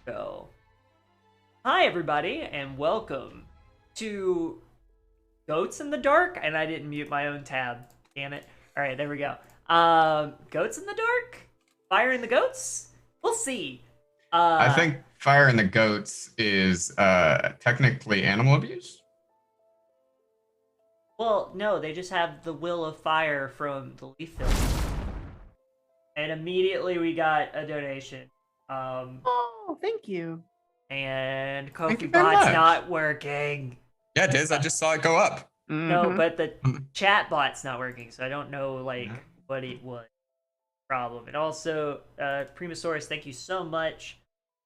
So, hi everybody, and welcome to Goats in the Dark. And I didn't mute my own tab. Damn it. All right, there we go. Goats in the Dark? Fire in the Goats? We'll see. I think fire in the goats is technically animal abuse. Well, no, they just have the will of fire from the Leaf Village. And immediately we got a donation. Oh, thank you. And Thank you Kofi very Bot's much. not working. Yeah, it is. I just saw it go up. No, Mhm. but the chat bot's not working, so I don't know like Yeah. what it was problem. And also, Primasaurus, thank you so much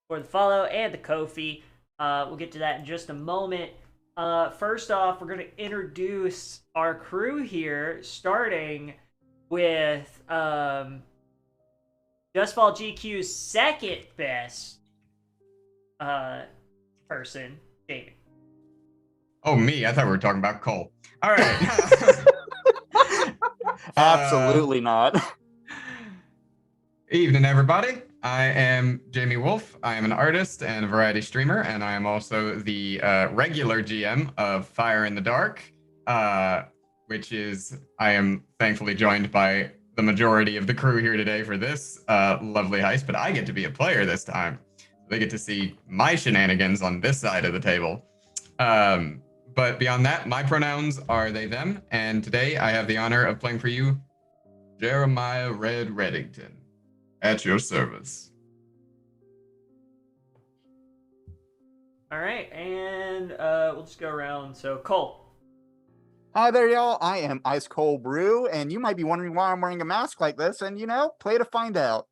for the follow and the Kofi. We'll get to that in just a moment. First off, we're gonna introduce our crew here, starting with Just Fall GQ's second best person, Jamie. Oh, me. I thought we were talking about Cole. All right. Absolutely not. Evening, everybody. I am Jamie Wolf. I am an artist and a variety streamer, and I am also the regular GM of Fire in the Dark, which is, I am thankfully joined by the majority of the crew here today for this lovely heist, but I get to be a player this time. They get to see my shenanigans on this side of the table. But beyond that, my pronouns are they, them, and today I have the honor of playing for you, Jeremiah Red Reddington. At your service. All right, and we'll just go around. So, Cole. Hi there, y'all. I am Ice Cold Brew, and you might be wondering why I'm wearing a mask like this, and play to find out.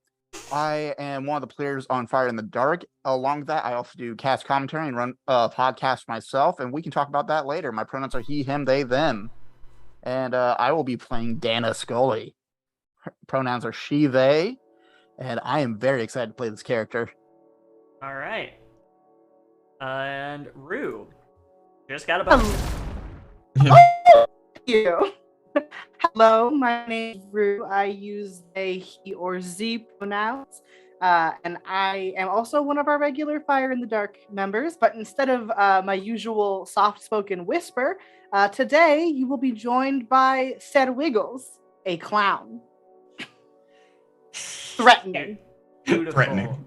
I am one of the players on Fire in the Dark. Along with that, I also do cast commentary and run a podcast myself, and we can talk about that later. My pronouns are he, him, they, them. And I will be playing Dana Scully. Her pronouns are she, they. And I am very excited to play this character. All right. And Rue. Just got a button. Thank you. Hello, my name is Rue. I use they, he, or z pronouns. And I am also one of our regular Fire in the Dark members. But instead of my usual soft-spoken whisper, today you will be joined by Sed Wiggles, a clown. Threatening. Beautiful. Threatening.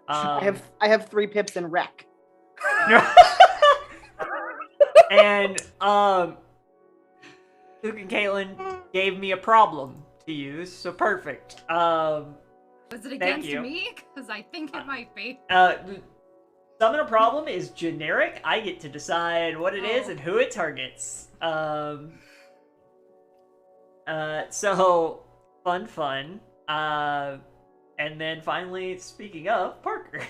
I have 3 pips in rec. And Luke and Caitlin gave me a problem to use, so perfect. Is it against you. me? Because I think it might be. Summon a problem is generic. I get to decide what it is Oh. and who it targets. So fun. And then finally, speaking of, Parker.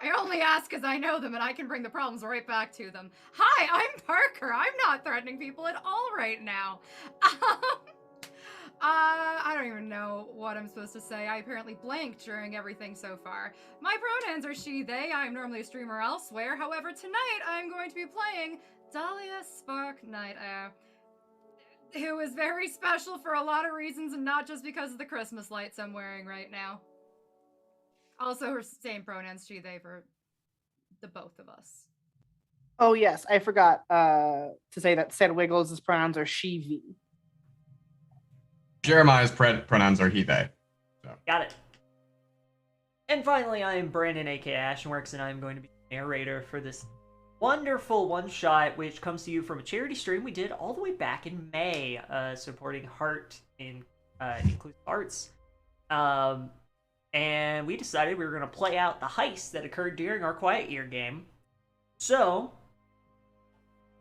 I only ask because I know them and I can bring the problems right back to them. Hi, I'm Parker. I'm not threatening people at all right now. I don't even know what I'm supposed to say. I apparently blanked during everything so far. My pronouns are she, they. I'm normally a streamer elsewhere. However, tonight I'm going to be playing Dahlia Spark Night Air, who is very special for a lot of reasons and not just because of the Christmas lights I'm wearing right now. Also, her same pronouns, she, they, for the both of us. Oh yes, I forgot to say that Sed Wiggles' pronouns are she, v. Jeremiah's pronouns are he, they. So. Got it. And finally, I am Brandon, aka Ashenworks, and I'm going to be the narrator for this wonderful one-shot, which comes to you from a charity stream we did all the way back in May, supporting Heart in Inclusive Arts. And we decided we were going to play out the heist that occurred during our Quiet Year game. So,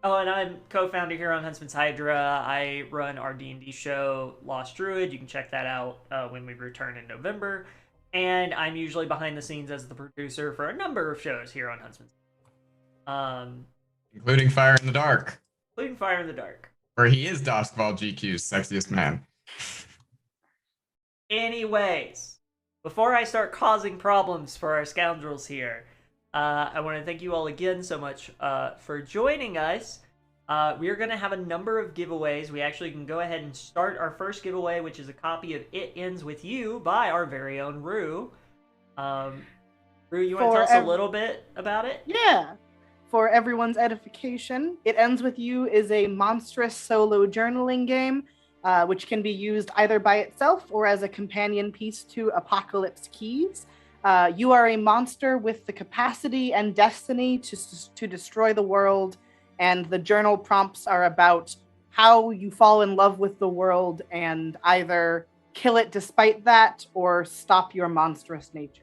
and I'm co-founder here on Huntsmen's Hydra. I run our D&D show, Lost Druid. You can check that out when we return in November. And I'm usually behind the scenes as the producer for a number of shows here on Huntsmen's. Including Fire in the Dark. Including Fire in the Dark. Where he is Doskval GQ's sexiest man. Anyways, before I start causing problems for our scoundrels here, I want to thank you all again so much for joining us. We are going to have a number of giveaways. We actually can go ahead and start our first giveaway, which is a copy of It Ends With You by our very own Rue. Rue, you want to tell us a little bit about it? Yeah. For everyone's edification, It Ends With You is a monstrous solo journaling game, which can be used either by itself or as a companion piece to Apocalypse Keys. You are a monster with the capacity and destiny to destroy the world, and the journal prompts are about how you fall in love with the world and either kill it despite that or stop your monstrous nature.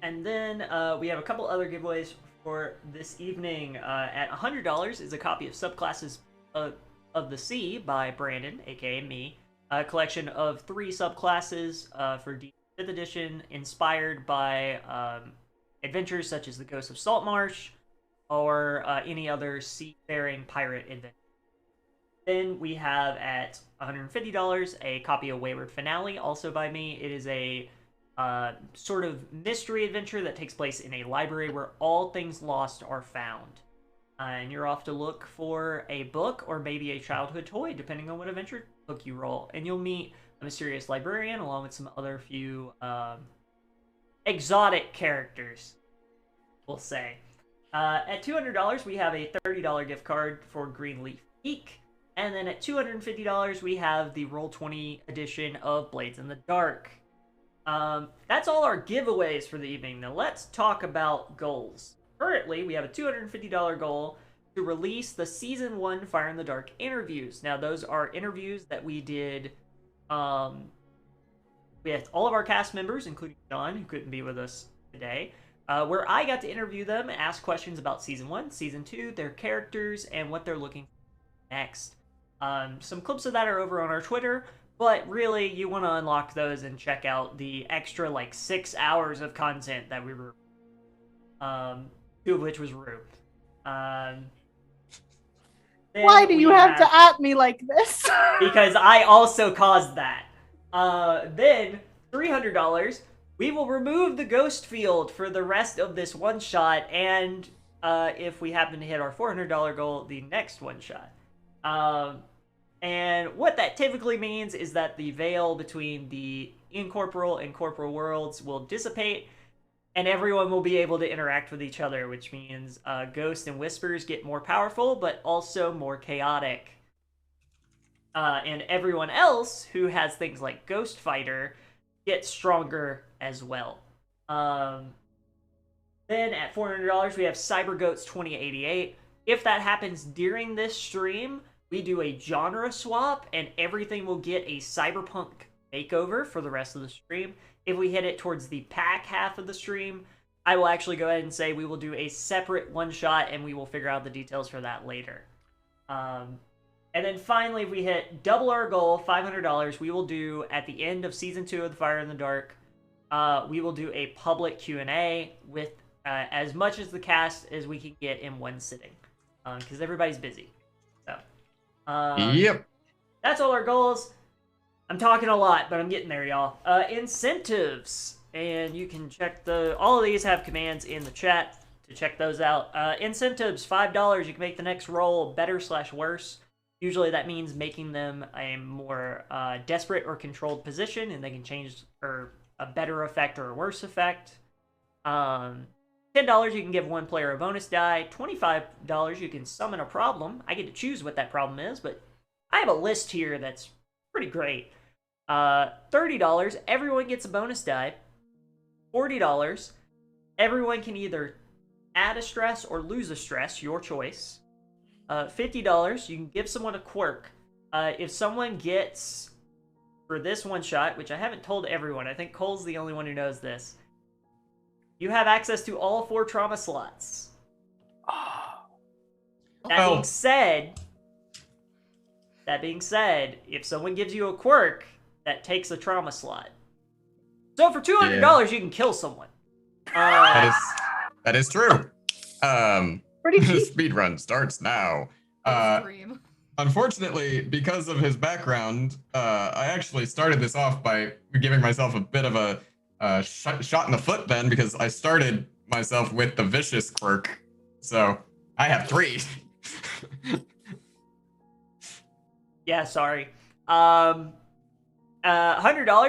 And then we have a couple other giveaways for this evening. At $100 is a copy of Subclasses of the Sea by Brandon, aka me. A collection of 3 subclasses for D 5th edition, inspired by adventures such as the Ghost of Saltmarsh or any other seafaring pirate adventure. Then we have at $150 a copy of Wayward Finale, also by me. It is a sort of mystery adventure that takes place in a library where all things lost are found. And you're off to look for a book or maybe a childhood toy, depending on what adventure book you roll. And you'll meet a mysterious librarian along with some other few exotic characters, we'll say. At $200, we have a $30 gift card for Greenleaf Peak. And then at $250, we have the Roll20 edition of Blades in the Dark. That's all our giveaways for the evening. Now let's talk about goals. Currently, we have a $250 goal to release the Season 1 Fire in the Dark interviews. Now, those are interviews that we did with all of our cast members, including John, who couldn't be with us today, where I got to interview them, ask questions about Season 1, Season 2, their characters, and what they're looking for next. Some clips of that are over on our Twitter, but really, you want to unlock those and check out the extra, 6 hours of content that we were, 2 of which was Rue. Why do you have to at me like this? Because I also caused that. Then, $300, we will remove the ghost field for the rest of this one-shot, and if we happen to hit our $400 goal, the next one-shot. And what that typically means is that the veil between the incorporeal and corporeal worlds will dissipate, and everyone will be able to interact with each other, which means ghosts and whispers get more powerful, but also more chaotic. And everyone else who has things like Ghost Fighter gets stronger as well. Then at $400, we have Cyber Goats 2088. If that happens during this stream, we do a genre swap, and everything will get a cyberpunk makeover for the rest of the stream. If we hit it towards the pack half of the stream, I will actually go ahead and say we will do a separate one-shot, and we will figure out the details for that later. And then finally, if we hit double our goal, $500, we will do, at the end of Season 2 of The Fire in the Dark, we will do a public Q&A with as much as the cast as we can get in one sitting, because everybody's busy. So, Yep. that's all our goals. I'm talking a lot, but I'm getting there, y'all. Incentives, and you can check all of these have commands in the chat to check those out. Incentives, $5. You can make the next roll better/worse. Usually that means making them a more desperate or controlled position, and they can change for a better effect or a worse effect. $10, you can give one player a bonus die. $25, you can summon a problem. I get to choose what that problem is, but I have a list here that's pretty great. $30, everyone gets a bonus die. $40, everyone can either add a stress or lose a stress, your choice. $50, you can give someone a quirk. If someone gets, for this one shot, which I haven't told everyone, I think Cole's the only one who knows this, you have access to all 4 trauma slots. That being said, if someone gives you a quirk, that takes a trauma slot. So for $200, you can kill someone. That is true. Pretty cheap. Speed run starts now. Unfortunately, because of his background, I actually started this off by giving myself a bit of a shot in the foot then, because I started myself with the vicious quirk. So I have 3. Yeah, sorry. $100,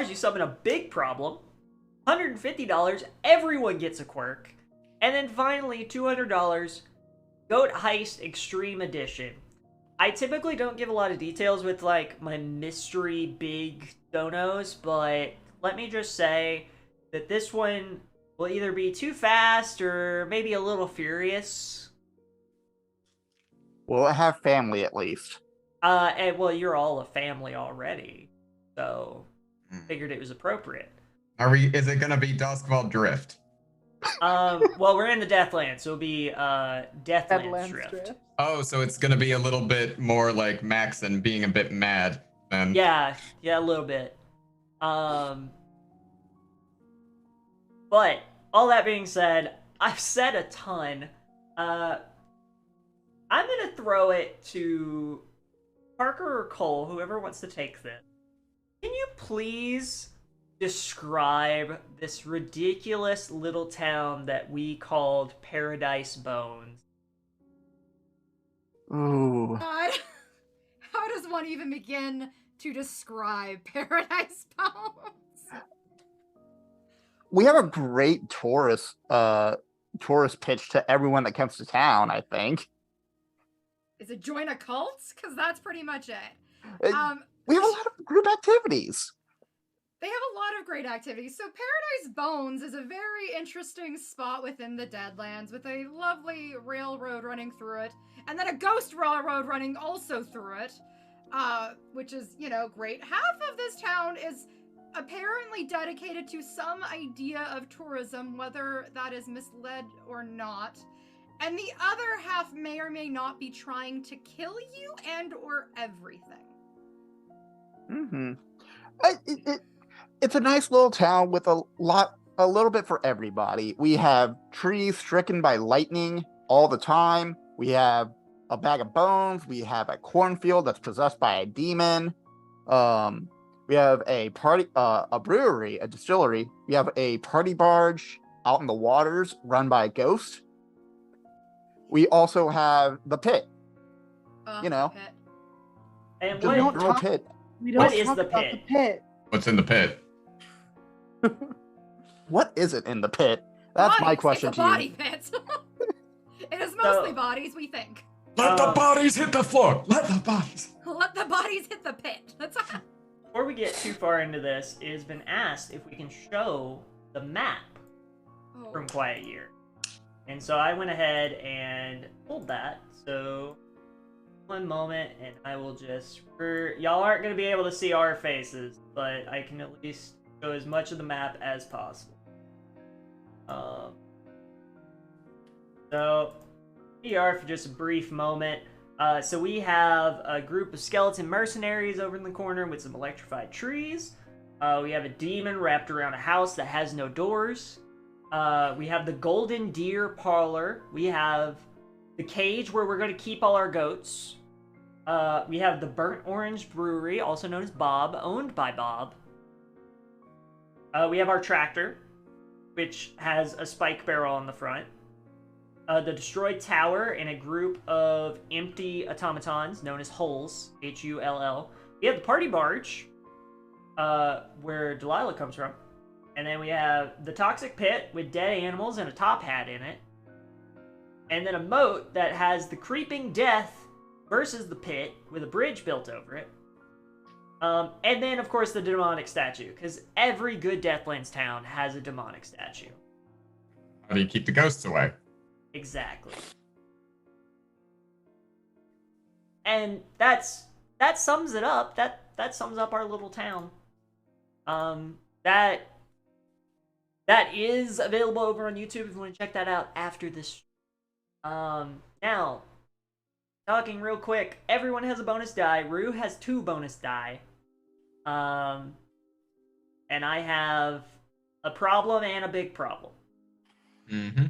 you summon a big problem. $150, everyone gets a quirk. And then finally, $200, Goat Heist Extreme Edition. I typically don't give a lot of details with, like, my mystery big donos, but let me just say that this one will either be too fast or maybe a little furious. Will it have family at least? And, well, you're all a family already, so figured it was appropriate. Is it gonna be Duskfall Drift? Well, we're in the Deathlands, so it'll be Deathlands Drift. Oh, so it's gonna be a little bit more like Max and being a bit mad then. Yeah, a little bit. But all that being said, I've said a ton. I'm gonna throw it to Parker or Cole, whoever wants to take this. Can you please describe this ridiculous little town that we called Paradise Bones? Ooh. God, how does one even begin to describe Paradise Bones? We have a great tourist pitch to everyone that comes to town, I think. Is it join a cult? Because that's pretty much it. We have a lot of group activities. They have a lot of great activities. So Paradise Bones is a very interesting spot within the Deadlands with a lovely railroad running through it, and then a ghost railroad running also through it, which is, you know, great. Half of this town is apparently dedicated to some idea of tourism, whether that is misled or not. And the other half may or may not be trying to kill you and or everything. Mm-hmm. It's a nice little town with a little bit for everybody. We have trees stricken by lightning all the time. We have a bag of bones. We have a cornfield that's possessed by a demon. We have a brewery, a distillery. We have a party barge out in the waters run by a ghost. We also have the pit. You know, Pit. And the what literal pit. We What don't is talk the about pit? the pit. What's in the pit? What is it in the pit? That's my Bodies. question It's a to you. body pit. It is mostly bodies, we think. Let the bodies hit the floor. Let the bodies. Let the bodies hit the pit. That's all. Before we get too far into this, it has been asked if we can show the map from Quiet Year. And so I went ahead and pulled that. So one moment, and I will just... Y'all aren't going to be able to see our faces, but I can at least show as much of the map as possible. So here for just a brief moment. So we have a group of skeleton mercenaries over in the corner with some electrified trees. We have a demon wrapped around a house that has no doors. We have the Golden Deer Parlor. We have the cage where we're going to keep all our goats. We have the Burnt Orange Brewery, also known as Bob, owned by Bob. We have our tractor, which has a spike barrel on the front. The Destroyed Tower and a group of empty automatons known as Hulls, Hull. We have the Party Barge, where Delilah comes from. And then we have the Toxic Pit with dead animals and a top hat in it. And then a moat that has the Creeping Death versus the pit with a bridge built over it. And then, of course, the demonic statue, because every good Deathlands town has a demonic statue. How do you keep the ghosts away? Exactly. And that sums it up. That sums up our little town. That is available over on YouTube if you want to check that out after this. Now, talking real quick, everyone has a bonus die. Rue has 2 bonus die. And I have a problem and a big problem. Mm-hmm.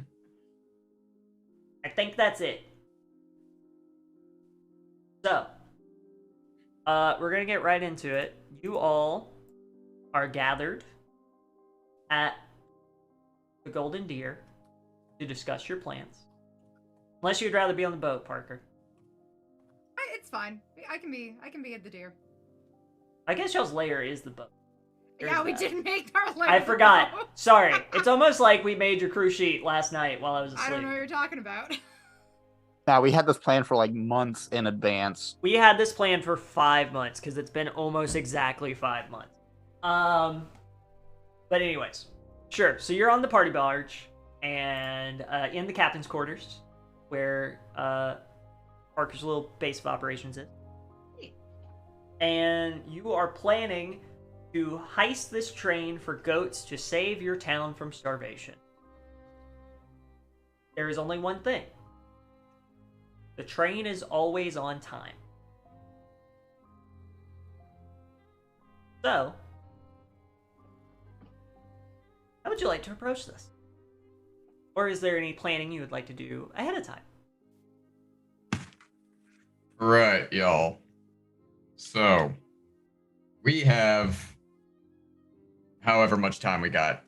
I think that's it. So, we're gonna get right into it. You all are gathered at the Golden Deer to discuss your plans. Unless you'd rather be on the boat, Parker. It's fine. I can be at the deer. I guess y'all's lair is the boat. There's Yeah, we that. did make our life. I forgot. Sorry. It's almost like we made your crew sheet last night while I was asleep. I don't know what you're talking about. Now we had this plan for like months in advance. We had this planned for 5 months because it's been almost exactly 5 months. But anyways, sure. So you're on the party barge and in the captain's quarters, where Parker's little base of operations is, and you are planning to heist this train for goats to save your town from starvation. There is only one thing. The train is always on time. So, how would you like to approach this? Or is there any planning you would like to do ahead of time? Right, y'all. So, we have however much time we got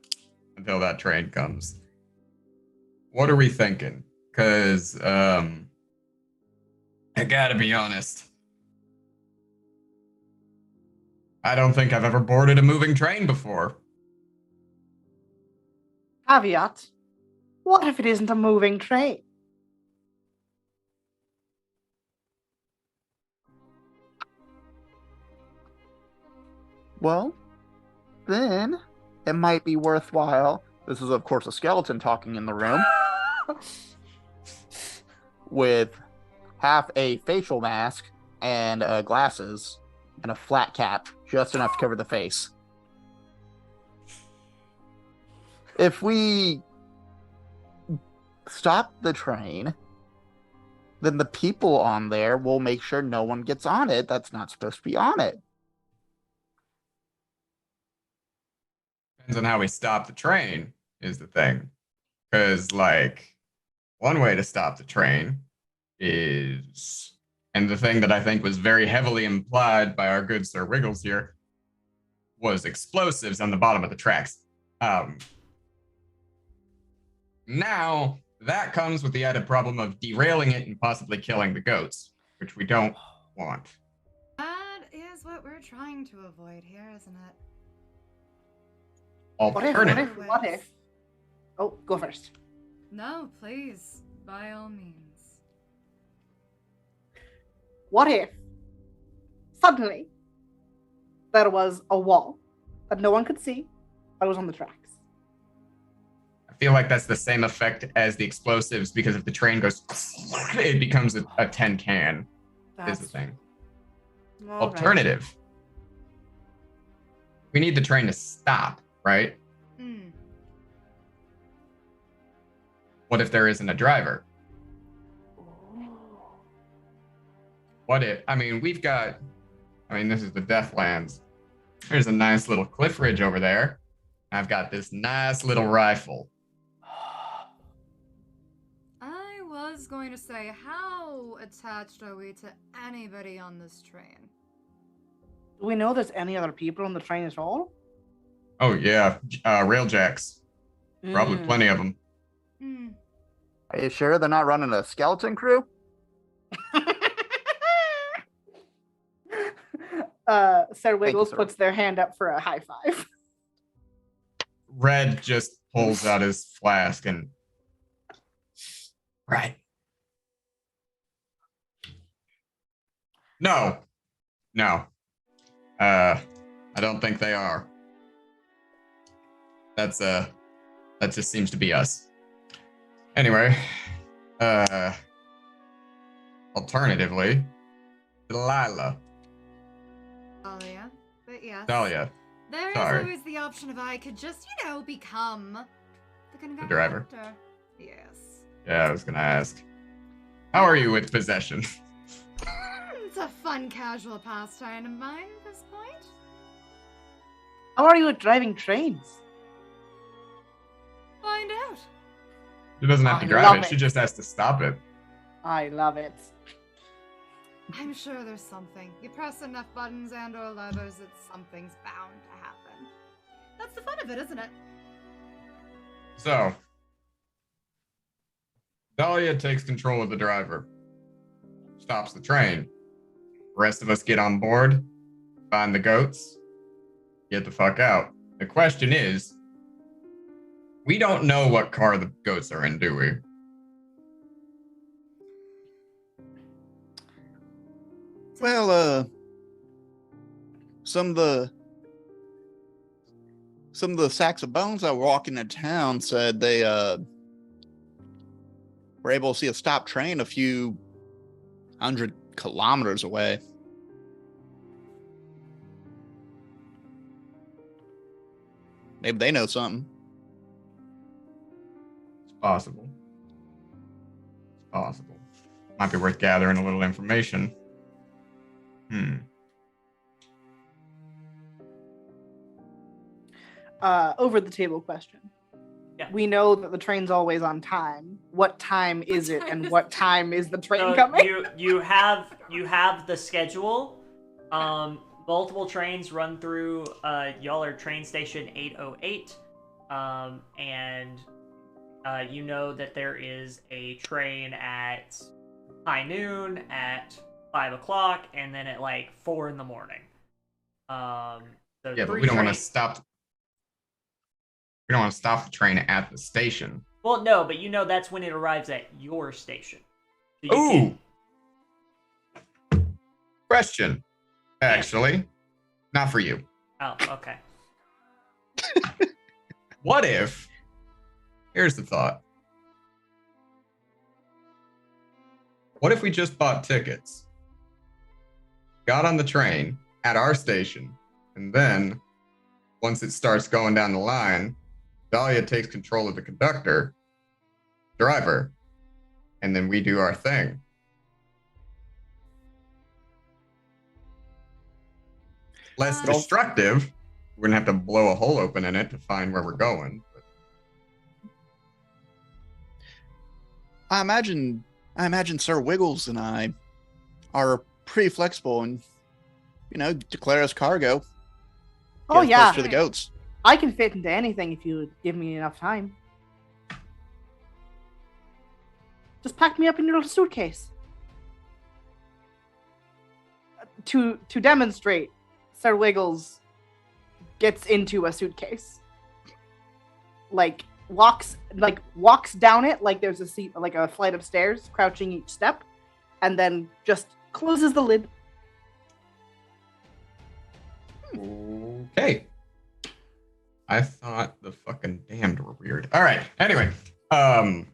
until that train comes. What are we thinking? Because, I gotta be honest. I don't think I've ever boarded a moving train before. Caveat. What if it isn't a moving train? Well, then it might be worthwhile. This is, of course, a skeleton talking in the room with half a facial mask and glasses and a flat cap, just enough to cover the face. If we stop the train, then the people on there will make sure no one gets on it that's not supposed to be on it. Depends on how we stop the train, is the thing. Because, like, one way to stop the train is, and the thing that I think was very heavily implied by our good Sir Wiggles here, was explosives on the bottom of the tracks. Now, that comes with the added problem of derailing it and possibly killing the goats, which we don't want. That is what we're trying to avoid here, isn't it? Alternative. What if? Oh, go first. No, please, by all means. What if suddenly there was a wall that no one could see, but it was on the tracks? I feel like that's the same effect as the explosives, because if the train goes, it becomes a tin can, is the thing. All Alternative. right. We need the train to stop, right? What if there isn't a driver? What if, we've got, this is the Deathlands. There's a nice little cliff ridge over there. I've got this nice little rifle. I was going to say, how attached are we to anybody on this train? Do we know there's any other people on the train at all? Oh, yeah. Railjacks. Probably plenty of them. Are you sure they're not running a skeleton crew? Sir Wiggles sir. puts their hand up for a high five. Red just pulls out his flask and... Right. No. I don't think they are. That just seems to be us. Anyway, alternatively, Delilah. Dahlia, but yes. Dahlia. There Sorry. is always the option of I could just, become The driver. conductor. Yes. Yeah, I was gonna ask. How are you with possession? It's a fun, casual pastime of mine at this point. How are you at driving trains? Find out. She doesn't have I to drive love it. it. She just has to stop it. I love it. I'm sure there's something. You press enough buttons and or levers that something's bound to happen. That's the fun of it, isn't it? So, Dahlia takes control of the driver, stops the train. The rest of us get on board, find the goats, get the fuck out. The question is, we don't know what car the goats are in, do we? Well, some of the sacks of bones that were walking in town said they were able to see a stopped train a few 100 kilometers away. Maybe they know something. It's possible. It's possible. Might be worth gathering a little information. Over the table question. Yeah. We know that the train's always on time. What time is it, and what time is the train So coming? you have the schedule. Multiple trains run through. Y'all are train station 808, and you know that there is a train at high noon, at 5 o'clock, and then at like 4 in the morning. So Yeah, but we don't want to stop. We don't want to stop the train at the station. Well, no, but you know that's when it arrives at your station. So Ooh. Question. Actually, not for you. Oh, okay. What if? Here's the thought. What if we just bought tickets, got on the train at our station, and then once it starts going down the line, Dahlia takes control of the conductor, driver, and then we do our thing. Less destructive. We're gonna have to blow a hole open in it to find where we're going. I imagine Sir Wiggles and I are pretty flexible and, declare us cargo. Oh, Get us yeah. close to the goats. I can fit into anything if you would give me enough time. Just pack me up in your little suitcase. To demonstrate, Sir Wiggles gets into a suitcase. Walks down it like there's a seat, like a flight of stairs, crouching each step, and then just closes the lid. Okay. I thought the fucking damned were weird. All right. Anyway, Pops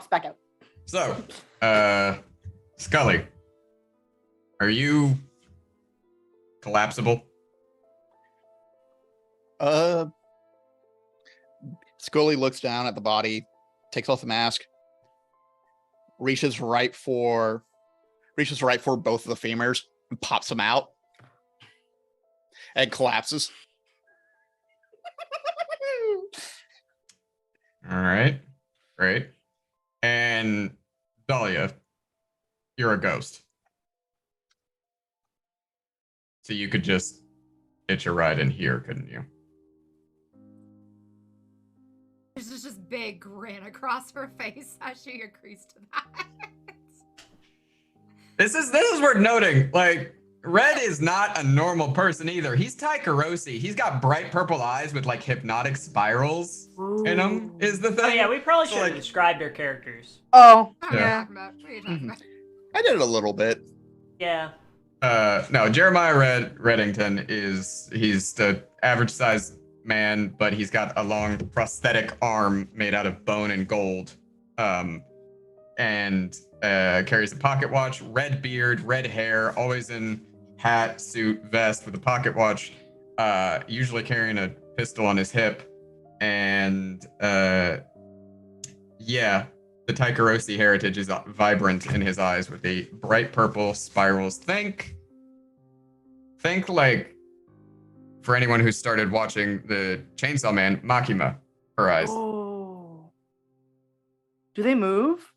back out. So, Scully, are you collapsible? Scully looks down at the body, takes off the mask, reaches right for both of the femurs and pops them out, and collapses. All right. Great. And Dahlia, you're a ghost. So you could just hitch a ride in here, couldn't you? There's just big grin across her face as she agrees to that. This is worth noting. Like, Red is not a normal person either. He's Taikarosi. He's got bright purple eyes with like hypnotic spirals in them, is the thing. Oh yeah, we probably should have like, described our characters. Oh, What are you Yeah. talking about? What are you talking about? I did it a little bit. Yeah. No, Jeremiah Reddington he's the average sized man, but he's got a long prosthetic arm made out of bone and gold. And carries a pocket watch, red beard, red hair, always in hat, suit, vest with a pocket watch, usually carrying a pistol on his hip. And yeah, the Taikarosi heritage is vibrant in his eyes with a bright purple spirals. Think like, for anyone who started watching the Chainsaw Man, Makima, her eyes. Oh. Do they move?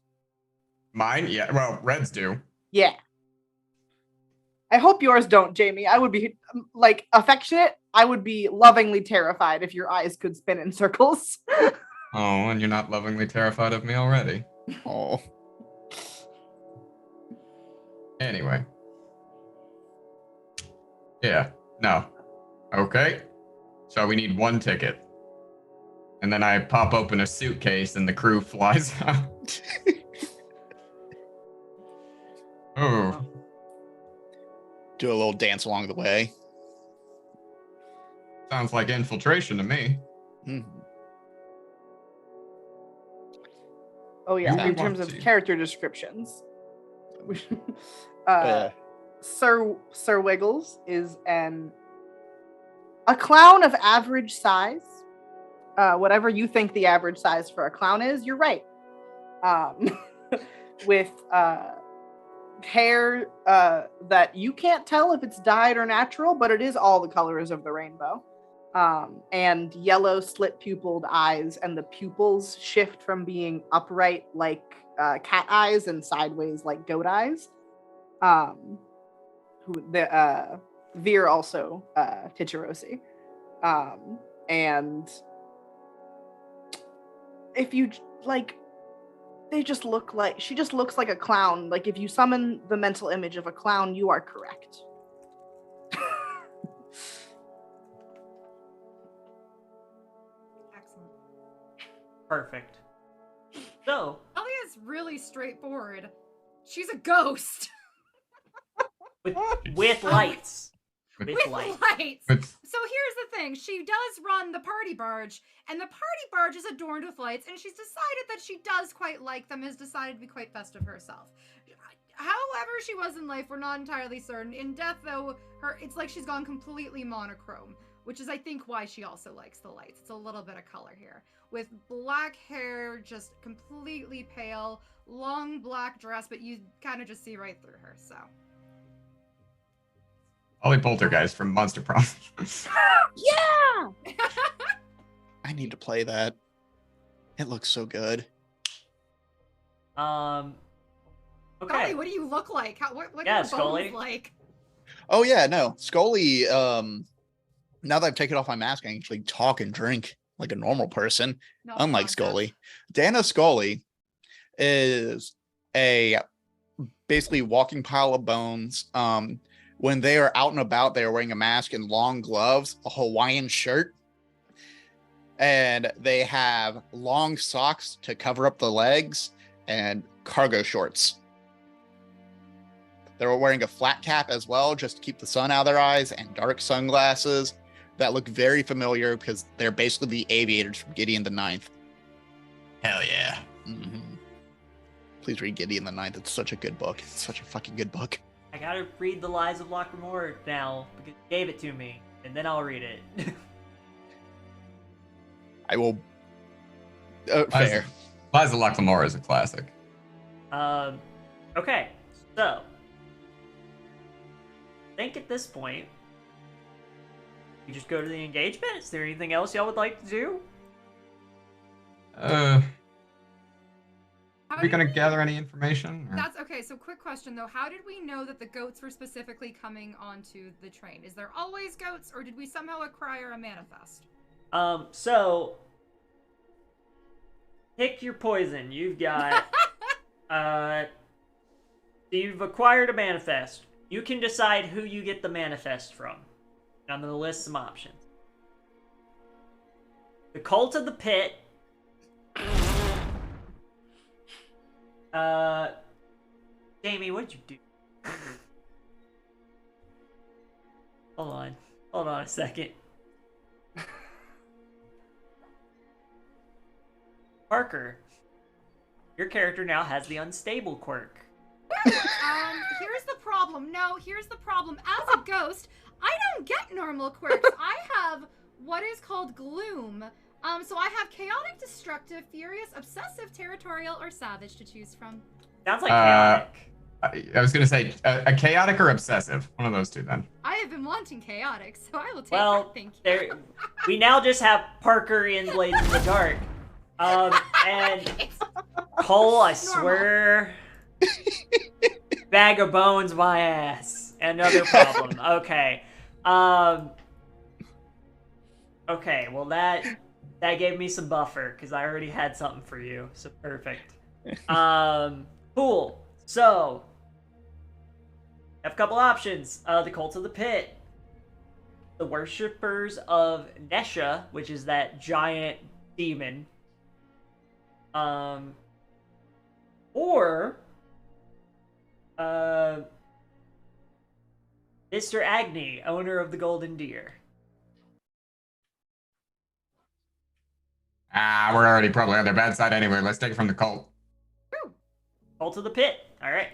Mine? Yeah, well, Red's do. Yeah. I hope yours don't, Jamie. I would be, affectionate. I would be lovingly terrified if your eyes could spin in circles. Oh, and you're not lovingly terrified of me already. Oh. Anyway. Yeah, no. Okay. So we need 1 ticket. And then I pop open a suitcase and the crew flies out. Oh. Do a little dance along the way. Sounds like infiltration to me. Mhm. Oh yeah, Do we in terms want of to? character descriptions. Yeah. Sir Wiggles is a clown of average size. Whatever you think the average size for a clown is, you're right. With hair that you can't tell if it's dyed or natural, but it is all the colors of the rainbow. And yellow slit pupiled eyes, and the pupils shift from being upright like cat eyes and sideways like goat eyes. Veer also Tichirosi. And if you like, she just looks like a clown. Like if you summon the mental image of a clown, you are correct. Excellent. Perfect. So, Elia's really straightforward. She's a ghost. with lights. With With With lights. lights. With- So here's the thing. She does run the party barge, and the party barge is adorned with lights, and she's decided that she does quite like them, has decided to be quite festive herself. However she was in life, we're not entirely certain. In death, though, it's like she's gone completely monochrome, which is, I think, why she also likes the lights. It's a little bit of color here. With black hair, just completely pale, long black dress, but you kind of just see right through her, so... Ollie Poltergeist from Monster Prom. Yeah. I need to play that. It looks so good. Okay. Scully, what do you look like? What Yeah, are your Scully. bones like? Oh yeah, no. Scully, now that I've taken off my mask, I can actually talk and drink like a normal person. No, Unlike concept. Scully. Dana Scully is a basically walking pile of bones. When they are out and about, they are wearing a mask and long gloves, a Hawaiian shirt, and they have long socks to cover up the legs and cargo shorts. They're wearing a flat cap as well, just to keep the sun out of their eyes, and dark sunglasses that look very familiar because they're basically the aviators from Gideon the Ninth. Hell yeah. Mm-hmm. Please read Gideon the Ninth. It's such a good book. It's such a fucking good book. I gotta read The Lies of Lockmore now because you gave it to me, and then I'll read it. I will. Fair. Lies of Lockmore is a classic. Okay, so I think at this point we just go to the engagement. Is there anything else y'all would like to do? Are we gonna gather any information? or- That's okay. So, quick question though: how did we know that the goats were specifically coming onto the train? Is there always goats, or did we somehow acquire a manifest? So pick your poison. You've got you've acquired a manifest. You can decide who you get the manifest from. I'm gonna list some options. The Cult of the Pit. Jamie, what'd you do? Hold on a second. Parker, your character now has the unstable quirk. Here's the problem. No, here's the problem. As a ghost, I don't get normal quirks. I have what is called gloom. So I have chaotic, destructive, furious, obsessive, territorial, or savage to choose from. Sounds like chaotic. I was gonna say a chaotic or obsessive. One of those two then. I have been wanting chaotic, so I will take Well, that. Thank you. we now just have Parker in Blades in the Dark. And Cole, I swear, bag of bones, my ass. Another problem. Okay. Okay. Well, that gave me some buffer because I already had something for you. So perfect. Cool. So, I have a couple options. The Cult of the Pit. the worshippers of Nesha, which is that giant demon. Or Mr. Agni, owner of the Golden Deer. We're already probably on their bad side anyway. Let's take it from the cult. Cult of the Pit. All right.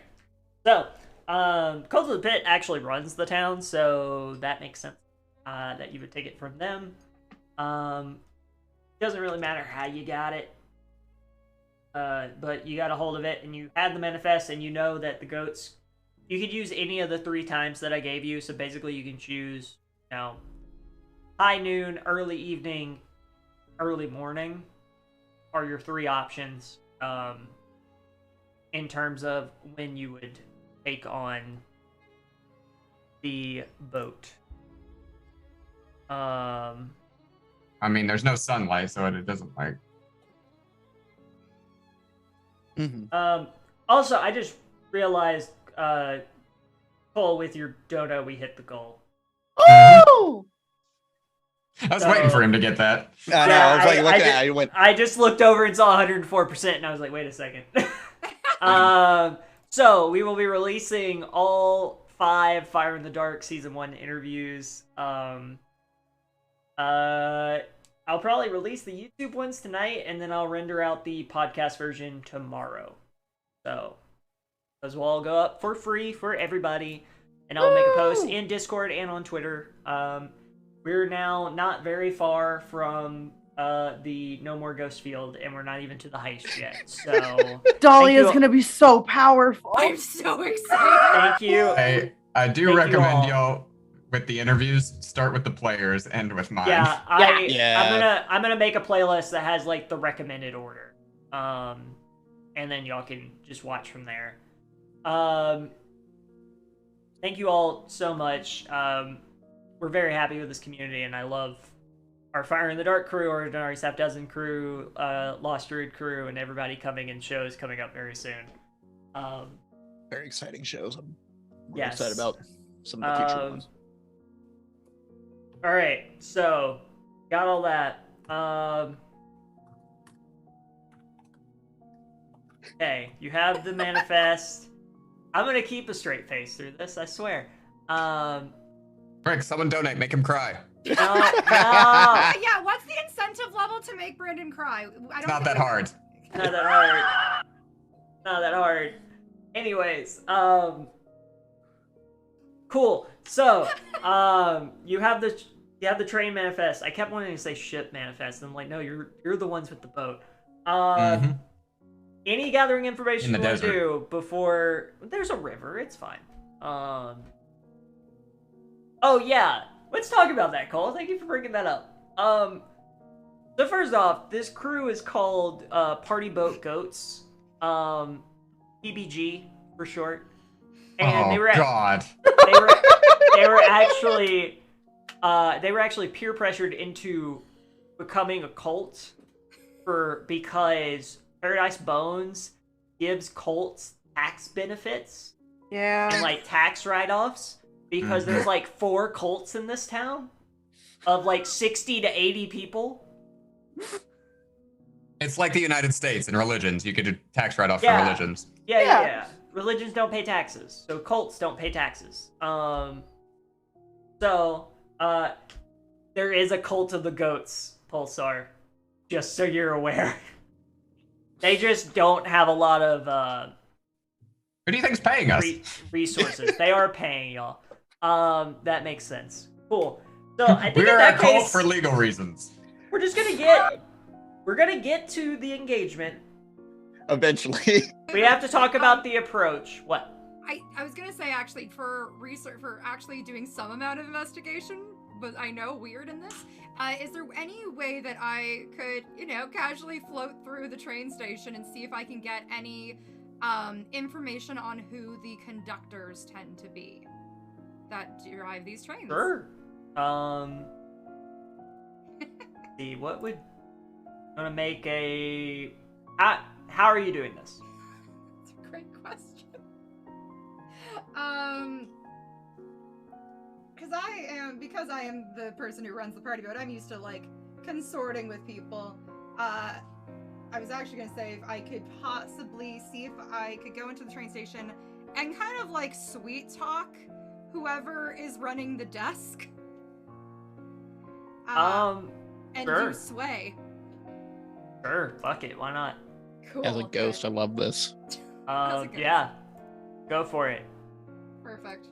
So, Cult of the Pit actually runs the town, so that makes sense that you would take it from them. Doesn't really matter how you got it, but you got a hold of it, and you had the manifest, and you know that the goats. You could use any of the 3 times that I gave you, so basically you can choose, high noon, early evening, early morning are your 3 options in terms of when you would take on the boat. I mean, there's no sunlight, so it doesn't like. Also, I just realized, Cole, with your dono, we hit the goal. Oh! I was waiting for him to get that. I know. I was like looking at it. I went. I just looked over and saw 104%, and I was like, wait a second. So we will be releasing all 5 Fire in the Dark Season 1 interviews. I'll probably release the YouTube ones tonight, and then I'll render out the podcast version tomorrow. So those will all go up for free for everybody, and I'll make a post in Discord and on Twitter. We're now not very far from the No More Ghost Field, and we're not even to the heist yet. So Dahlia's gonna be so powerful. I'm so excited. thank you. I do Thank you recommend all. y'all with the interviews start with the players, end with mine. Yeah, Yeah. I'm gonna make a playlist that has like the recommended order, and then y'all can just watch from there. Thank you all so much. We're very happy with this community, and I love our Fire in the Dark crew, our Denari Sap Dozen crew, Lost Druid crew, and everybody coming in shows coming up very soon. Very exciting shows. I'm really Yes. excited about some of the future ones. All right, so got all that. Okay, you have the manifest. I'm gonna keep a straight face through this, I swear. Frick, someone donate, make him cry. No. Yeah, what's the incentive level to make Brandon cry? It's not that hard. Not that hard. Not that hard. Anyways, cool. So, you have the train manifest. I kept wanting to say ship manifest, and I'm like, no, you're the ones with the boat. Any gathering information In you the want to desert. do before there's a river, it's fine. Oh yeah, let's talk about that, Cole. Thank you for bringing that up. So first off, this crew is called Party Boat Goats, PBG for short, and God. they were actually peer pressured into becoming a cult because Paradise Bones gives cults tax benefits Yeah. and like tax write-offs because there's like 4 cults in this town of like 60 to 80 people. It's like the United States in religions. You could do tax write-off Yeah. for religions. Yeah. Religions don't pay taxes, so cults don't pay taxes. So there is a cult of the goats, Pulsar, just so you're aware. They just don't have a lot of Who do you think's paying us? resources. They are paying y'all. That makes sense. Cool. So I think We in are a that cult case, for legal reasons. we're gonna get to the engagement. Eventually. We have to talk about the approach. What? I was gonna say actually for research for actually doing some amount of investigation, but I know weird in this. Is there any way that I could, casually float through the train station and see if I can get any information on who the conductors tend to be that drive these trains? Sure. See, what would I'm gonna make a how are you doing this? That's a great question. because I am the person who runs the party boat, I'm used to like consorting with people. I was actually gonna say if I could possibly see if I could go into the train station and kind of like sweet talk whoever is running the desk. And sure. do sway. Sure, fuck it, why not? Cool. As a ghost, I love this. As a ghost. Yeah, go for it. Perfect.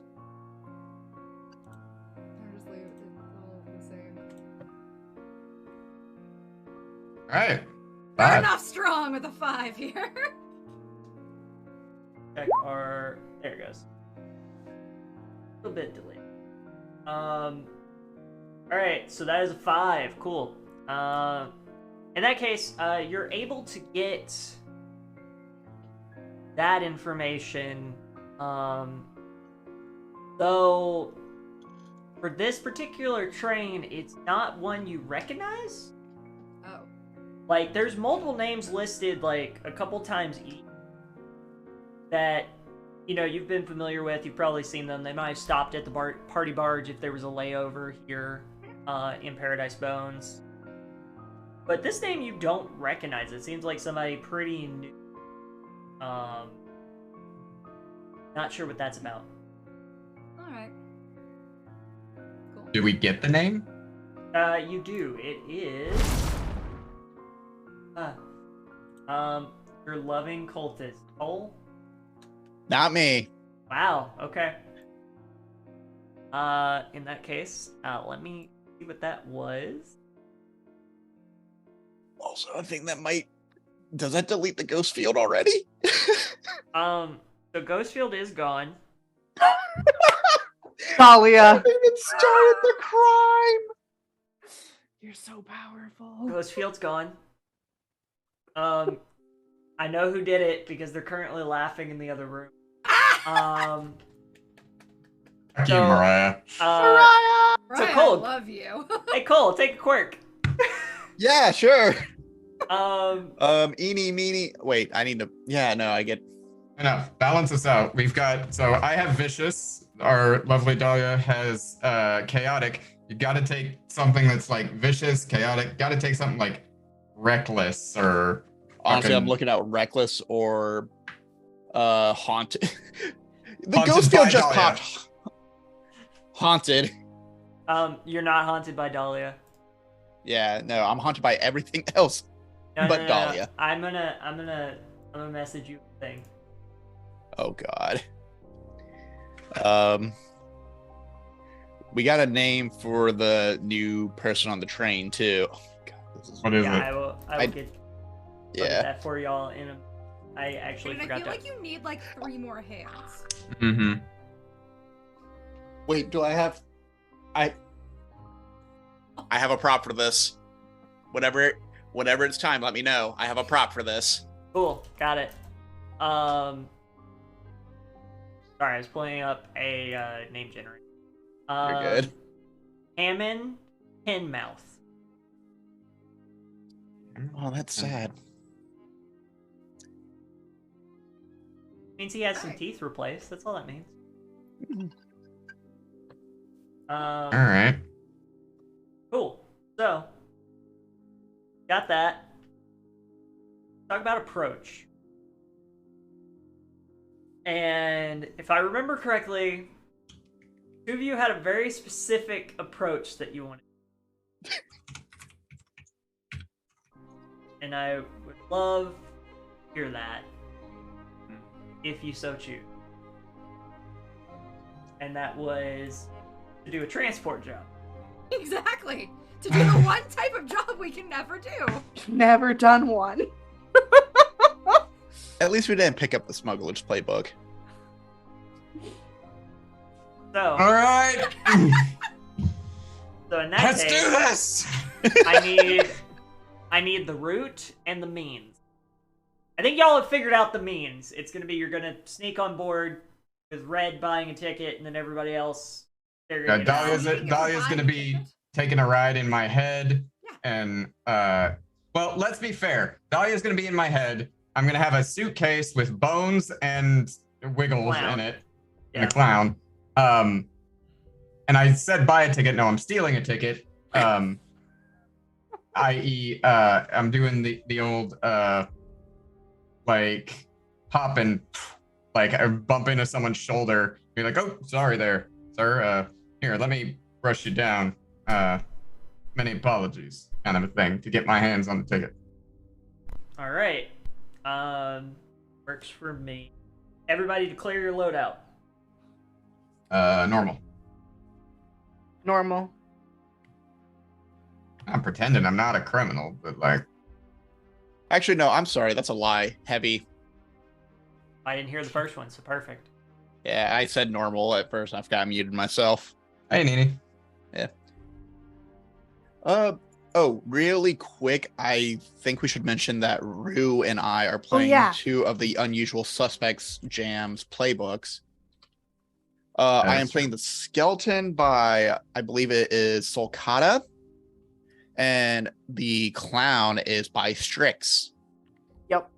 I'll just leave it all the same. All right. Not enough strong with a 5 here. Check our. There it goes. A little bit delayed. Alright, so that is a 5. Cool. In that case, you're able to get that information. Though, for this particular train, it's not one you recognize. Oh. Like, there's multiple names listed, like, a couple times each that, you know, you've been familiar with. You've probably seen them. They might have stopped at the party barge if there was a layover here in Paradise Bones. But this name you don't recognize. It seems like somebody pretty new. Not sure what that's about. Alright. Cool. Do we get the name? You do. It is... your loving cultist, Cole? Not me. Wow, okay. In that case, let me see what that was. Also, I think that might... Does that delete the ghost field already? So Ghostfield is gone. Talia. It started the crime. You're so powerful. Ghostfield's gone. I know who did it because they're currently laughing in the other room. Fuck you, So, Mariah. Mariah! So Right, Cole. I love you. Hey Cole, take a quirk. Yeah, sure. Eeny, meeny. Wait, I need to... Yeah, no, I get... Enough. Balance us out. We've got. So I have vicious. Our lovely Dahlia has chaotic. You got to take something that's like vicious, chaotic. Got to take something like reckless or. Honestly, I'm fucking- looking at reckless or haunted. The Haunted ghost by field just Dahlia. popped. Haunted. You're not haunted by Dahlia. Yeah, no, I'm haunted by everything else but Dahlia. I'm gonna message you a thing. Oh god. We got a name for the new person on the train too. Oh, god, this is... What is Yeah, it? I will get Yeah. that for y'all in a... I actually And I forgot feel that. like you need like 3 more hands. Mm-hmm. Wait, do I have... I have a prop for this. Whenever it's time, let me know. I have a prop for this. Cool, got it. Sorry, I was pulling up a name generator. You're good. Hammond Pinmouth. Oh, that's sad. Means he has some Alright. teeth replaced. That's all that means. All right. Cool. So, got that. Talk about approach. And if I remember correctly, 2 of you had a very specific approach that you wanted. And I would love to hear that, if you so choose. And that was to do a transport job. Exactly. To do the one type of job we can never do. Never done one. At least we didn't pick up the smuggler's playbook. So, All right. so in that Let's case, do this. I need the route and the means. I think y'all have figured out the means. It's gonna be you're gonna sneak on board with Red buying a ticket, and then everybody else. They're Yeah, gonna get Dahlia's out. You can Dahlia's buy gonna a be ticket. taking a ride in my head, Yeah. and well, let's be fair. Dahlia's gonna be in my head. I'm gonna have a suitcase with bones and wiggles Clown. in it, Yeah. and a clown. and I said buy a ticket. No, I'm stealing a ticket. I.e., I'm doing the old like pop and like I bump into someone's shoulder, be like, oh, sorry there, sir. Here, let me brush you down. Many apologies, kind of a thing, to get my hands on the ticket. All right. Works for me. Everybody declare your loadout. Normal. Normal. I'm pretending I'm not a criminal, but like, Actually, no, I'm sorry. That's a lie. Heavy. I didn't hear the first one, so perfect. Yeah, I said normal at first. I've got muted myself. hey, Nini. Oh, really quick, I think we should mention that Rue and I are playing yeah. 2 of the Unusual Suspects Jams playbooks. I am playing the Skeleton by, I believe it is Solcata, and the Clown is by Strix. Yep.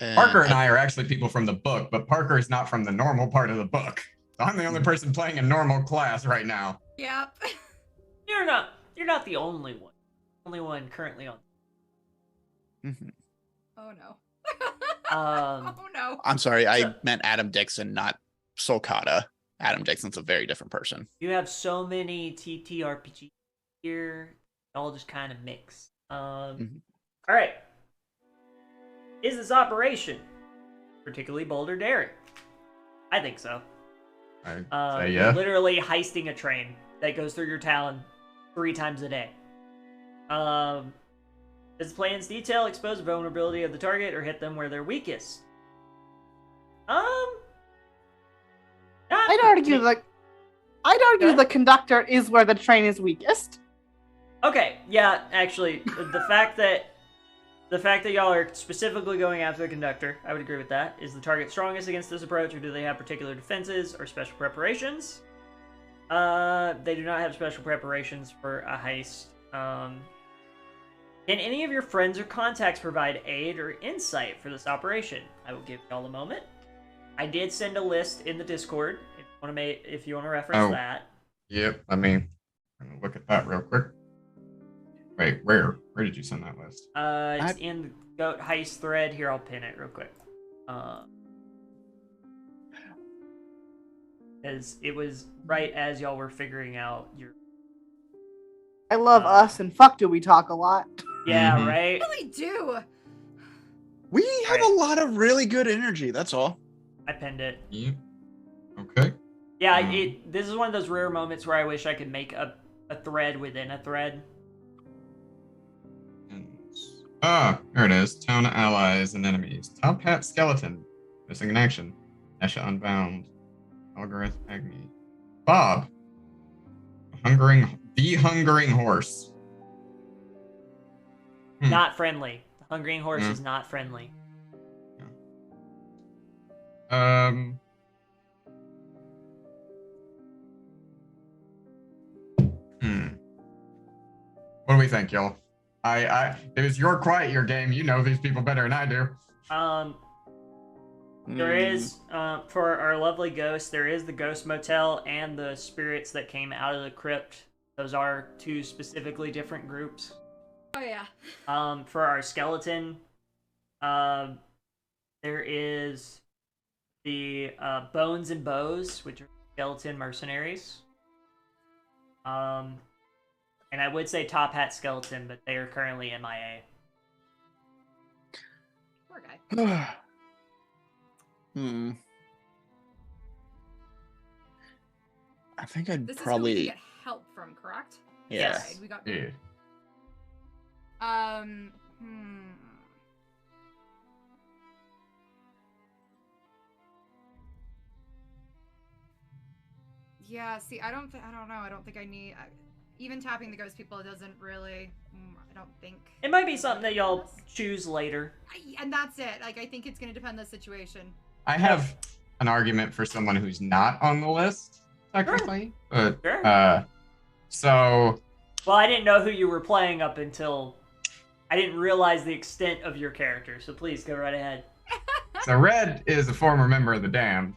And Parker and I are actually people from the book, but Parker is not from the normal part of the book. So I'm the only person playing a normal class right now. Yep. You're not the only one. Only one currently on. Mhm. Oh no. Um, Oh no. I'm sorry, I meant Adam Dixon, not Solcata. Adam Dixon's a very different person. You have so many TTRPG here, they all just kind of mix. All right. Is this operation particularly bold or daring? I think so. I say yeah. Literally heisting a train that goes through your town 3 times a day. Does the plan's detail expose the vulnerability of the target or hit them where they're weakest? I'd argue the conductor is where the train is weakest. Okay, yeah, actually, the fact that y'all are specifically going after the conductor, I would agree with that. Is the target strongest against this approach, or do they have particular defenses or special preparations? They do not have special preparations for a heist. Can any of your friends or contacts provide aid or insight for this operation? I will give y'all a moment. I did send a list in the Discord if you want to reference that. Yep, I'm gonna look at that real quick. Wait, where did you send that list? It's in the Goat Heist thread. Here, I'll pin it real quick. Because it was right as y'all were figuring out your... I love us, and fuck do we talk a lot. Yeah, right? We really do. We have a lot of really good energy, that's all. I pinned it. Yeah. Okay. Yeah, this is one of those rare moments where I wish I could make a thread within a thread. There it is. Town allies and enemies. Top hat skeleton. Missing in action. Esha unbound. Algorith Agni. Bob. The hungering horse. Not friendly. The hungering horse is not friendly. What do we think, y'all? It was your quiet year game. You know these people better than I do. There is, for our lovely ghost, there is the Ghost Motel and the spirits that came out of the crypt. Those are 2 specifically different groups. Oh yeah. For our skeleton, there is the Bones and Bows, which are skeleton mercenaries. And I would say Top Hat Skeleton, but they are currently MIA. Poor guy. I think I'd This probably is who we get help from, correct? Yeah. Yes. Okay, we got. Yeah. Yeah. See, I don't know. I don't think I need. Even tapping the ghost people doesn't really. I don't think. It might be something that y'all choose later. And that's it. Like, I think it's going to depend on the situation. I have an argument for someone who's not on the list, technically. But, Sure. So... Well, I didn't know who you were playing up until... I didn't realize the extent of your character, so please go right ahead. So Red is a former member of the Damned.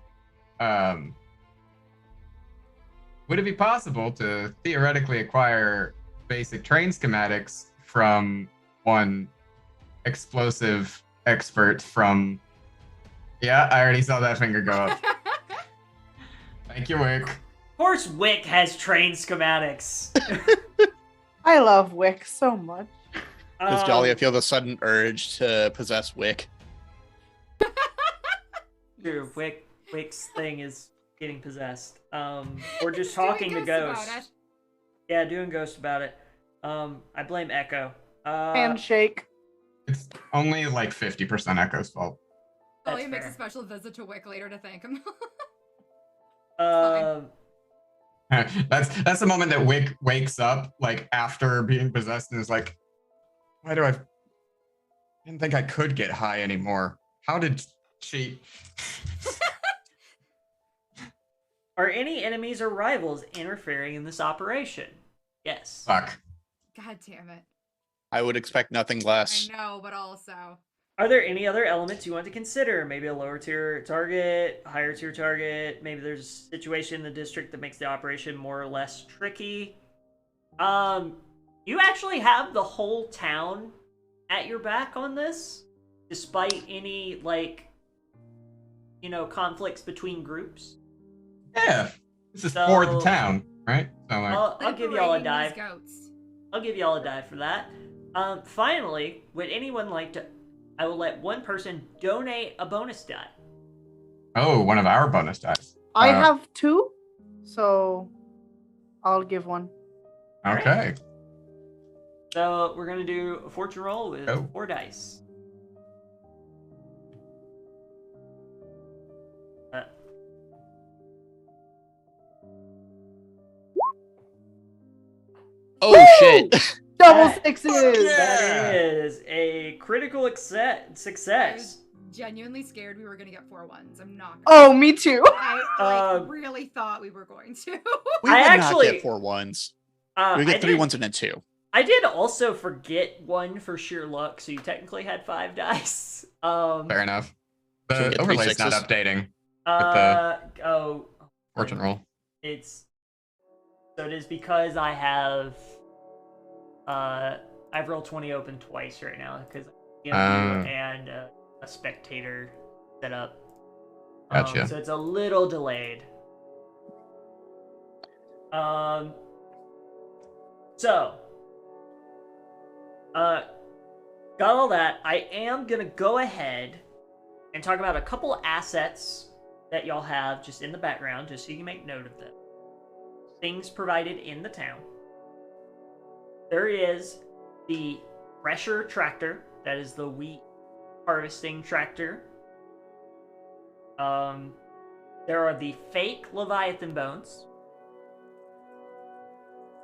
would it be possible to theoretically acquire basic train schematics from one explosive expert from... Yeah, I already saw that finger go up. Thank you, Wick. Of course Wick has train schematics. I love Wick so much. Does Dahlia feel the sudden urge to possess Wick? True, Wick's thing is getting possessed. We're just talking to ghosts. Yeah, doing ghosts about it. I blame Echo. Handshake. It's only like 50% Echo's fault. Dahlia makes a special visit to Wick later to thank him. That's the moment that Wick wakes up, like after being possessed, and is like, "Why do I didn't think I could get high anymore? How did she?" Are any enemies or rivals interfering in this operation? Yes. Fuck. God damn it. I would expect nothing less. I know, but also. Are there any other elements you want to consider? Maybe a lower tier target, higher tier target. Maybe there's a situation in the district that makes the operation more or less tricky. You actually have the whole town at your back on this, despite any, like, conflicts between groups. Yeah, this is for the town, right? So like, I'll give y'all a dive. Goats. I'll give y'all a dive for that. Finally, would anyone like to... I will let one person donate a bonus die. oh, one of our bonus dice. I have 2, so I'll give one. Okay. So we're going to do a fortune roll with 4 dice. Oh shit! Double sixes! That is a critical success. Genuinely scared we were gonna get 4 ones. I'm not. Oh, me too. I really thought we were going to. We would not get 4 ones. We get 3 ones and a 2. I did also forget 1 for sheer luck, so you technically had 5 dice. Fair enough. So we The get 3 overlay's not sixes? updating with the fortune roll. So it is because I have I've rolled 20 open twice right now because and a spectator set up. Gotcha. So it's a little delayed. Got all that. I am gonna go ahead and talk about a couple assets that y'all have just in the background, just so you can make note of them. Things provided in the town. There is the thresher tractor, that is the wheat harvesting tractor. There are the fake Leviathan bones.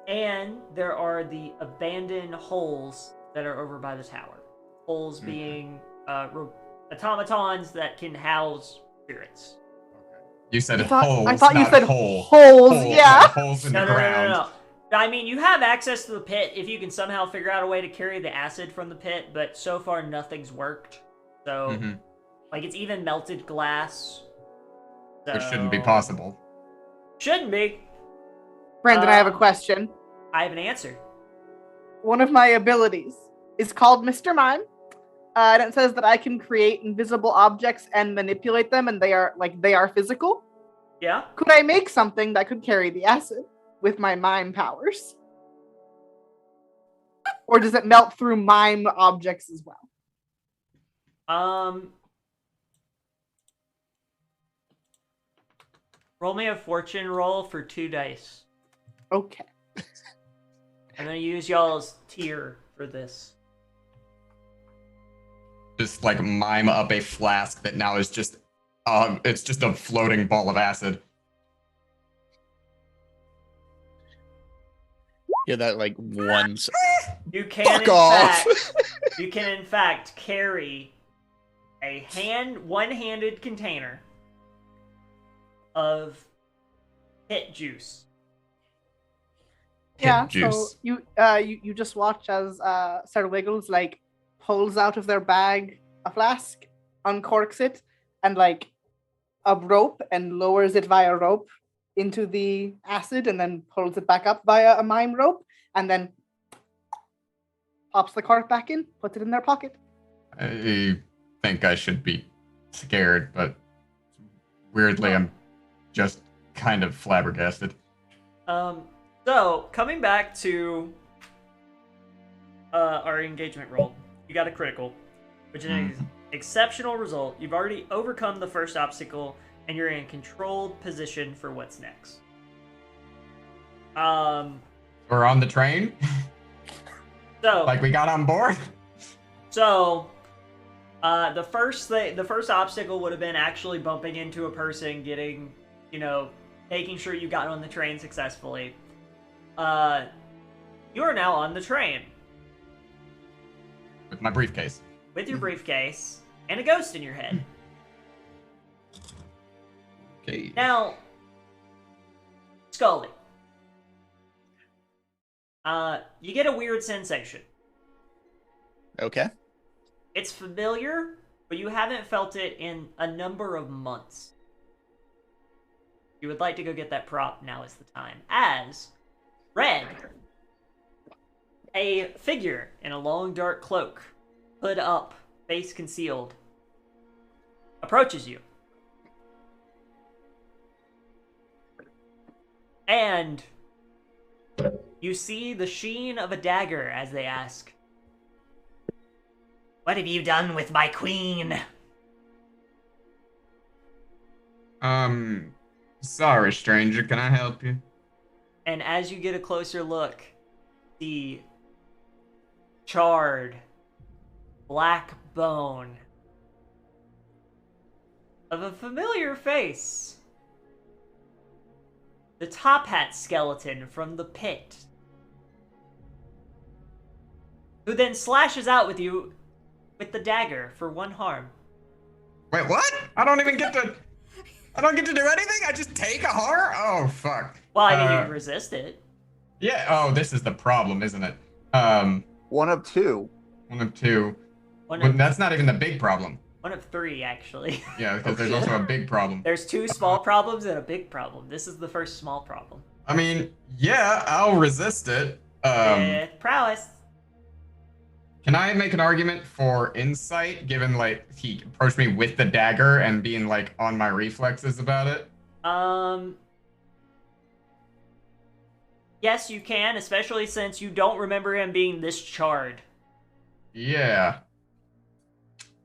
And there are the abandoned holes that are over by the tower. Holes being automatons that can house spirits. You said holes. I thought you not said hole. holes, yeah. Like holes in the ground. No. I mean, you have access to the pit if you can somehow figure out a way to carry the acid from the pit, but so far nothing's worked. So, like, it's even melted glass. So... Which shouldn't be possible. Shouldn't be. Brandon, I have a question. I have an answer. One of my abilities is called Mr. Mime. And it says that I can create invisible objects and manipulate them, and they are physical. Yeah. Could I make something that could carry the acid with my mime powers? Or does it melt through mime objects as well? Roll me a fortune roll for 2 dice. Okay. I'm gonna use y'all's tier for this. Just like mime up a flask that now is just it's just a floating ball of acid. Yeah, that like one's. You can Fuck off! you can in fact carry a one-handed container of pit juice. Yeah, juice. so you just watch as Sir Wiggles like pulls out of their bag a flask, uncorks it, and like a rope and lowers it via rope into the acid and then pulls it back up via a mime rope, and then pops the cart back in, puts it in their pocket. I think I should be scared, but weirdly, I'm just kind of flabbergasted. So coming back to our engagement roll, you got a critical, which is an exceptional result. You've already overcome the first obstacle, and you're in a controlled position for what's next. We're on the train? So Like we got on board? So, the first obstacle would have been actually bumping into a person, getting, making sure you got on the train successfully. You are now on the train. With my briefcase. With your briefcase, and a ghost in your head. Okay. Now, Scully. You get a weird sensation. Okay. It's familiar, but you haven't felt it in a number of months. You would like to go get that prop, now is the time. As Red, a figure in a long dark cloak, hood up, face concealed, approaches you. And you see the sheen of a dagger as they ask, "What have you done with my queen?" Sorry, stranger, can I help you? And as you get a closer look, the charred black bone of a familiar face. The top hat skeleton from the pit. Who then slashes out with you with the dagger for one harm. Wait, what? I don't get to do anything? I just take a horror? Oh, fuck. Well, I mean, you can resist it. Yeah, oh, this is the problem, isn't it? One of two. One of two. One That's not even the big problem. of three, actually. Yeah, because there's also a big problem. There's two small problems and a big problem. This is the first small problem. I mean, yeah, I'll resist it. With prowess. Can I make an argument for insight, given, like, he approached me with the dagger and being, like, on my reflexes about it? Yes, you can, especially since you don't remember him being this charred. Yeah.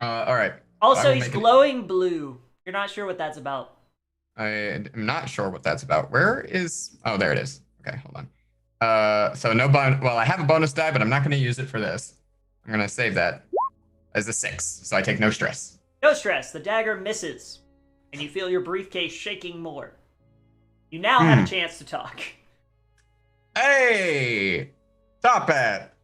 Alright. Also, he's glowing blue. You're not sure what that's about. I am not sure what that's about. Where is... Oh, there it is. Okay, hold on. So no bonus... Well, I have a bonus die, but I'm not going to use it for this. I'm going to save that as a 6, so I take no stress. No stress. The dagger misses, and you feel your briefcase shaking more. You now have a chance to talk. Hey! Top hat.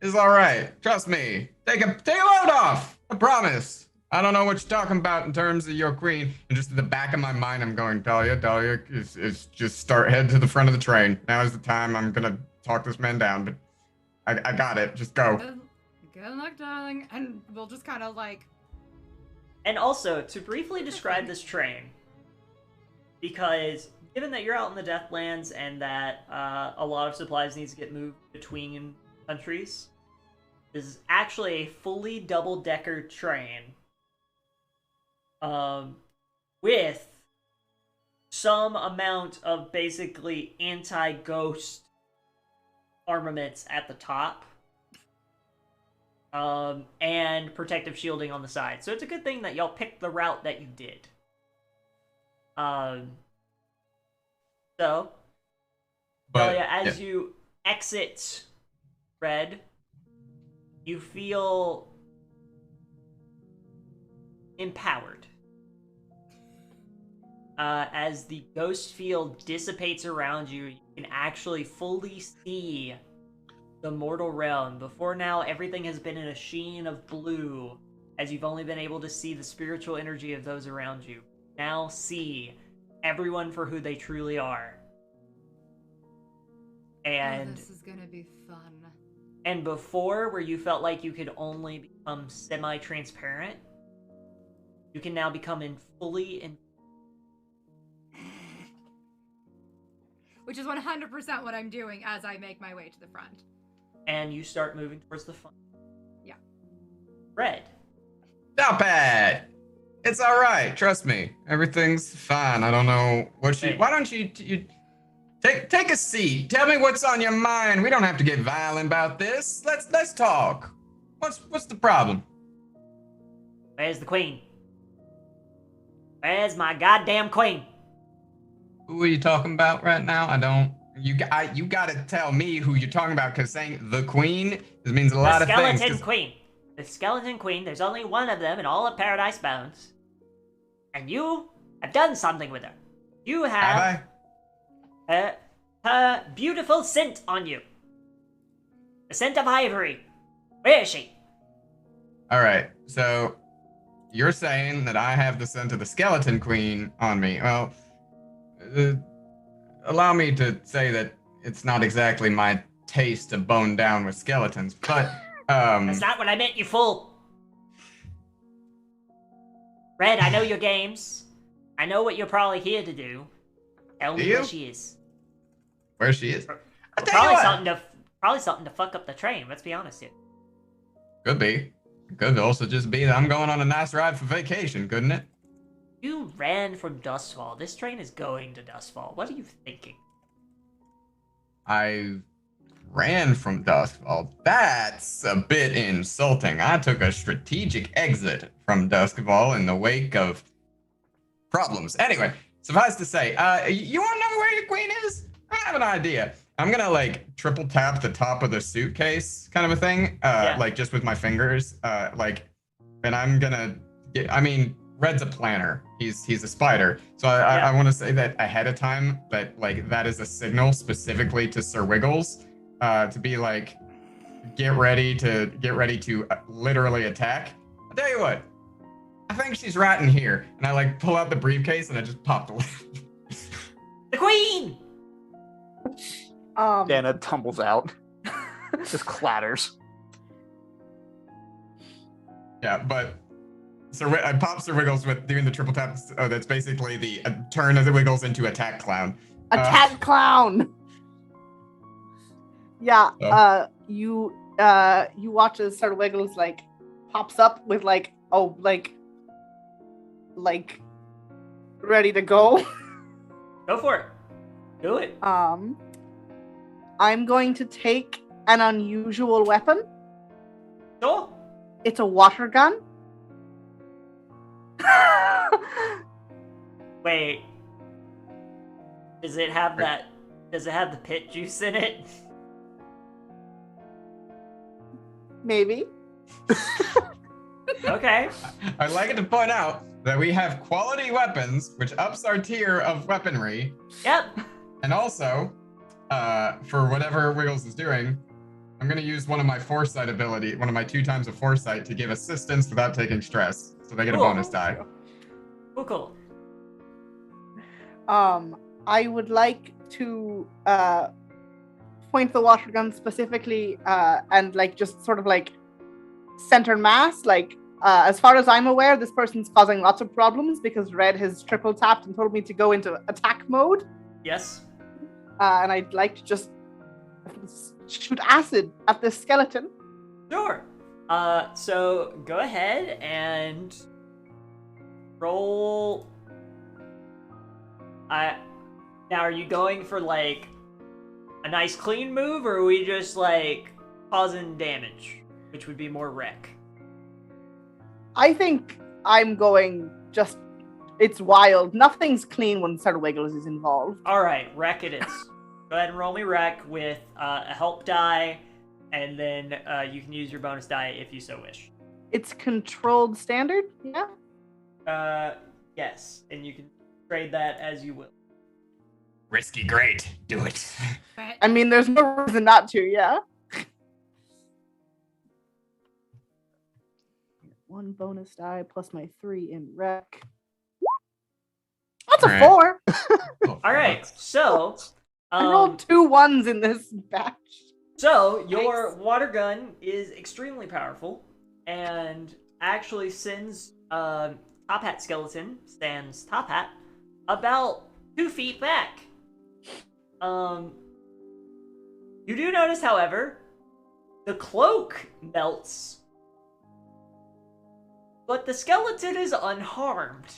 It's alright. Trust me. Take a load off. I promise. I don't know what you're talking about in terms of your queen. And just in the back of my mind, I'm going, Dahlia, is just head to the front of the train. Now is the time. I'm going to talk this man down, but I got it. Just go. Good luck, darling. And we'll just kind of like... And also, to briefly describe this train, because given that you're out in the Deathlands and that a lot of supplies need to get moved between countries, this is actually a fully double-decker train with some amount of basically anti-ghost armaments at the top. And protective shielding on the side. So it's a good thing that y'all picked the route that you did. As you exit Red, you feel empowered. As the ghost field dissipates around you, you can actually fully see the mortal realm. Before now, everything has been in a sheen of blue, as you've only been able to see the spiritual energy of those around you. Now see everyone for who they truly are. And this is gonna be fun. And before, where you felt like you could only become semi-transparent, you can now become fully which is 100% what I'm doing as I make my way to the front. And you start moving towards the front. Yeah. Red. Not bad. It's all right. Trust me. Everything's fine. I don't know what you. Wait. Why don't you take a seat? Tell me what's on your mind. We don't have to get violent about this. Let's talk. What's the problem? Where's the queen? Where's my goddamn queen? Who are you talking about right now? I don't. You gotta tell me who you're talking about, because saying the queen means a lot of things. The skeleton queen. The skeleton queen. There's only one of them in all of Paradise Bones. And you have done something with her. You have her beautiful scent on you. The scent of ivory. Where is she? All right. So you're saying that I have the scent of the skeleton queen on me. Well, allow me to say that it's not exactly my taste to bone down with skeletons, but That's not what I meant, you fool. Red, I know your games. I know what you're probably here to do. Tell me where she is. Where she is? I'll tell you what. Probably something to fuck up the train. Let's be honest here. Could be. Could also just be that I'm going on a nice ride for vacation, couldn't it? You ran from Dustfall. This train is going to Dustfall. What are you thinking? I ran from Duskfall. That's a bit insulting. I took a strategic exit from Duskfall in the wake of problems. Anyway, suffice to say, you want to know where your queen is? I have an idea. I'm gonna like triple tap the top of the suitcase, kind of a thing, like just with my fingers, and I'm gonna get. I mean, Red's a planner. He's a spider. So I want to say that ahead of time, that like that is a signal specifically to Sir Wiggles, to be like, get ready to literally attack. I'll tell you what. I think she's right in here, and I like pull out the briefcase and I just pop the lid. The queen. Dana tumbles out. Just clatters. Yeah, but I pop Sir Wiggles with doing the triple tap. Oh, that's basically the turn of the Wiggles into attack clown. Attack clown. Yeah. You watch as Sir Wiggles like pops up with like ready to go. Go for it. Do it. I'm going to take an unusual weapon. Sure. It's a water gun. Wait. Does it have the pit juice in it? Maybe. Okay. I'd like it to point out that we have quality weapons, which ups our tier of weaponry. Yep. And also, for whatever Wiggles is doing, I'm going to use one of my foresight ability, one of my 2 times of foresight, to give assistance without taking stress. So they get a bonus die. Cool. I would like to point the water gun specifically and like just sort of like center mass. Like as far as I'm aware, this person's causing lots of problems because Red has triple tapped and told me to go into attack mode. Yes. And I'd like to just shoot acid at this skeleton. Sure. So go ahead and roll. Now, are you going for like a nice clean move, or are we just like causing damage, which would be more wreck? I think I'm going just. It's wild. Nothing's clean when Sir Wiggles is involved. All right, wreck it is. Go ahead and roll me wreck with a help die, and then you can use your bonus die if you so wish. It's controlled standard, yeah? Yes, and you can trade that as you will. Risky, great. Do it. I mean, there's no reason not to, yeah? 1 bonus die plus my 3 in wreck. That's a 4. All right, so I rolled 2 1s in this batch. So your water gun is extremely powerful, and actually sends Top Hat Skeleton, Stan's Top Hat, about 2 feet back. You do notice, however, the cloak melts, but the skeleton is unharmed.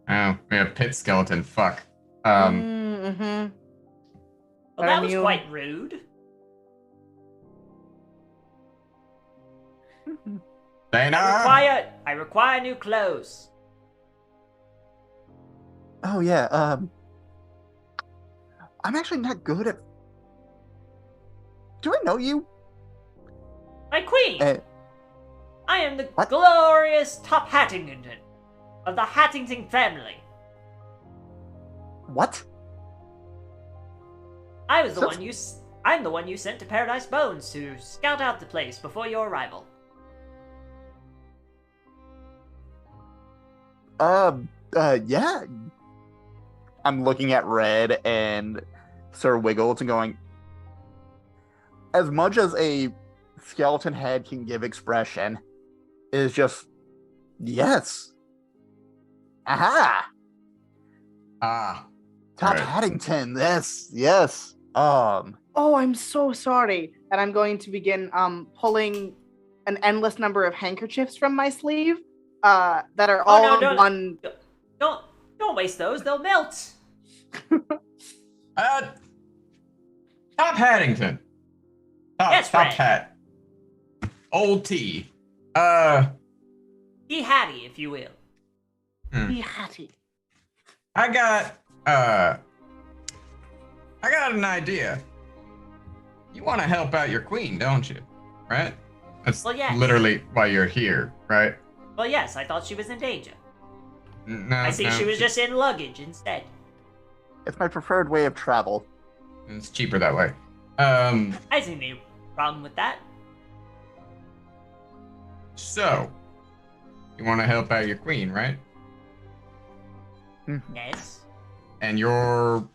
Oh, we have pit skeleton. Fuck. Mm-hmm. Well, that was quite rude. Dana! I require new clothes. Oh yeah. I'm actually not good at. Do I know you? My queen! I am the What? glorious Top Hattington of the Hattington family. What? I'm the one you sent to Paradise Bones to scout out the place before your arrival. Yeah. I'm looking at Red and Sir Wiggles and going, as much as a skeleton head can give expression, it is just, yes. Aha! Ah. Top Right. Haddington, yes. Oh, I'm so sorry. And I'm going to begin pulling an endless number of handkerchiefs from my sleeve that are all on one. Don't waste those. They'll melt. Top Haddington. Yes, Top Red. hat. Old T. Be hatty, if you will. Be hatty. I got an idea. You want to help out your queen, don't you? Right? That's Well, yes. literally why you're here, right? Well, yes, I thought she was in danger. No, I see she was just in luggage instead. It's my preferred way of travel. It's cheaper that way. I see no problem with that. So, you want to help out your queen, right? Yes. And you're...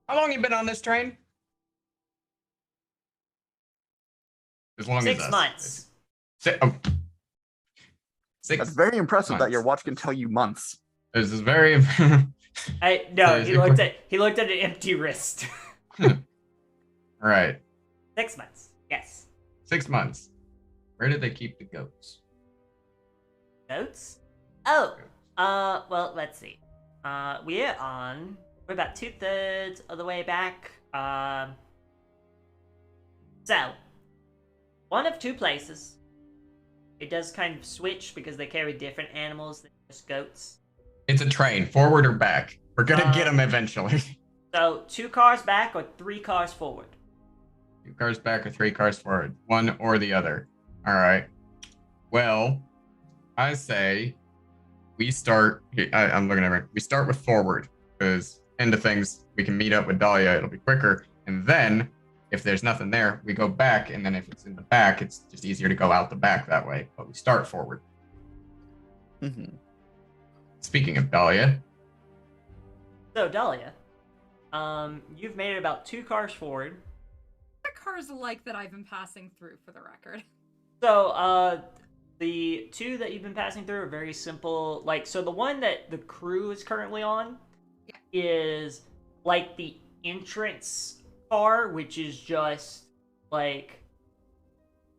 How long you been on this train? As long as 6 us. months. 6 That's very impressive months. that your watch can tell you months. This is very... He looked at an empty wrist. Right. 6 months. Yes. 6 months. Where did they keep the goats? Goats? Oh. Well, let's see. We're about 2/3 of the way back. So, one of two places. It does kind of switch because they carry different animals than just goats. It's a train, forward or back. We're gonna get them eventually. So, 2 cars back or 3 cars forward? 2 cars back or 3 cars forward. One or the other. All right. Well, I say we start. I'm looking at it. We start with forward because end of things we can meet up with Dahlia. It'll be quicker, and then if there's nothing there, we go back, and then if it's in the back, it's just easier to go out the back that way. But we start forward. Mm-hmm. Speaking of Dahlia, So, Dahlia, you've made it about 2 cars forward. What are cars like that I've been passing through, for the record? So, the 2 that you've been passing through are very simple. Like, so the one that the crew is currently on is like the entrance car, which is just like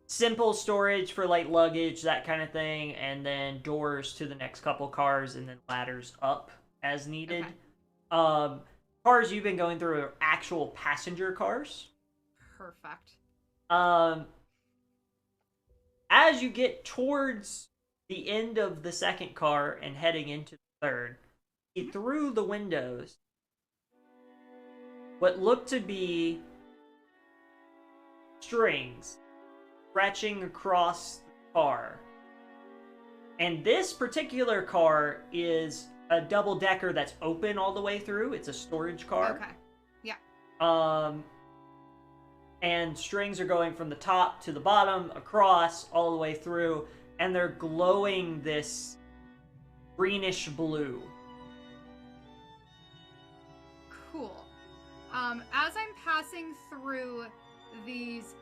simple storage for like luggage, that kind of thing, and then doors to the next couple cars, and then ladders up as needed. Okay. Cars you've been going through are actual passenger cars. Perfect. As you get towards the end of the second car and heading into the third, through the windows, what look to be strings stretching across the car. And this particular car is a double-decker that's open all the way through. It's a storage car. Okay. Yeah. And strings are going from the top to the bottom, across, all the way through, and they're glowing this greenish blue. Cool. As I'm passing through these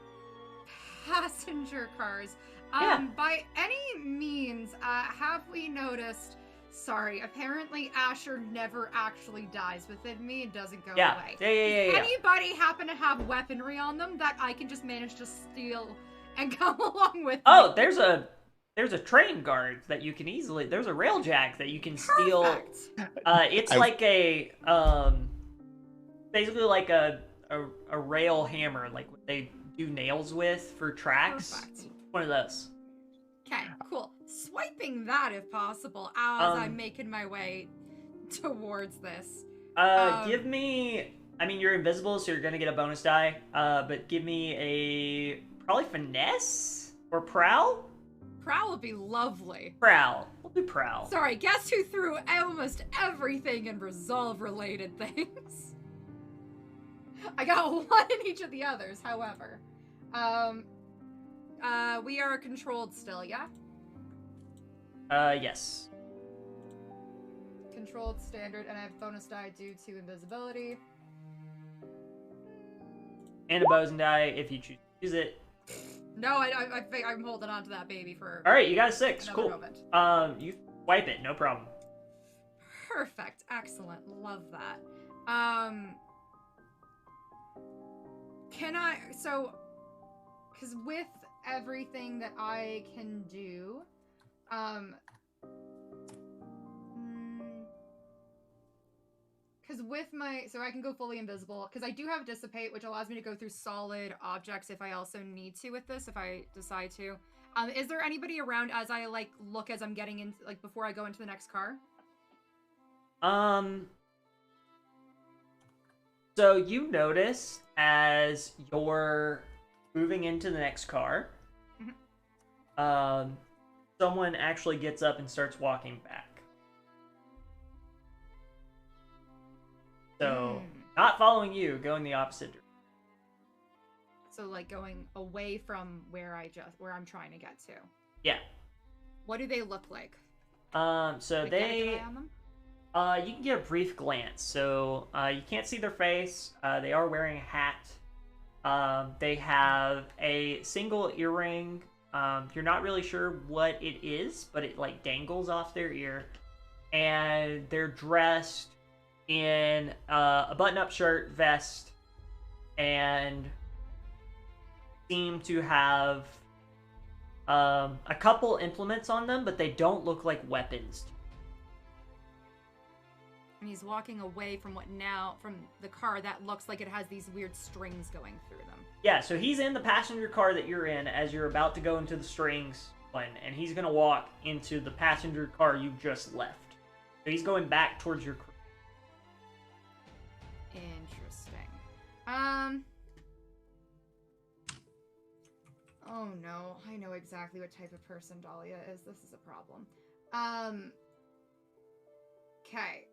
passenger cars, by any means, have we noticed Sorry, apparently Asher never actually dies within me and doesn't go Yeah. away. Yeah. Does anybody happen to have weaponry on them that I can just manage to steal and come along with Oh, me? there's a train guard that you can easily. There's a railjack that you can steal. Perfect. It's like a basically like a rail hammer, like what they do nails with for tracks. Perfect. One of those. Okay, cool. Swiping that if possible as I'm making my way towards this. Give me. I mean, you're invisible, so you're gonna get a bonus die. But give me a probably finesse or prowl. Prowl would be lovely. Prowl. We'll do prowl. Sorry, guess who threw almost everything in resolve-related things? I got one in each of the others, however. We are controlled still, yeah? Yes. Controlled standard, and I have bonus die due to invisibility. And a boson die if you choose to use it. No, I'm holding on to that baby for. All right, you got a 6. another Cool. moment. You wipe it, no problem. Perfect, excellent, love that. Can I? So, because with everything that I can do, because with my, so I can go fully invisible, because I do have dissipate, which allows me to go through solid objects if I also need to with this, if I decide to. Is there anybody around as I look as I'm getting in, before I go into the next car? So you notice as you're moving into the next car, someone actually gets up and starts walking back. So, not following you, going the opposite direction. So, going away from where I'm trying to get to. Yeah. What do they look like? So Can I get a they, good eye on them? you can get a brief glance. So, you can't see their face. They are wearing a hat. They have a single earring. You're not really sure what it is, but it dangles off their ear. And they're dressed in a button-up shirt, vest, and seem to have a couple implements on them, but they don't look like weapons. And he's walking away from from the car that looks like it has these weird strings going through them. Yeah, so he's in the passenger car that you're in as you're about to go into the strings one, and he's gonna walk into the passenger car you just left. So he's going back towards your crew. Interesting. Oh no, I know exactly what type of person Dahlia is. This is a problem. Okay.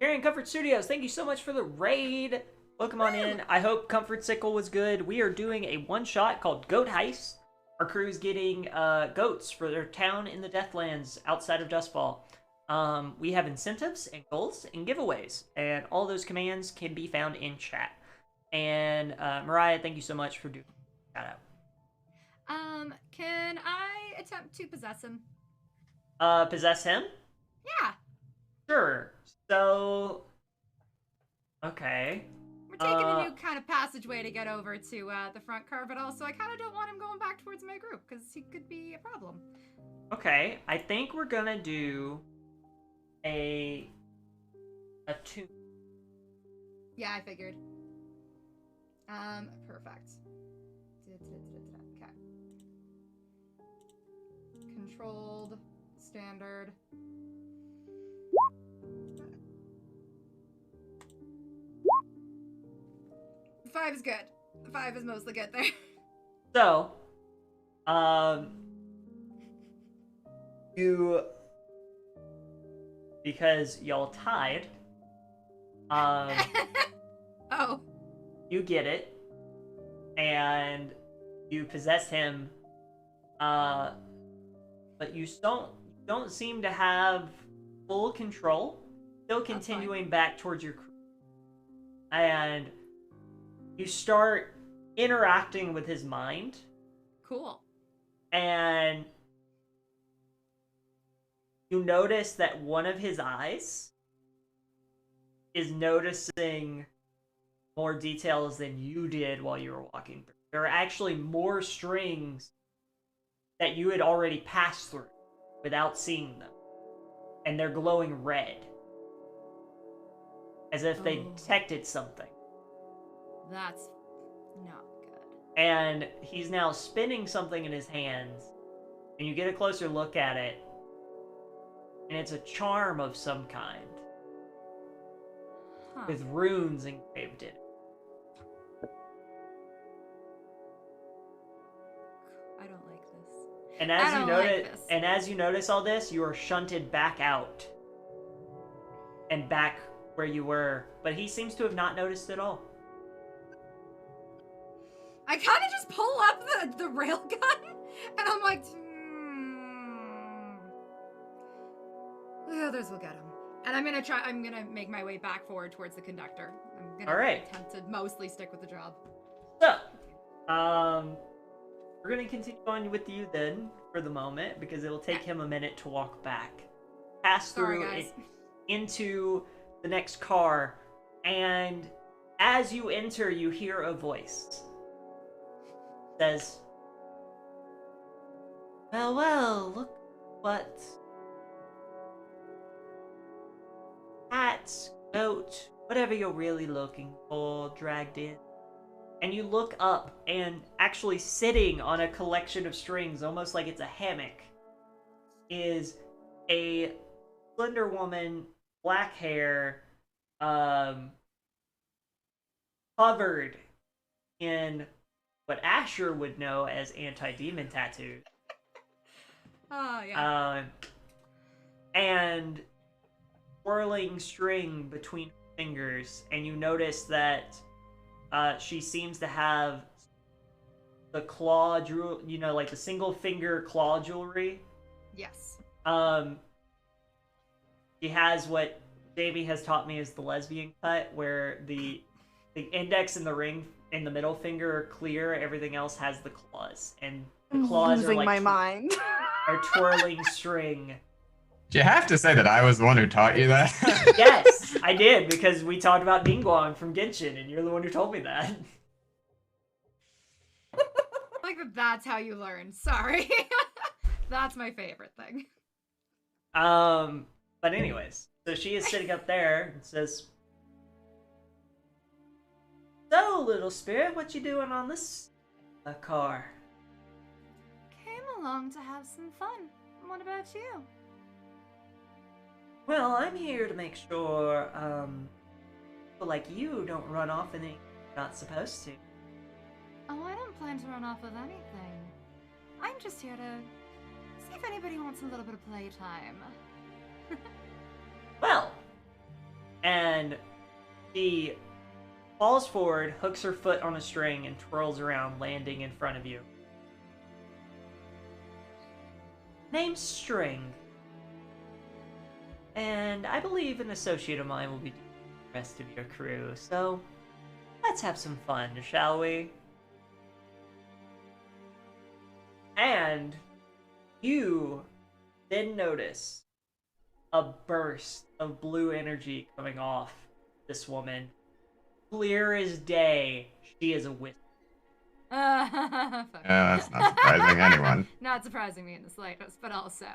Here in Comfort Studios, thank you so much for the raid. Welcome on in. I hope Comfort Sickle was good. We are doing a one-shot called Goat Heist. Our crew is getting goats for their town in the Deathlands outside of Dustfall. We have incentives and goals and giveaways, and all those commands can be found in chat. And Mariah, thank you so much for doing shout out. Can I attempt to possess him? Possess him? Yeah. Sure. So, okay. We're taking a new kind of passageway to get over to the front car, but also I kind of don't want him going back towards my group because he could be a problem. Okay, I think we're gonna do a tune. Yeah, I figured. Perfect. Okay. Controlled, standard. Five is good. 5 is mostly good there. So, because y'all tied, Oh. you get it, and you possess him, but you don't seem to have full control. Still continuing back towards your crew, and you start interacting with his mind. Cool. And you notice that one of his eyes is noticing more details than you did while you were walking through. There are actually more strings that you had already passed through without seeing them. And they're glowing red. As if they detected something. That's not good. And he's now spinning something in his hands. And you get a closer look at it. And it's a charm of some kind. Huh. With runes engraved in it. I don't like this. And I as you don't notice, like this. and as you notice all this, you are shunted back out. And back where you were. But he seems to have not noticed at all. I kind of just pull up the railgun, and I'm like, the others will get him. And I'm gonna make my way back forward towards the conductor. I'm gonna attempt to mostly stick with the job. So, we're gonna continue on with you then, for the moment, because it'll take him a minute to walk back. Pass through it into the next car, and as you enter, you hear a voice. It says, well, look what cat, goat, whatever you're really looking for, dragged in. And you look up, and actually sitting on a collection of strings, almost like it's a hammock, is a slender woman, black hair, covered in what Asher would know as anti-demon tattoos. Oh, yeah. And swirling string between her fingers, and you notice that she seems to have the claw jewel, like the single finger claw jewelry. Yes. She has what Jamie has taught me is the lesbian cut, where the index and the ring and the middle finger are clear, everything else has the claws, and the claws losing are like my mind. are twirling string. Do you have to say that I was the one who taught you that? Yes, I did, because we talked about Ningguang from Genshin, and you're the one who told me that. Like that's how you learn. Sorry. That's my favorite thing. But anyways, so she is sitting up there and says, "So, little spirit, what you doing on this car?" Came along to have some fun. What about you? Well, I'm here to make sure, people like you don't run off and you're not supposed to. Oh, I don't plan to run off with anything. I'm just here to see if anybody wants a little bit of playtime. Well, and she falls forward, hooks her foot on a string, and twirls around, landing in front of you. Name's String. And I believe an associate of mine will be doing the rest of your crew, so let's have some fun, shall we? And you then notice a burst of blue energy coming off this woman. Clear as day, she is a witch. Yeah, that's not surprising anyone. Not surprising me in the slightest, but also.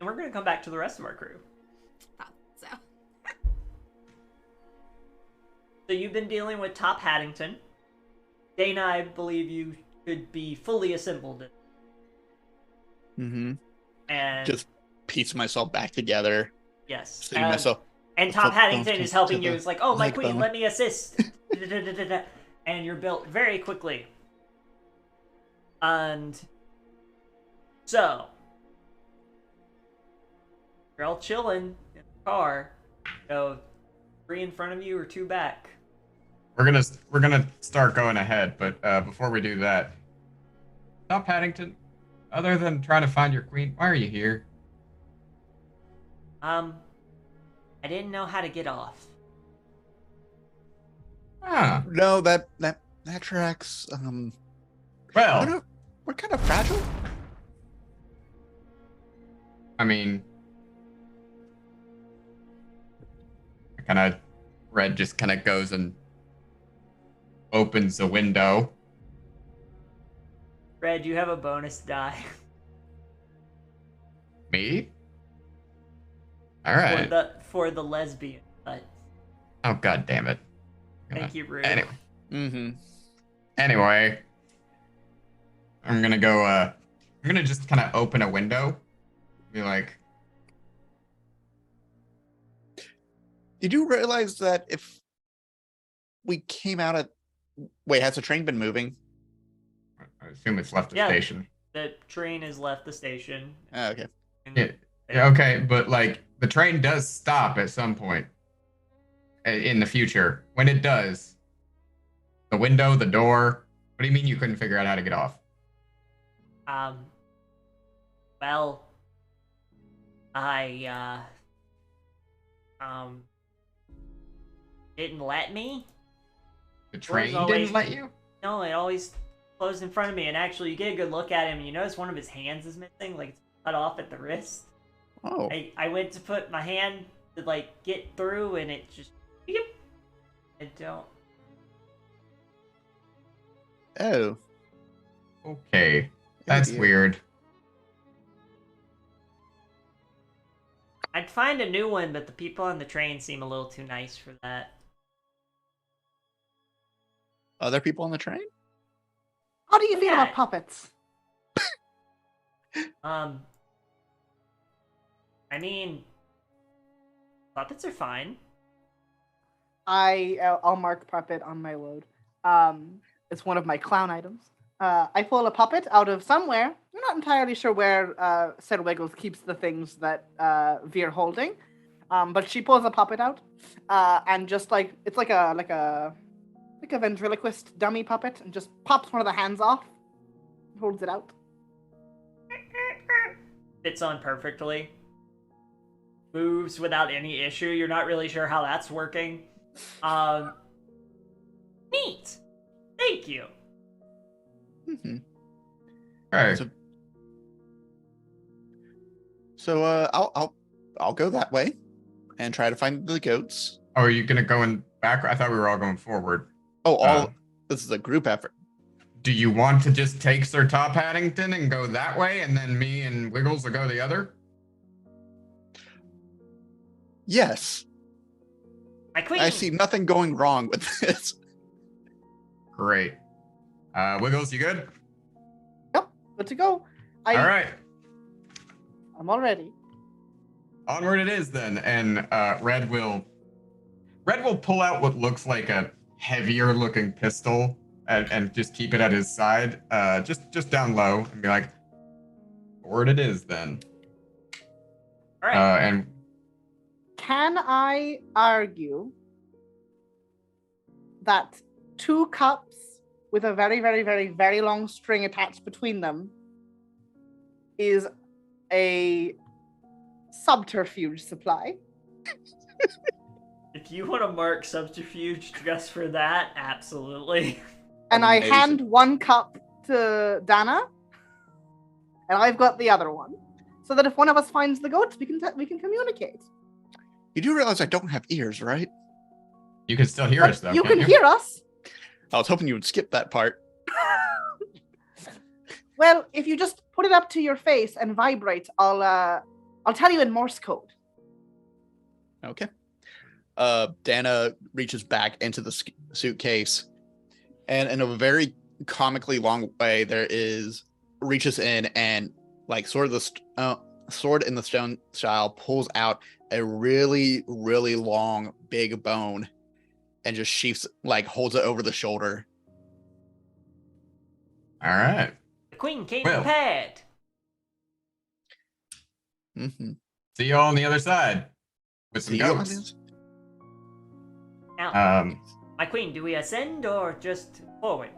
And we're going to come back to the rest of our crew. Thought so. So you've been dealing with Top Haddington. Dana, I believe you should be fully assembled. Mm-hmm. And Just piece myself back together. yes. Sitting myself. And Top Flip Haddington bones is helping to you. the It's like, oh, my leg queen, bone. let me assist. And you're built very quickly. And so you're all chilling in the car. So 3 in front of you or 2 back. We're gonna start going ahead, but before we do that, Top Paddington, other than trying to find your queen, why are you here? I didn't know how to get off. Ah, No, that tracks. well, We're kind of fragile. I mean, Red just kind of goes and opens the window. Red, you have a bonus die. Me? All right. For the lesbian. But Oh, god damn it. thank you, Rue. Anyway. Mm-hmm. Anyway. I'm gonna just kind of open a window. Be like, You do realize that if we came out at... Wait, has the train been moving? I assume it's left the Yeah. station. The train has left the station. Okay. And Yeah, okay, but like the train does stop at some point in the future. When it does, the window, the door. What do you mean you couldn't figure out how to get off? Well, I didn't let me. The train always- didn't let you? No, it always closed in front of me. And actually, you get a good look at him, and you notice one of his hands is missing, like it's cut off at the wrist. Oh. I went to put my hand to like get through, and it just yep. I don't. Oh. Okay, that's dear. weird. I'd find a new one, but the people on the train seem a little too nice for that. Other people on the train? How do you feel Yeah. about puppets? I mean, puppets are fine. I'll mark puppet on my load. It's one of my clown items. I pull a puppet out of somewhere. I'm not entirely sure where said Wiggles keeps the things that Veer holding. But she pulls a puppet out, and just like it's like a ventriloquist dummy puppet, and just pops one of the hands off, holds it out. Fits on perfectly. Moves without any issue. You're not really sure how that's working. Neat. Thank you. Mm-hmm. Okay. So I'll go that way and try to find the goats. Oh, are you gonna go in back? I thought we were all going forward. Oh, this is a group effort. Do you want to just take Sir Top Haddington and go that way, and then me and Wiggles will go the other? Yes. My queen. I see nothing going wrong with this. Great. Wiggles, you good? Yep, good to go. All right. I'm all ready. Onward it is then, and Red will pull out what looks like a heavier looking pistol and just keep it at his side, just down low, and be like, "Onward it is then." All right. And Can I argue that 2 cups with a very, very, very, very long string attached between them is a subterfuge supply? If you want to mark subterfuge just for that, absolutely. And I Amazing. hand 1 cup to Dana, and I've got the other one, so that if one of us finds the goats, we can communicate. You do realize I don't have ears, right? you can still hear us though. You can't can hear us. I was hoping you would skip that part. Well, if you just put it up to your face and vibrate, I'll tell you in Morse code. Okay. Dana reaches back into the suitcase, and in a very comically long way, reaches in and like sword in the stone style pulls out a really, really long, big bone, and just sheaths, like holds it over the shoulder. All right. The queen came Well. prepared. Mm-hmm. See you all on the other side with some goats. Now, my queen, do we ascend or just forward?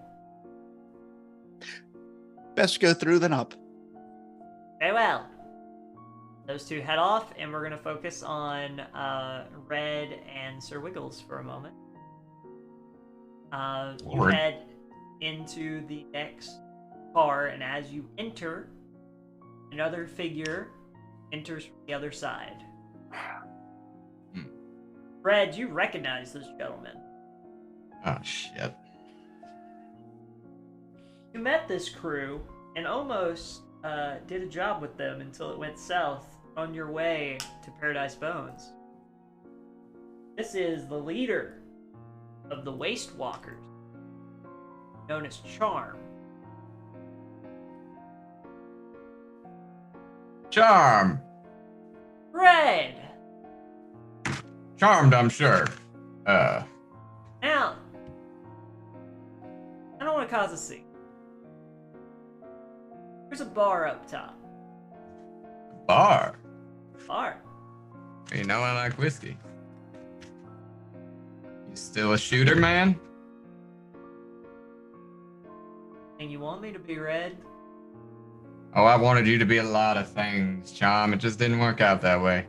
Best go through than up. Very well. Those two head off, and we're gonna focus on Red and Sir Wiggles for a moment. You Lord. head into the next car, and as you enter, another figure enters from the other side. Hmm. Fred, you recognize this gentleman. Oh, shit. You met this crew and almost did a job with them until it went south on your way to Paradise Bones. This is the leader of the Waste Walkers, known as Charm. Charm. Fred! Charmed, I'm sure. Now, I don't want to cause a scene. There's a bar up top. Bar. Bar. You know I like whiskey. You still a shooter, man? And you want me to be Red? Oh, I wanted you to be a lot of things, Charm. It just didn't work out that way.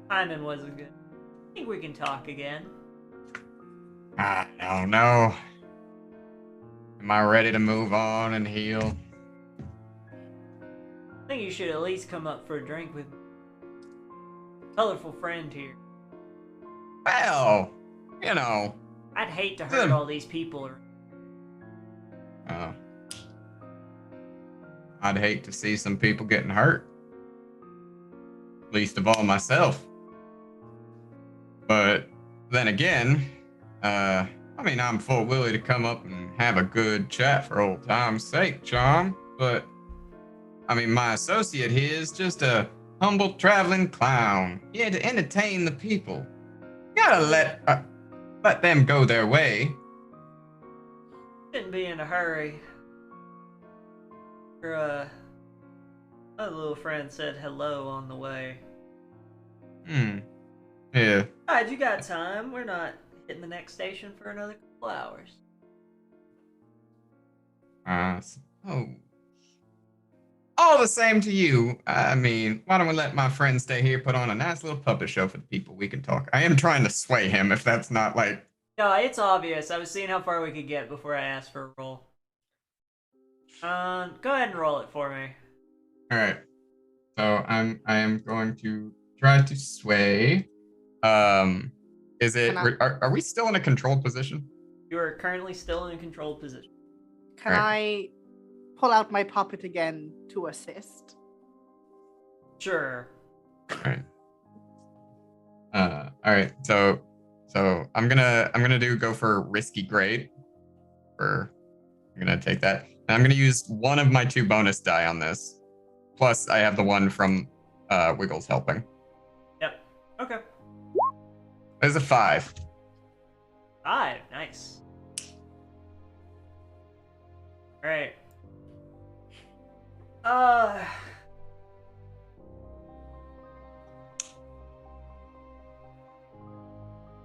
Timing wasn't good. I think we can talk again. I don't know. Am I ready to move on and heal? I think you should at least come up for a drink with me. Colorful friend here. Well, you know. I'd hate to hurt all these people. Oh. I'd hate to see some people getting hurt. Least of all myself. But then again, I mean, I'm full willing to come up and have a good chat for old time's sake, Charm. But, I mean, my associate here is just a humble traveling clown. He had to entertain the people. You gotta let them go their way. Shouldn't be in a hurry. Your my little friend said hello on the way. Yeah. Alright, you got time. We're not hitting the next station for another couple hours. Oh. All the same to you. I mean, why don't we let my friend stay here, put on a nice little puppet show for the people. We can talk. I am trying to sway him, if that's not like... No, it's obvious. I was seeing how far we could get before I asked for a roll. Go ahead and roll it for me. Alright. So I am going to try to sway. Is it... Are we still in a controlled position? You are currently still in a controlled position. Can I pull out my puppet again to assist? Sure. Alright. Alright, so I'm gonna go for risky grade. I'm gonna take that. And I'm gonna use one of my 2 bonus die on this. Plus I have the one from Wiggles helping. Yep. Okay. There's a 5. 5. Nice. Alright.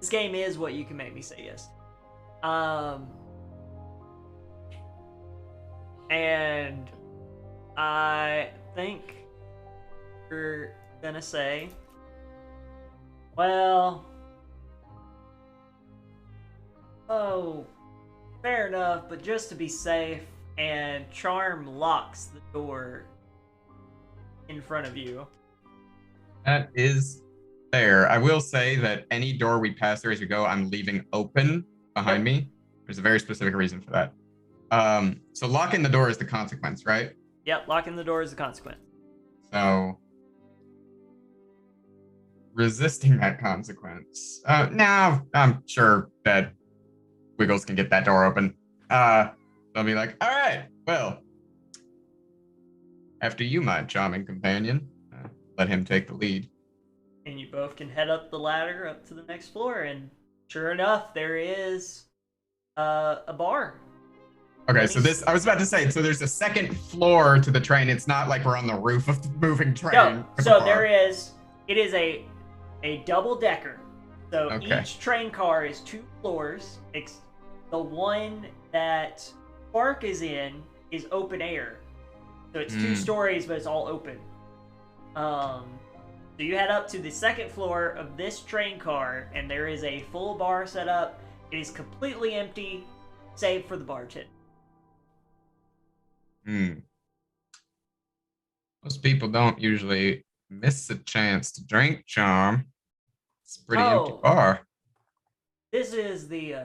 This game is what you can make me say yes. And I think you're gonna say, well, oh, fair enough, but just to be safe, and Charm locks the door in front of you. That is fair. I will say that any door we pass through as we go, I'm leaving open behind me. There's a very specific reason for that. So locking the door is the consequence, right? Yep, locking the door is the consequence. So resisting that consequence. Now I'm sure that Wiggles can get that door open. They'll be like, all right, well, after you, my charming companion. Let him take the lead. And you both can head up the ladder up to the next floor, and sure enough, there is a bar. Okay, so I was about to say, so there's a second floor to the train. It's not like we're on the roof of the moving train. No, so it is a double-decker. So each train car is 2 floors. The one that Spark is in is open air. So it's 2 stories, but it's all open. So you head up to the second floor of this train car, and there is a full bar set up. It is completely empty, save for the bartender. Most people don't usually miss a chance to drink, Charm. It's a pretty empty Oh. bar. This is the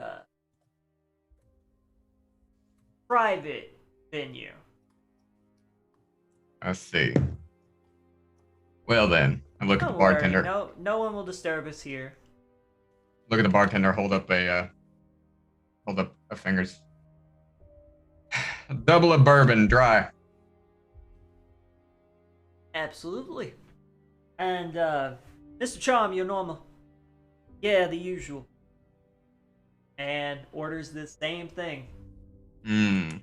private venue. I see. Well then, I look at the Don't bartender. worry, no one will disturb us here. Look at the bartender. Hold up a fingers. Double a bourbon, dry. Absolutely. And Mr. Charm, you're normal. Yeah, the usual. And orders the same thing. When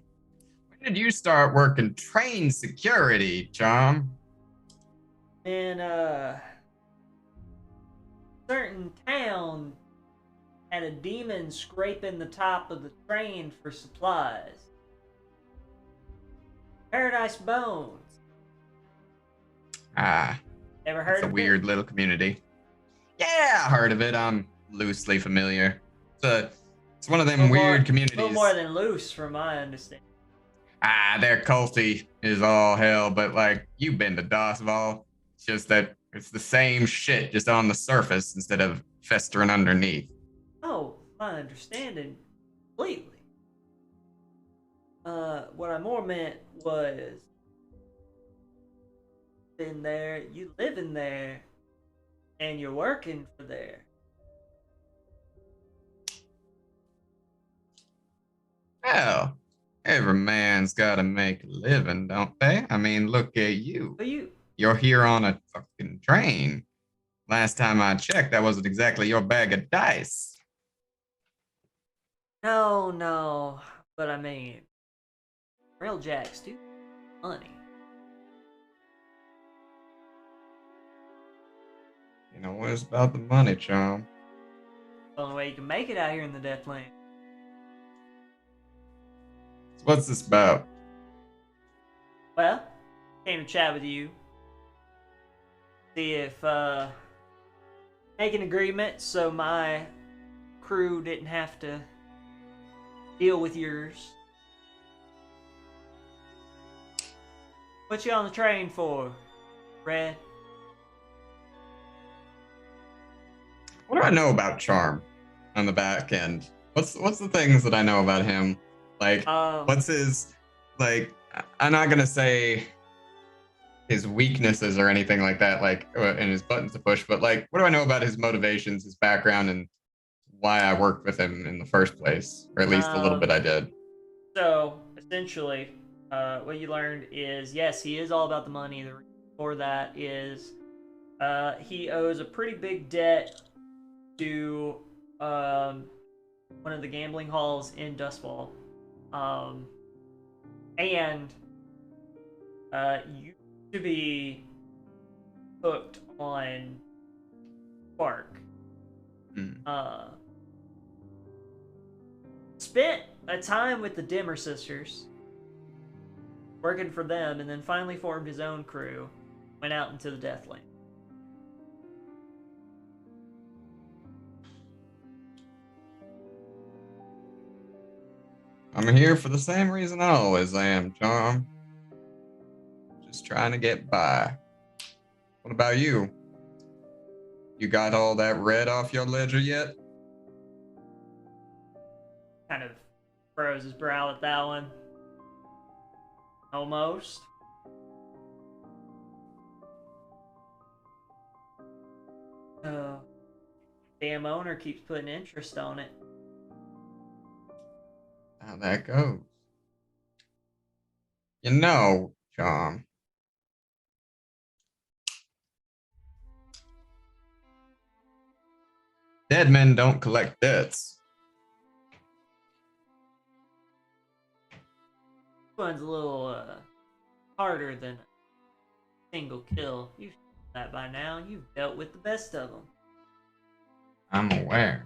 did you start working train security, Charm? In a certain town had a demon scraping the top of the train for supplies. Paradise Bones. Ah, Ever heard it's a of weird it? little community. Yeah, I heard of it. I'm loosely familiar. It's one of them weird communities. A little more than loose, from my understanding. Ah, they're culty is all hell, but like, you've been to Dosval. It's just that it's the same shit, just on the surface instead of festering underneath. Oh, my understanding completely. What I more meant was in there, you live in there, and you're working for there. Well, every man's gotta make a living, don't they? I mean, look at you. But You're here on a fucking train. Last time I checked, that wasn't exactly your bag of dice. no, but I mean, Railjacks do money. You know, what it's about the money, Charm. The only way you can make it out here in the Deathlands. So what's this about? Well, came to chat with you. See if make an agreement so my crew didn't have to deal with yours. What you on the train for, Red? What do I know about Charm on the back end? What's the things that I know about him? Like, what's his, like, I'm not gonna say his weaknesses or anything like that, like, and his buttons to push, but like, what do I know about his motivations, his background, and why I worked with him in the first place? Or at least a little bit I did. So, essentially, what you learned is, yes, he is all about the money. The reason for that is he owes a pretty big debt to one of the gambling halls in Dustfall. And used to be hooked on Spark. Spent a time with the Dimmer sisters, working for them, and then finally formed his own crew, went out into the Deathlands. I'm here for the same reason I always am, Charm. Just trying to get by. What about you? You got all that red off your ledger yet? Kind of froze his brow at that one. Almost. Damn owner keeps putting interest on it. How that goes. You know, Charm. Dead men don't collect debts. This one's a little harder than a single kill. You've seen that by now. You've dealt with the best of them. I'm aware.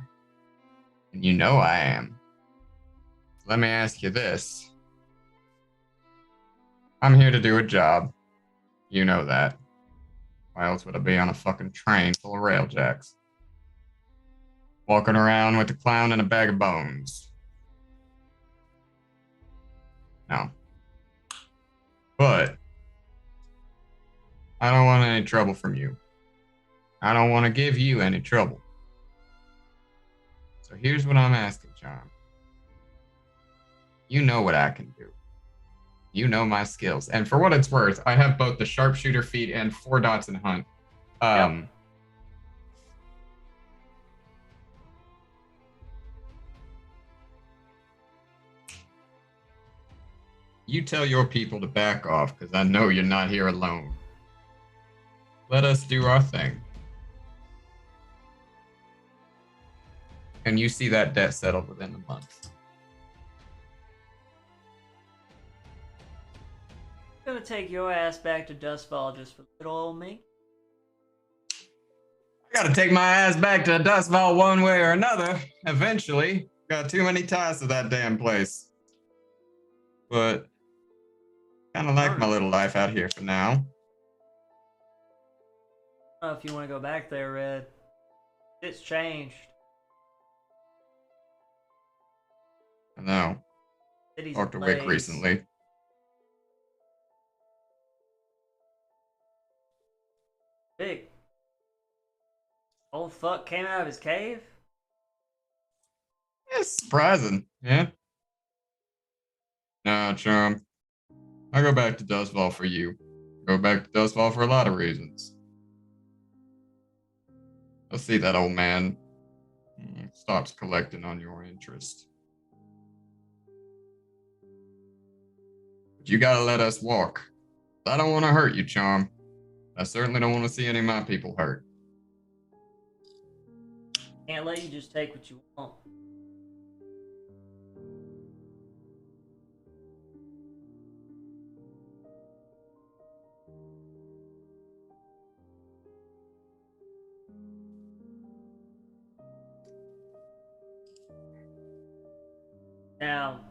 And you know I am. So let me ask you this. I'm here to do a job. You know that. Why else would I be on a fucking train full of railjacks? Walking around with a clown and a bag of bones. No. But I don't want any trouble from you. I don't want to give you any trouble. So here's what I'm asking, Charm. You know what I can do. You know my skills. And for what it's worth, I have both the sharpshooter feat and 4 dots in hunt. Yep. You tell your people to back off, because I know you're not here alone. Let us do our thing. And you see that debt settled within a month. Gonna take your ass back to Dustfall just for little old me. I gotta take my ass back to Dustfall one way or another, eventually. Got too many ties to that damn place. But kind of like my little life out here for now. I don't know if you want to go back there, Red. It's changed. I know. City's Talked to ablaze. Wick recently. Big. Old fuck came out of his cave? It's surprising, yeah? Nah, Charm. I go back to Dustfall for you. Go back to Dustfall for a lot of reasons. I'll see that old man stops collecting on your interest. But you gotta let us walk. I don't want to hurt you, Charm. I certainly don't want to see any of my people hurt. Can't let you just take what you want. Now,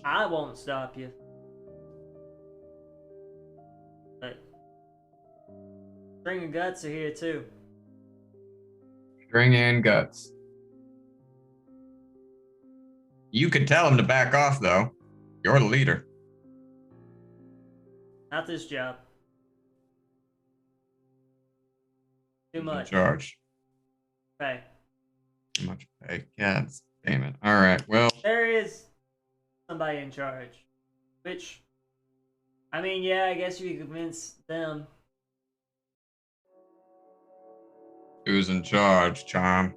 I won't stop you. But String and Guts are here too. String and Guts. You could tell him to back off, though. You're the leader. Not this job. Too Who's much. in charge. Okay. Too much pay. God damn it. All right, well. There is somebody in charge. Which, I mean, yeah, I guess you could convince them. Who's in charge, Charm?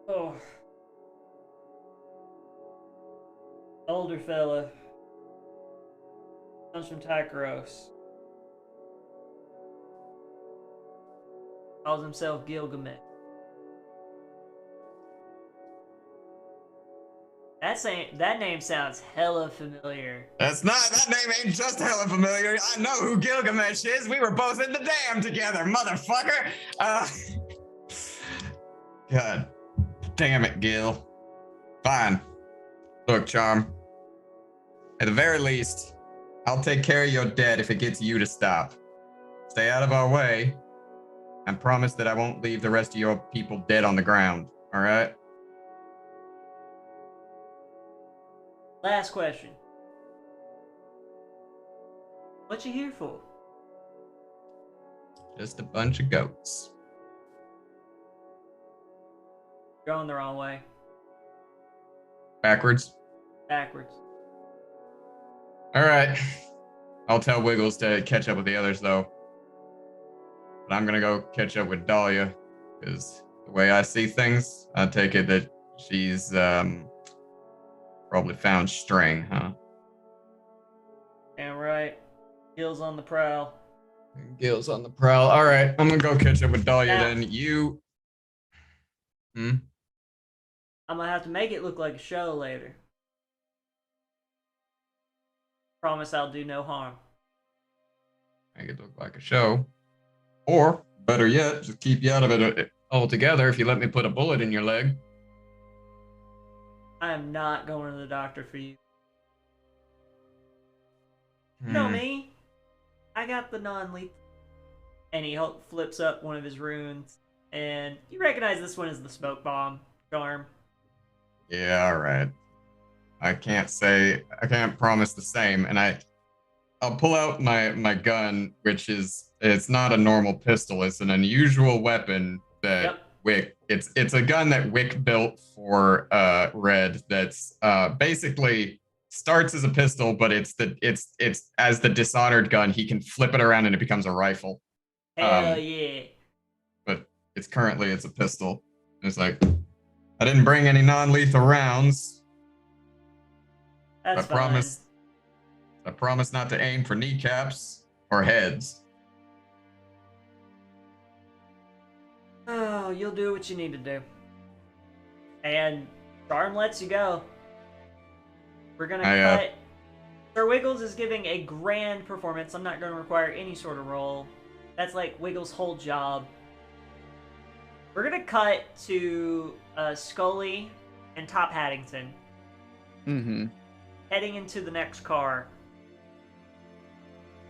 Oh. Older fella. Comes from Tykeros. Calls himself Gilgamesh. That name sounds hella familiar. That name ain't just hella familiar. I know who Gilgamesh is. We were both in the dam together, motherfucker. God damn it, Gil. Fine. Look, Charm. At the very least, I'll take care of your debt if it gets you to stop. Stay out of our way, and promise that I won't leave the rest of your people dead on the ground, all right? Last question. What you here for? Just a bunch of goats. Going the wrong way. Backwards? Backwards. All right. I'll tell Wiggles to catch up with the others, though. But I'm gonna go catch up with Dahlia, because the way I see things, I take it that she's probably found String, huh? Damn right. Gil's on the prowl. Gil's on the prowl. All right, I'm gonna go catch up with Dahlia Now- then. You. I'm gonna have to make it look like a show later. Promise I'll do no harm. Make it look like a show. Or, better yet, just keep you out of it altogether if you let me put a bullet in your leg. I am not going to the doctor for you. You know me. I got the non-lethal. And he flips up one of his runes. And you recognize this one as the smoke bomb charm. Yeah, all right. I can't promise the same. And I'll pull out my gun, which is, it's not a normal pistol. It's an unusual weapon that Yep. Wick, it's a gun that Wick built for Red that's basically starts as a pistol, but it's as the Dishonored gun, he can flip it around and it becomes a rifle. Hell yeah. But it's a pistol. It's like, I didn't bring any non-lethal rounds. That's fine. I promise not to aim for kneecaps or heads. Oh, you'll do what you need to do. And Charm lets you go. We're gonna cut. Sir Wiggles is giving a grand performance. I'm not gonna require any sort of roll. That's like Wiggles' whole job. We're gonna cut to Scully and Top Haddington. Mm-hmm. Heading into the next car.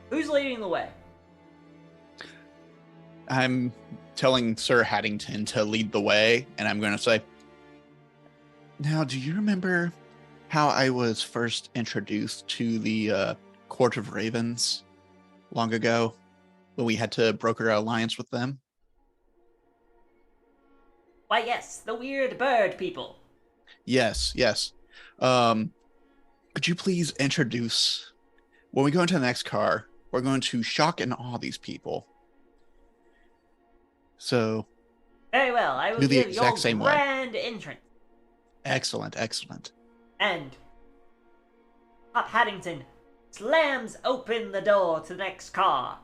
Who's leading the way? I'm telling Sir Haddington to lead the way, and I'm going to say, now, do you remember how I was first introduced to the Court of Ravens long ago when we had to broker an alliance with them? Why, yes, the weird bird people. Yes. Could you please introduce, when we go into the next car, we're going to shock and awe these people. So, Very well, I will do the give exact your same way. grand entrance. Excellent. And Top Haddington slams open the door to the next car.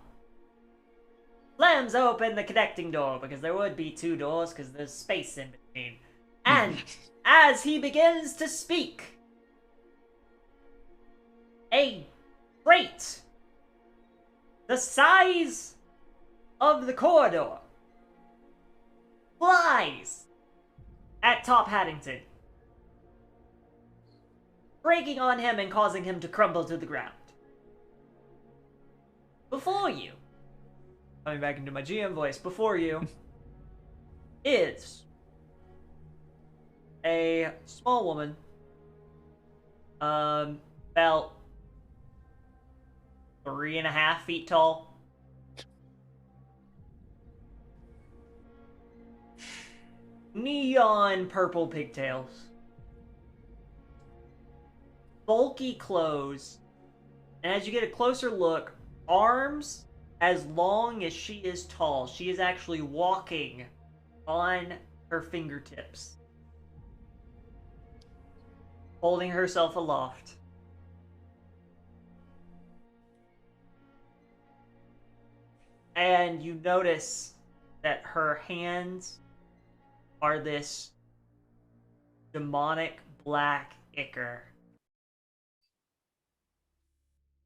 Slams open the connecting door, because there would be two doors, because there's space in between. And as he begins to speak, a crate the size of the corridor flies at Top Haddington, breaking on him and causing him to crumble to the ground. Before you, coming back into my GM voice, before you is a small woman, about 3.5 feet tall. Neon purple pigtails. Bulky clothes. And as you get a closer look, arms as long as she is tall. She is actually walking on her fingertips, holding herself aloft. And you notice that her hands are this demonic black ichor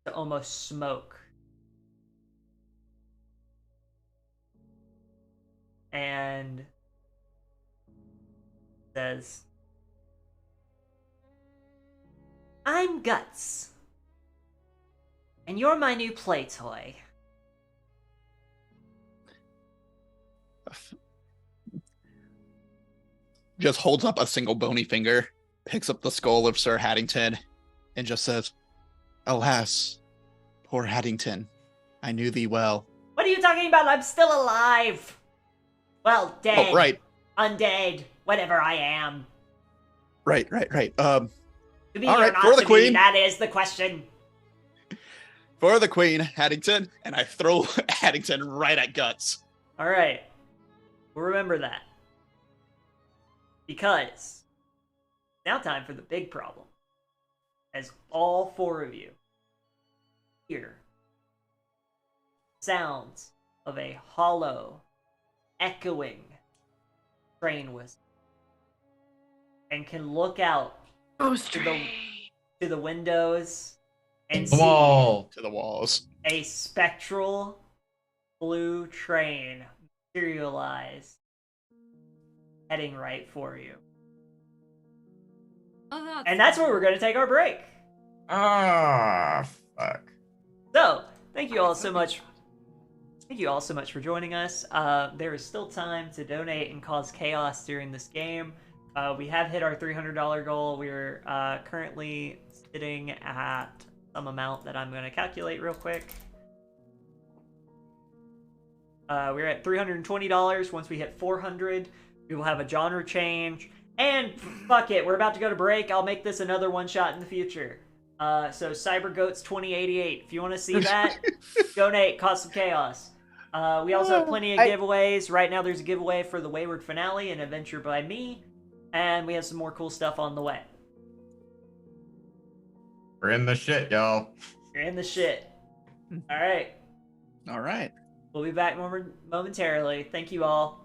to almost smoke. And says, I'm Guts, and you're my new play toy. Just holds up a single bony finger, picks up the skull of Sir Haddington, and just says, alas, poor Haddington, I knew thee well. What are you talking about? I'm still alive. Well, dead. Oh, right. Undead. Whatever I am. Right. To be all or right, not for the to queen. be, that is the question. For the queen, Haddington, and I throw Haddington right at Guts. All right. We'll remember that. Because now time for the big problem. As all four of you hear sounds of a hollow, echoing train whistle, and can look out to the windows and see Wall. To the walls. a spectral blue train materialize, heading right for you. Oh, And that's where we're going to take our break. Ah, fuck. So, thank you all so much. Thank you all so much for joining us. There is still time to donate and cause chaos during this game. We have hit our $300 goal. We're currently sitting at some amount that I'm going to calculate real quick. We're at $320. Once we hit 400, we will have a genre change. And fuck it, we're about to go to break. I'll make this another one shot in the future. So Cyber Goats 2088. If you want to see that, donate. Cause some chaos. We also have plenty of giveaways. Right now, there's a giveaway for the Wayward Finale, an adventure by me, and we have some more cool stuff on the way. We're in the shit, y'all. You're in the shit. All right. All right. We'll be back momentarily. Thank you all.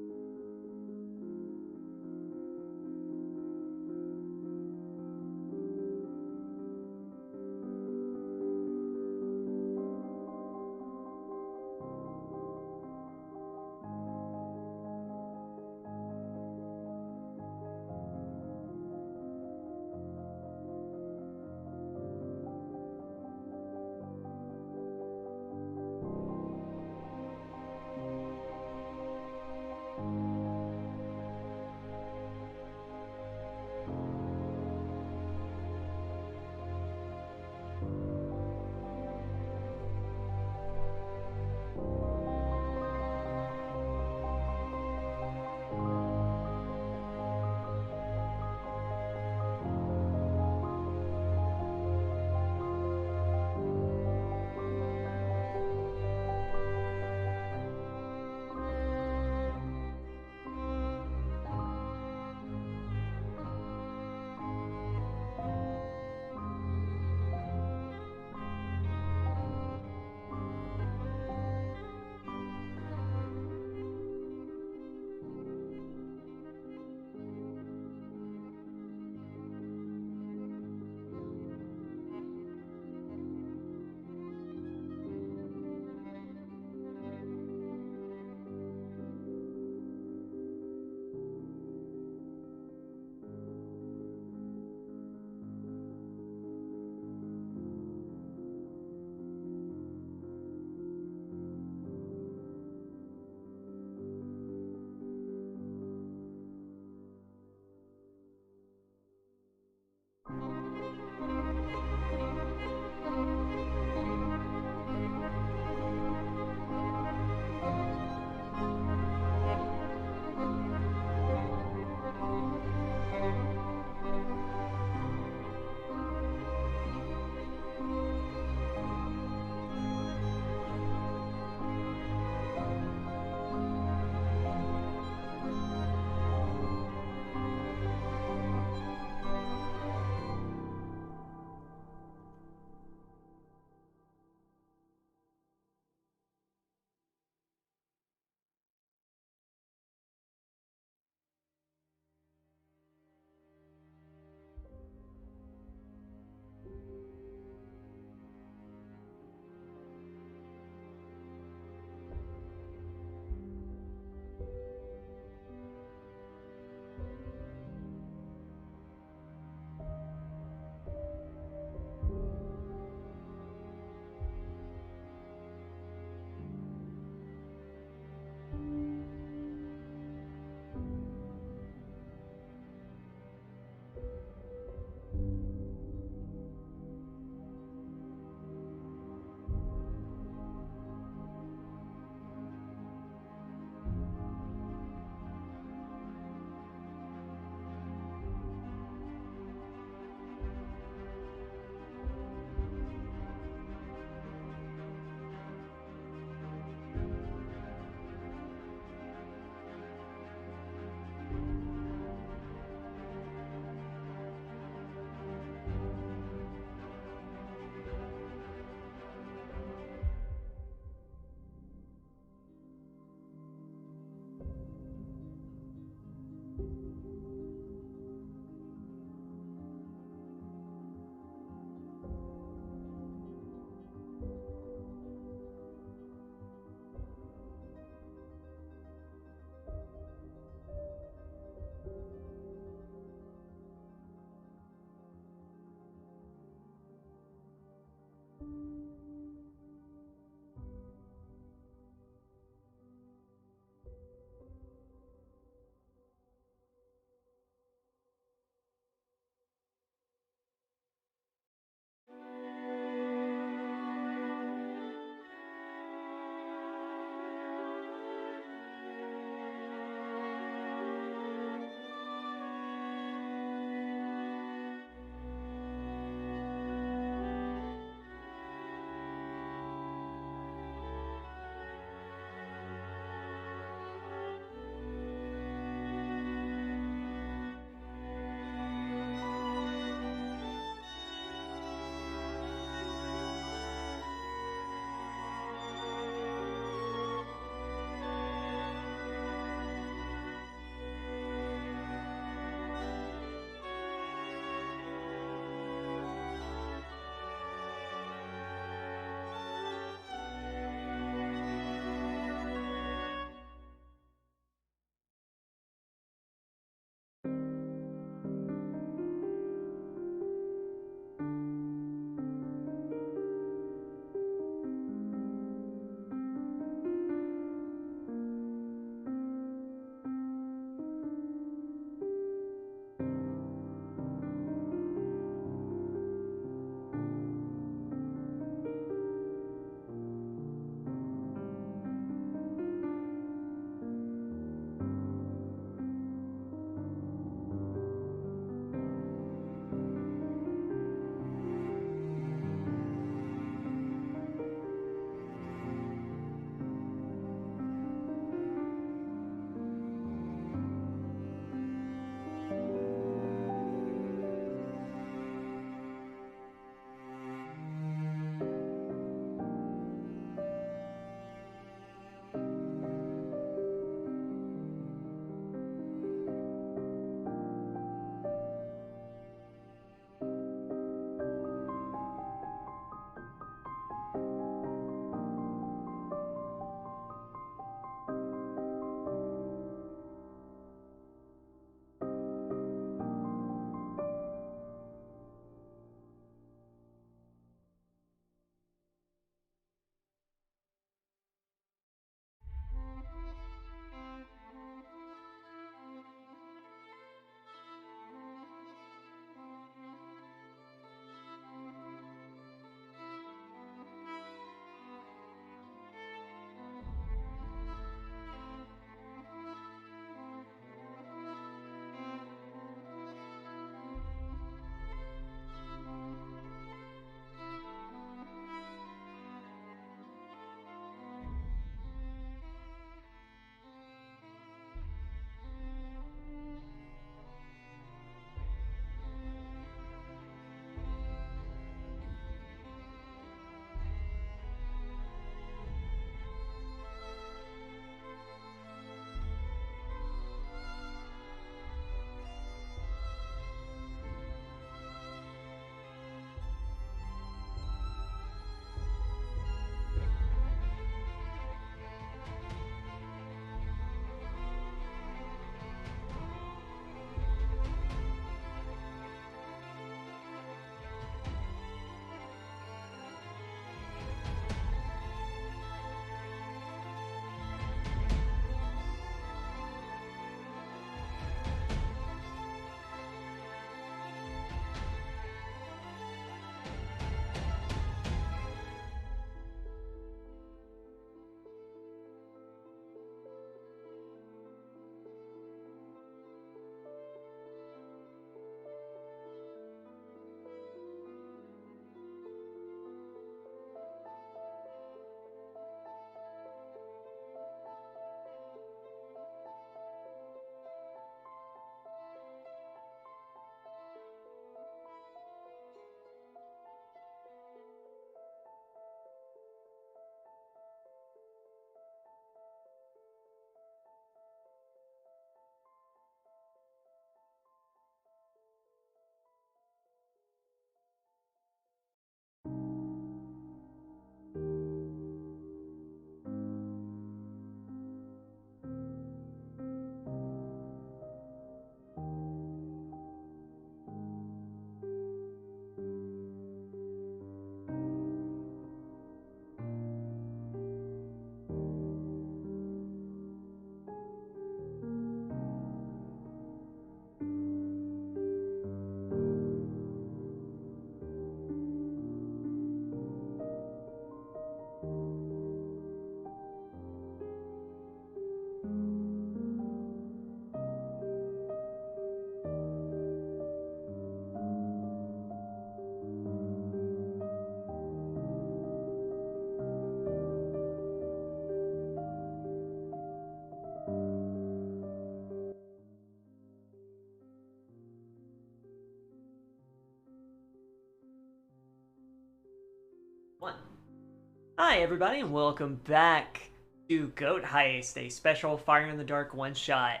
Hi, everybody, and welcome back to Goat Heist, a special Fire in the Dark one-shot,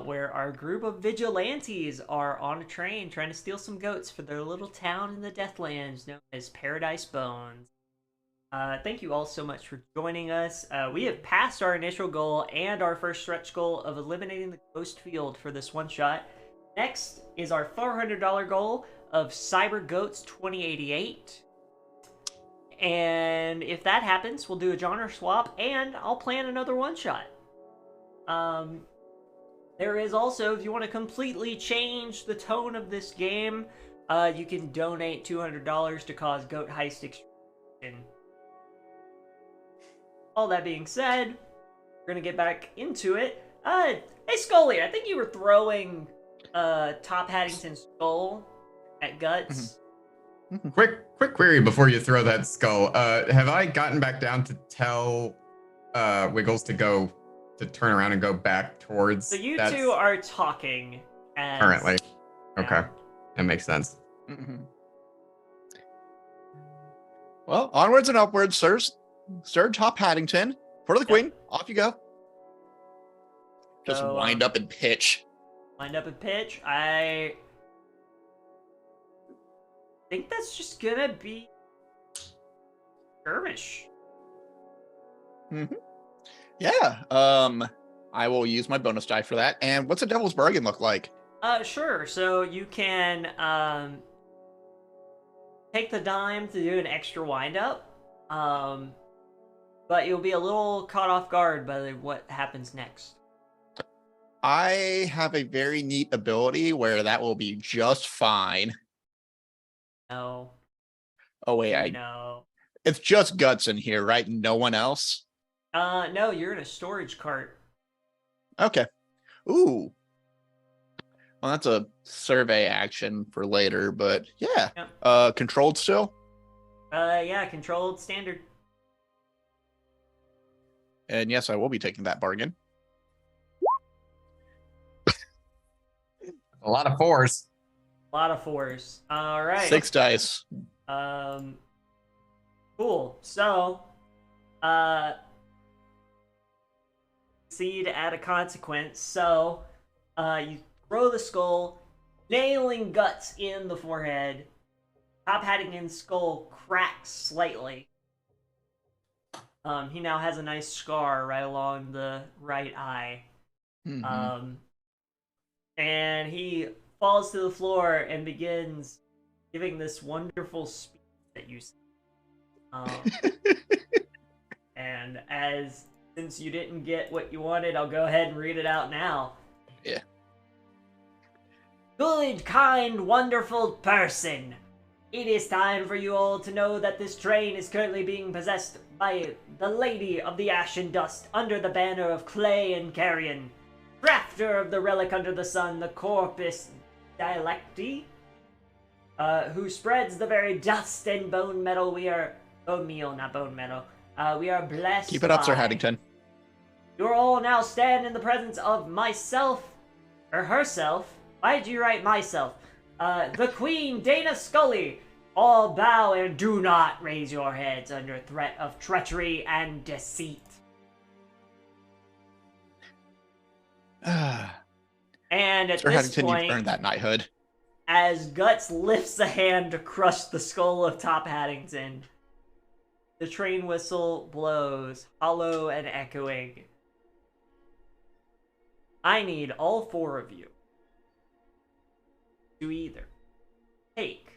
where our group of vigilantes are on a train trying to steal some goats for their little town in the Deathlands known as Paradise Bones. Thank you all so much for joining us. We have passed our initial goal and our first stretch goal of eliminating the ghost field for this one-shot. Next is our $400 goal of Cyber Goats 2088. And if that happens, we'll do a genre swap, and I'll plan another one-shot. There is also, if you want to completely change the tone of this game, you can donate $200 to cause Goat Heist Extraction. All that being said, we're going to get back into it. Hey, Scully, I think you were throwing Top Haddington's skull at Guts. Quick query before you throw that skull. Have I gotten back down to tell Wiggles to turn around and go back towards? So you two are talking as... currently. Yeah. Okay, that makes sense. Well, onwards and upwards, Sir Top Haddington. For the Queen. Off you go. Just So, wind up and pitch. Wind up and pitch. I think that's just gonna be skirmish. Yeah. I will use my bonus die for that. And what's a Devil's Bargain look like? Sure. So you can take the dime to do an extra wind up. But you'll be a little caught off guard by what happens next. I have a very neat ability where that will be just fine. No. Oh wait, No. it's just Guts in here, right? No one else? No, you're in a storage cart. Okay. Ooh. Well, that's a survey action for later, but yeah. Yep. Controlled still? Yeah, controlled standard. And yes, I will be taking that bargain. A lot of fours. A lot of fours. All right. 6 dice. Cool. So, succeed at a consequence. So, you throw the skull, nailing Guts in the forehead. Top Haddington's skull cracks slightly. He now has a nice scar right along the right eye. And he falls to the floor and begins giving this wonderful speech that you see. And since you didn't get what you wanted, I'll go ahead and read it out now. Yeah. Good, kind, wonderful person. It is time for you all to know that this train is currently being possessed by the Lady of the Ash and Dust under the banner of Clay and Carrion, crafter of the relic under the sun, the Corpus Dialecti, who spreads the very dust and bone metal we are... Bone meal, not bone metal. We are blessed. Keep it up, Sir by. Haddington. You all now stand in the presence of myself, or herself. Why did you write myself? The Queen, Dana Scully. All bow and do not raise your heads under threat of treachery and deceit. And at Sir this Haddington, point, you've earned that knighthood. as Guts lifts a hand to crush the skull of Top Haddington, the train whistle blows, hollow and echoing. I need all four of you to either take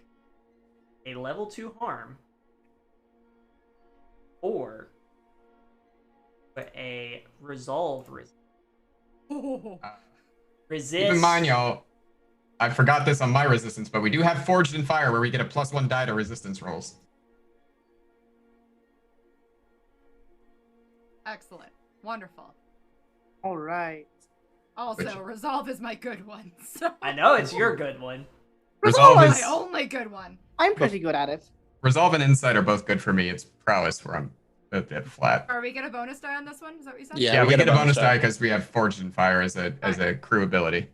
a level 2 harm or put a resolve resist. Keep in mind, y'all, I forgot this on my resistance, but we do have Forged in Fire where we get a +1 die to resistance rolls. Excellent. Wonderful. All right. Also, resolve is my good one. So I know it's your good one. Resolve Resolve is my only good one. I'm pretty good at it. Resolve and Insight are both good for me. It's Prowess where I'm a bit flat. Are we get a bonus die on this one? Is that what you said? Yeah. Yeah, we get a bonus die because we have Forged in Fire as a crew ability.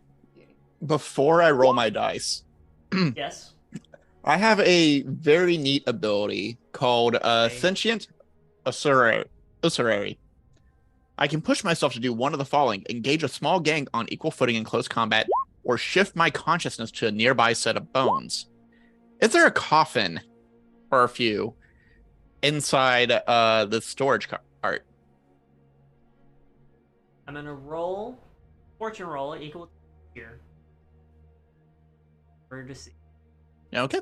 Before I roll my dice, Yes. I have a very neat ability called Okay. Sentient Usurary. I can push myself to do one of the following: engage a small gang on equal footing in close combat, or shift my consciousness to a nearby set of bones. Is there a coffin or a few inside the storage cart? I'm gonna roll fortune roll equal to here. For to see. Okay.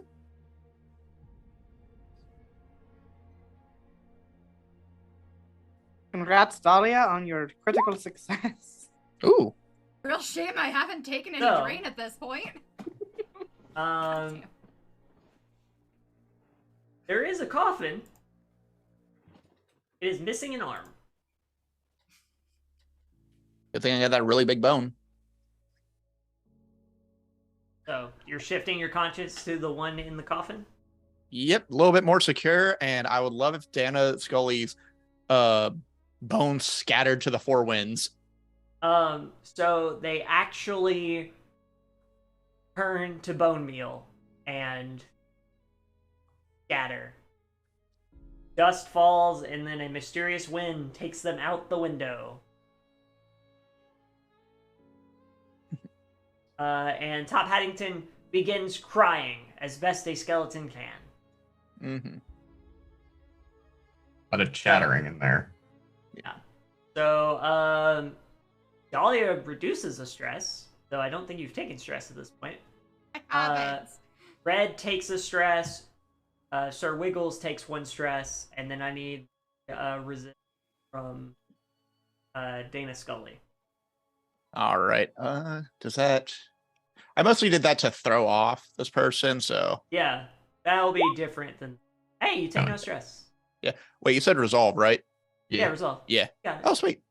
Congrats, Dahlia, on your critical success. Ooh. Real shame I haven't taken any So- drain at this point. There is a coffin. It is missing an arm. Good thing I got that really big bone. So you're shifting your conscience to the one in the coffin? Yep, a little bit more secure, and I would love if Dana Scully's bones scattered to the four winds. So they actually turn to bone meal and scatter. Dust falls, and then a mysterious wind takes them out the window. And Top Haddington begins crying as best a skeleton can. Mm-hmm. A lot of chattering in there. So, Dahlia reduces the stress, though I don't think you've taken stress at this point. I haven't. Red takes a stress, Sir Wiggles takes 1 stress, and then I need resist from Dana Scully. All right. Does that? I mostly did that to throw off this person. So Yeah, that'll be different than. Hey, you take no stress. wait, you said resolve, right? Yeah, resolve. Yeah. Got it. Oh, sweet.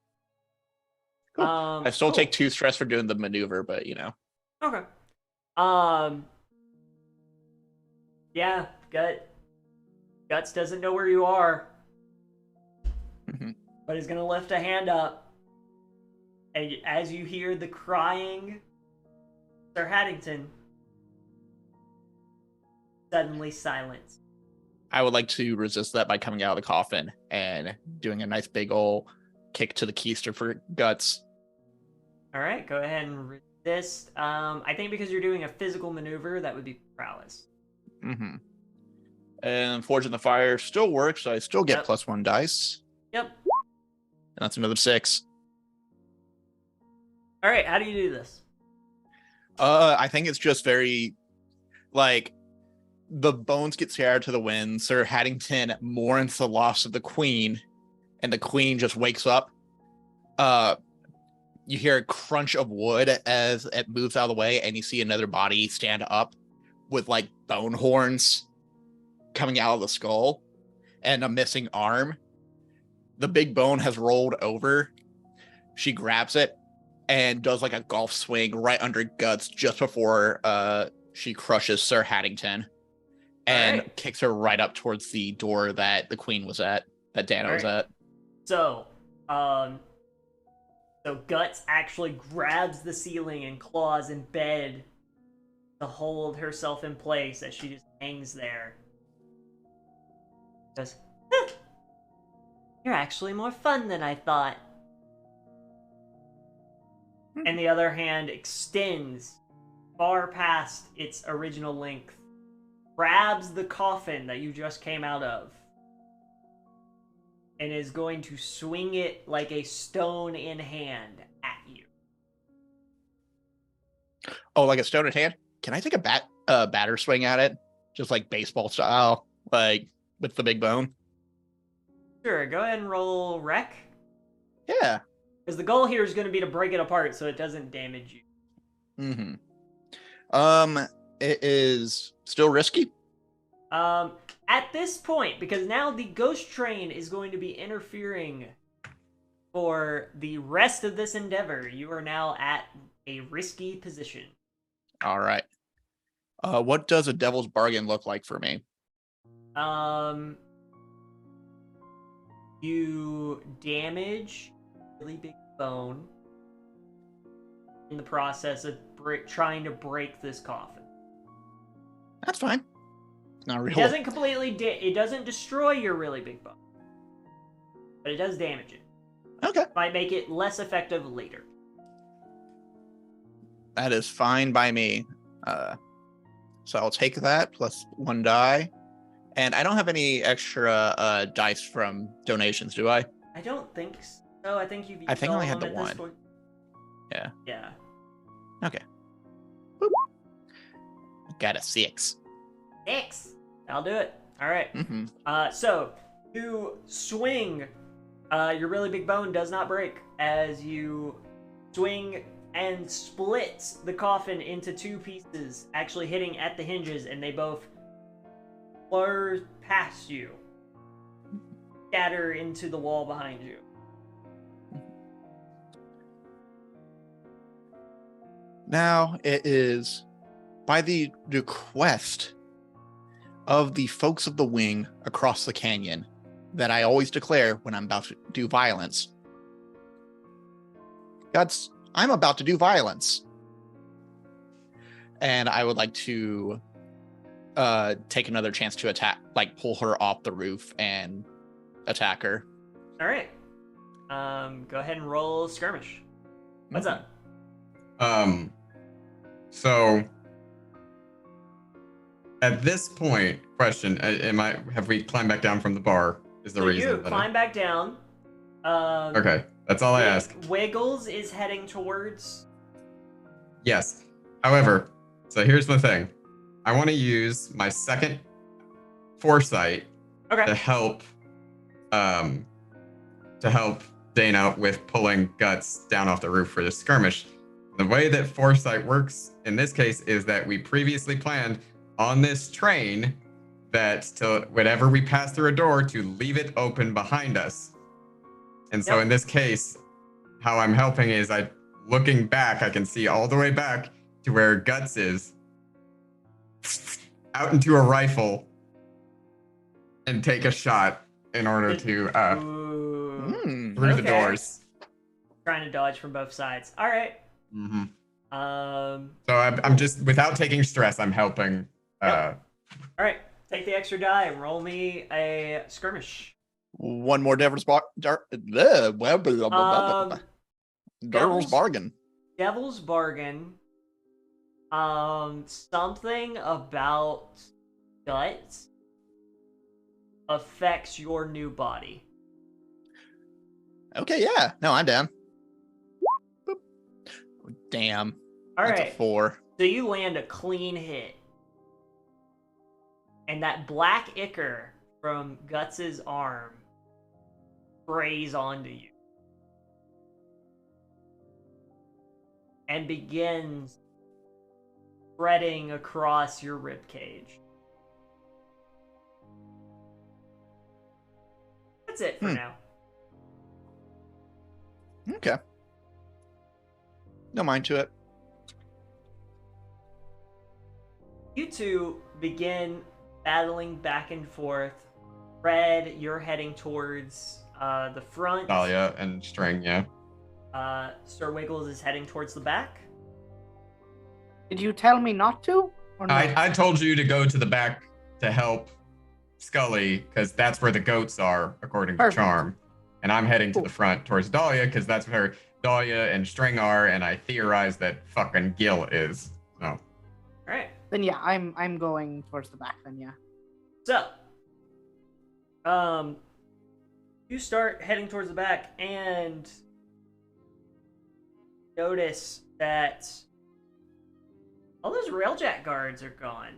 Cool. I still cool. take 2 stress for doing the maneuver, but you know. Okay. Yeah, Guts doesn't know where you are, Mhm. but he's gonna lift a hand up, and as you hear the crying, Sir Haddington suddenly silence. I would like to resist that by coming out of the coffin and doing a nice big ol' kick to the keister for guts. All right, go ahead and resist. I think because you're doing a physical maneuver, that would be prowess. Mm-hmm. And Forge in the Fire still works, so I still get Yep. +1 dice. Yep. And that's another 6. All right, how do you do this? I think it's just very, like, the bones get scattered to the wind. Sir Haddington mourns the loss of the queen, and the queen just wakes up. You hear a crunch of wood as it moves out of the way, and you see another body stand up with, like, bone horns coming out of the skull and a missing arm. The big bone has rolled over. She grabs it and does like a golf swing right under Guts just before she crushes Sir Haddington and Alright. kicks her right up towards the door that the queen was at, that Dana was Alright. at. So, Guts actually grabs the ceiling and claws in bed to hold herself in place as she just hangs there. Goes, "Huh. You're actually more fun than I thought." And the other hand extends far past its original length, grabs the coffin that you just came out of, and is going to swing it like a stone in hand at you. Oh, like a stone in hand? Can I take a batter swing at it? Just like baseball style, like with the big bone? Sure, go ahead and roll wreck. Yeah. Because the goal here is going to be to break it apart so it doesn't damage you. Mm-hmm. It is still risky. At this point, because now the ghost train is going to be interfering for the rest of this endeavor, you are now at a risky position. All right. What does a devil's bargain look like for me? You damage a really big bone in the process of trying to break this coffin. That's fine. Not It real. doesn't completely it doesn't destroy your really big bone. but it does damage it. Okay. Might make it less effective later. That is fine by me. So I'll take that plus 1 die. And I don't have any extra dice from donations, do I? I don't think so. I think you've used I think I all only of had them the at this 1. point. Yeah. Yeah. Okay. Boop. Got a 6. 6. I'll do it. All right. Mm-hmm. So you swing. Your really big bone does not break as you swing and split the coffin into 2 pieces, actually hitting at the hinges, and they both blur past you, scatter into the wall behind you. Now it is by the request of the folks of the wing across the canyon that I always declare when I'm about to do violence. I'm about to do violence. And I would like to take another chance to attack, like pull her off the roof and attack her. All right. Go ahead and roll skirmish. What's up? So at this point, question: have we climbed back down from the bar? Is the So reason you that climb back down. Okay, that's all I ask. Wiggles is heading towards. Yes. However, so here's the thing: I want to use my second foresight Okay. to help Dana with pulling Guts down off the roof for the skirmish. The way that foresight works in this case is that we previously planned on this train that to whenever we pass through a door to leave it open behind us. And so in this case, how I'm helping is looking back, I can see all the way back to where Guts is, out into a rifle, and take a shot in order to through the doors. Trying to dodge from both sides. All right. Mm-hmm. So I'm just, without taking stress, I'm helping. All right. Take the extra die and roll me a skirmish. One more devil's bargain. Devil's bargain. Something about guts affects your new body. Okay, yeah. No, I'm down. Boop. Damn. All That's right. a 4. So you land a clean hit. And that black ichor from Guts's arm sprays onto you. And begins spreading across your ribcage. That's it for now. Okay. No mind to it. You two begin battling back and forth. Red, you're heading towards the front. Dahlia and String, yeah. Sir Wiggles is heading towards the back. Did you tell me not to? Or no? I told you to go to the back to help Scully, because that's where the goats are, according to Charm. And I'm heading to the front towards Dahlia, because that's where Dahlia and String are, and I theorize that fucking Gil is. So. All right. Then yeah, I'm going towards the back then, yeah. So, you start heading towards the back and notice that all those railjack guards are gone.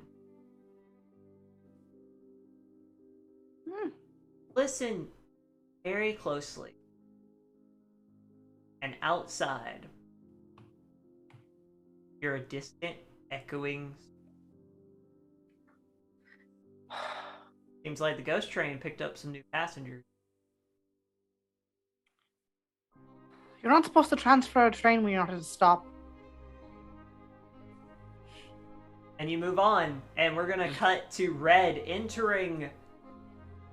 Listen very closely. And outside, you're a distant, echoing. Seems like the ghost train picked up some new passengers. You're not supposed to transfer a train when you're not at a stop. And you move on, and we're gonna cut to Red entering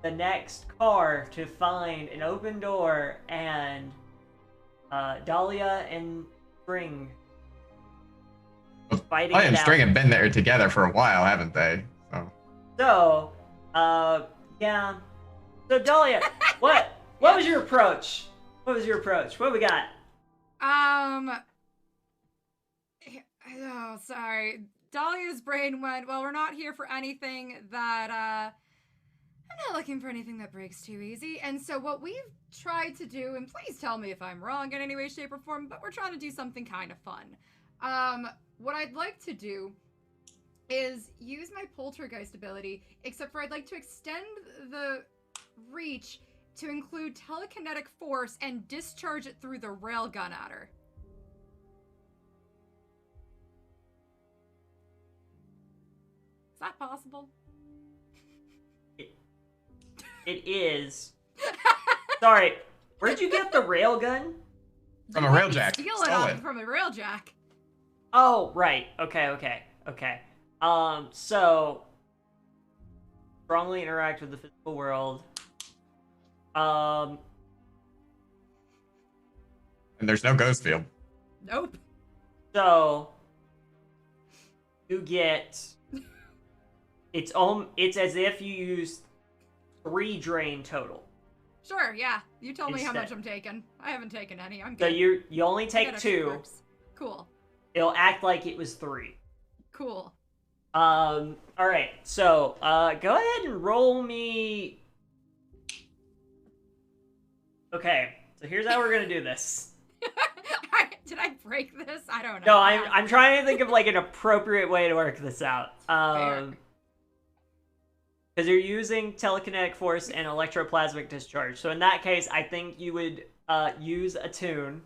the next car to find an open door and Dahlia and String fighting Dahlia and it String out. have been there together for a while, haven't they? So, yeah. So Dahlia, what What was your approach? What we got? Oh, sorry. Dahlia's brain went, well, we're not here for anything that, I'm not looking for anything that breaks too easy. And so what we've tried to do, and please tell me if I'm wrong in any way, shape, or form, but we're trying to do something kind of fun. What I'd like to do is use my poltergeist ability, except for I'd like to extend the reach to include telekinetic force and discharge it through the railgun at her. Is that possible? It is. Sorry, where'd you get the railgun? From a railjack. Steal it off from a railjack. Oh, right. Okay. So strongly interact with the physical world. And there's no ghost field. Nope. So you get it's as if you used 3 drain total. Sure, yeah. You tell me how Instead. much I'm taking. I haven't taken any. I'm So good. you only I take got 2. extra. Cool. It'll act like it was 3. Cool. All right. So go ahead and roll me. Okay. So here's how we're gonna do this. Did I break this? I don't know. No, I'm trying to think of like an appropriate way to work this out. Because you're using telekinetic force and electroplasmic discharge. So in that case, I think you would use a tune.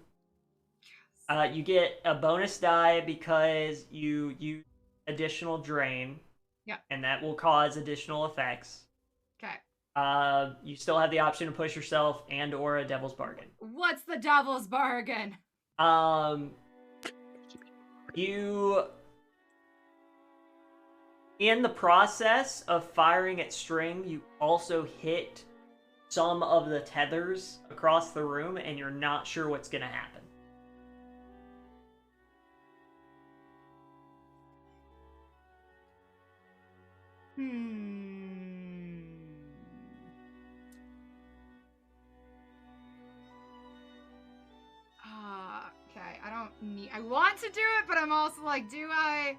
You get a bonus die because you use additional drain. Yeah. And that will cause additional effects. Okay. You still have the option to push yourself and or a devil's bargain. What's the devil's bargain? You, in the process of firing at string, you also hit some of the tethers across the room, and you're not sure what's gonna happen. Okay, I want to do it, but I'm also like, do I?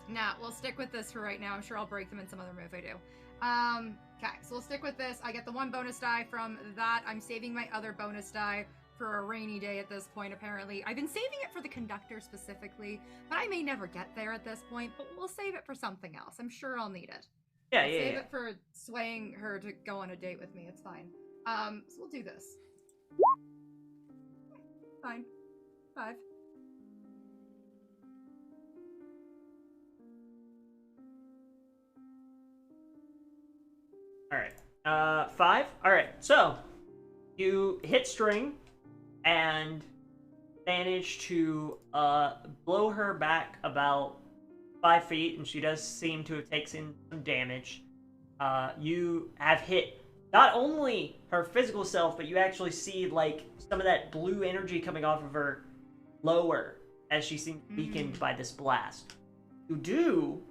Nah, we'll stick with this for right now. I'm sure I'll break them in some other move I do. Okay, so we'll stick with this. I get the 1 bonus die from that. I'm saving my other bonus die for a rainy day at this point, apparently. I've been saving it for the conductor specifically, but I may never get there at this point, but we'll save it for something else. I'm sure I'll need it. Yeah, Save it for swaying her to go on a date with me. It's fine. So we'll do this. Fine. 5. Alright. 5? Alright, so you hit string and manage to blow her back about 5 feet, and she does seem to have taken some damage. You have hit not only her physical self, but you actually see like some of that blue energy coming off of her lower as she seems weakened by this blast. You do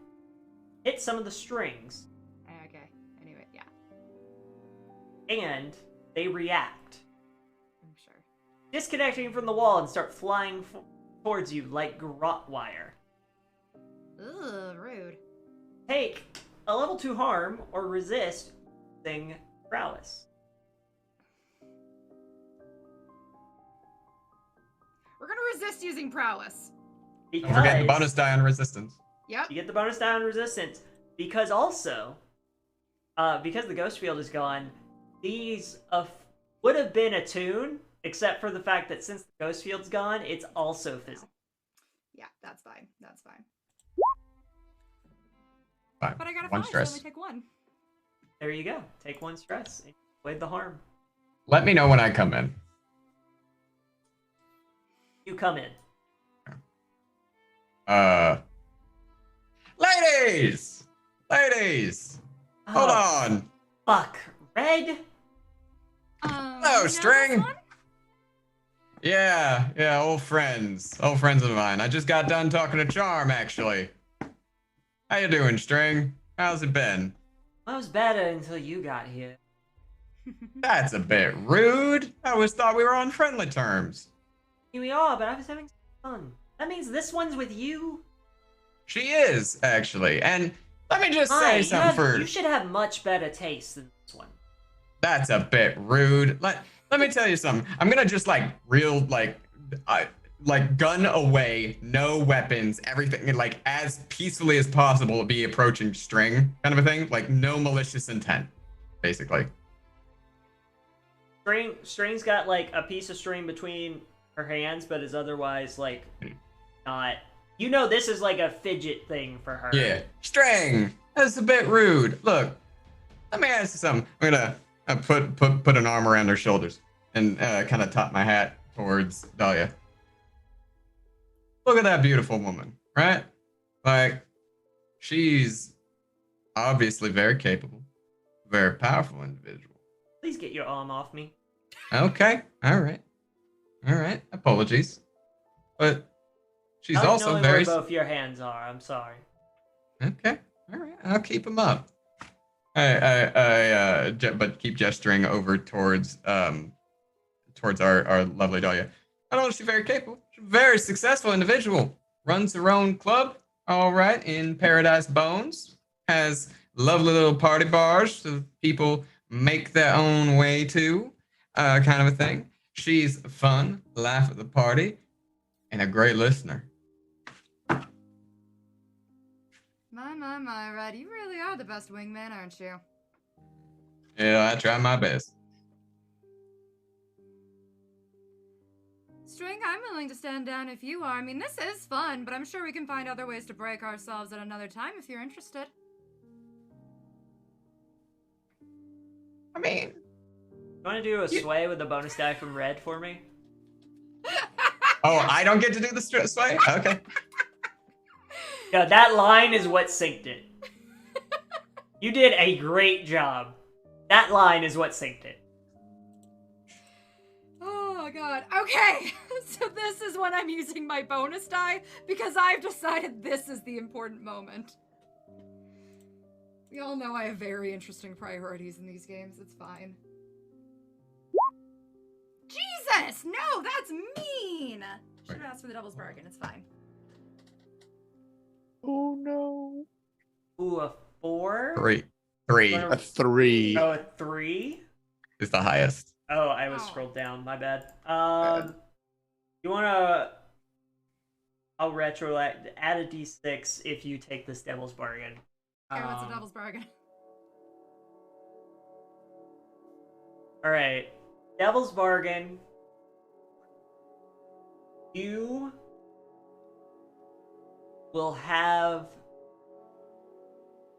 hit some of the strings. Okay. Anyway, yeah. And they react, I'm sure. disconnecting from the wall and start flying towards you like garrote wire. Ugh, rude. Take a level 2 harm or resist using prowess. We're gonna resist using prowess. Because Don't forget the bonus die on resistance. Yep. you get the bonus die on resistance. Because also, because the ghost field is gone, these would have been attuned, except for the fact that since the ghost field's gone, it's also physical. Yeah, that's fine. That's fine. Fine. But I got a 5, stress. so I only take 1. There you go. Take 1 stress and avoid the harm. Let me know when I come in. You come in. Ladies! Hold Oh, on! fuck. Red? Hello, String! Yeah, old friends of mine. I just got done talking to Charm, actually. How you doing, String? How's it been? Well, it was better until you got here. That's a bit rude. I always thought we were on friendly terms. Here we are, but I was having fun. That means this one's with you. She is, actually. And let me just Hi, say something for... you should have much better taste than this one. That's a bit rude. Let me tell you something. I'm gonna just gun away, no weapons, everything, like as peacefully as possible be approaching string kind of a thing. Like no malicious intent, basically. String's got like a piece of string between her hands, but is otherwise like not. You know, this is like a fidget thing for her. Yeah, string. That's a bit rude. Look, let me ask you something. I'm gonna put an arm around her shoulders and kind of top my hat towards Dahlia. Look at that beautiful woman, right? Like, she's obviously very capable, very powerful individual. Please get your arm off me. Okay, all right. Apologies, but she's I like also knowing very. where both your hands are. I'm sorry. Okay, all right. I'll keep them up. But keep gesturing over towards our lovely Dahlia. I know she's very capable. She's a very successful individual. Runs her own club, all right, in Paradise Bones. Has lovely little party bars so people make their own way to, kind of a thing. She's fun, laugh at the party, and a great listener. My, Red, you really are the best wingman, aren't you? Yeah, I try my best. String, I'm willing to stand down if you are. I mean, this is fun, but I'm sure we can find other ways to break ourselves at another time if you're interested. I mean... You want to do a sway with the bonus die from Red for me? Oh, I don't get to do the sway? Okay. Yeah, that line is what synced it. You did a great job. That line is what synced it. Oh, God. Okay, so this is when I'm using my bonus die, because I've decided this is the important moment. We all know I have very interesting priorities in these games. It's fine. Jesus! No, that's mean! Should have asked for the devil's bargain. It's fine. Oh no. Ooh, a 4? Three A 3. Oh, a 3? is the highest. Oh, I was scrolled down. My bad. You wanna... I'll add a d6 if you take this devil's bargain. Okay, what's a devil's bargain? Alright. Devil's bargain. You will have